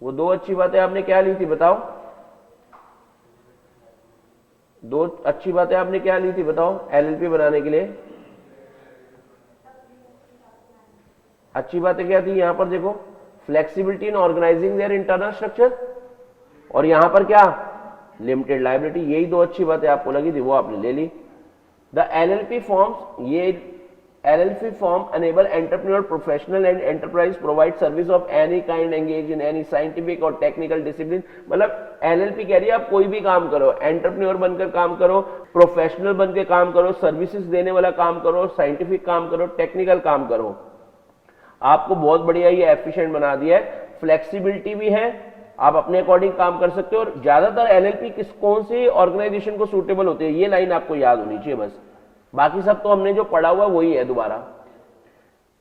वो दो अच्छी बातें आपने क्या ली थी बताओ, दो अच्छी बातें आपने क्या ली थी बताओ एलएलपी बनाने के लिए। अच्छी बातें क्या थी, यहां पर देखो flexibility in organizing their internal structure, और यहां पर क्या, लिमिटेड लायबिलिटी। यही दो अच्छी बातें आपको लगी थी, वो आपने ले ली। द एलएलपी फॉर्म्स, ये LLP form enable entrepreneur, professional and enterprise provide service of any kind, engage in any scientific और technical discipline। मतलब LLP कह रही है आप कोई भी काम करो, एंटरप्रेन्योर बनकर काम करो, प्रोफेशनल बनकर काम करो, सर्विसेज देने वाला काम करो, साइंटिफिक काम करो, टेक्निकल काम करो, आपको बहुत बढ़िया ये एफिशिएंट बना दिया है। फ्लेक्सिबिलिटी भी है, आप अपने अकॉर्डिंग काम कर सकते हो। और ज्यादातर LLP कौन सी ऑर्गेनाइजेशन को सूटेबल होते हैं, ये लाइन आपको याद होनी चाहिए बस, बाकी सब तो हमने जो पढ़ा हुआ वही है। दोबारा,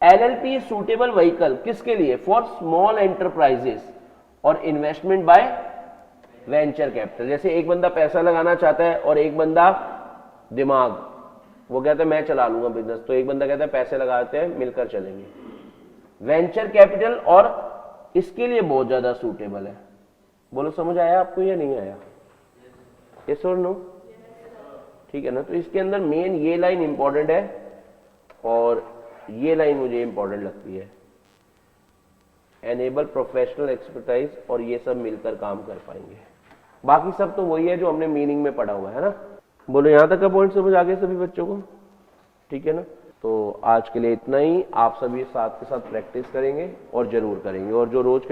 एलएलपी सूटेबल व्हीकल किसके लिए, फॉर स्मॉल एंटरप्राइजेस और इन्वेस्टमेंट बाय वेंचर कैपिटल। जैसे एक बंदा पैसा लगाना चाहता है और एक बंदा दिमाग, वो कहता है मैं चला लूंगा बिजनेस, तो एक बंदा कहता है पैसे लगाते हैं मिलकर चलेंगे। वेंचर कैपिटल और इसके लिए बहुत ज्यादा सूटेबल है। बोलो समझ आया आपको या नहीं आया, यस और नो, ठीक है ना। तो इसके अंदर मेन ये लाइन इंपॉर्टेंट है और ये लाइन मुझे इंपॉर्टेंट लगती है, एनेबल प्रोफेशनल एक्सपर्टाइज, और ये सब मिलकर काम कर पाएंगे। बाकी सब तो वही है जो हमने मीनिंग में पढ़ा हुआ है ना। बोलो यहां तक का पॉइंट समझ आ गया सभी बच्चों को, ठीक है ना। तो आज के लिए इतना ही, आप सभी साथ के साथ प्रैक्टिस करेंगे और जरूर करेंगे, और जो रोज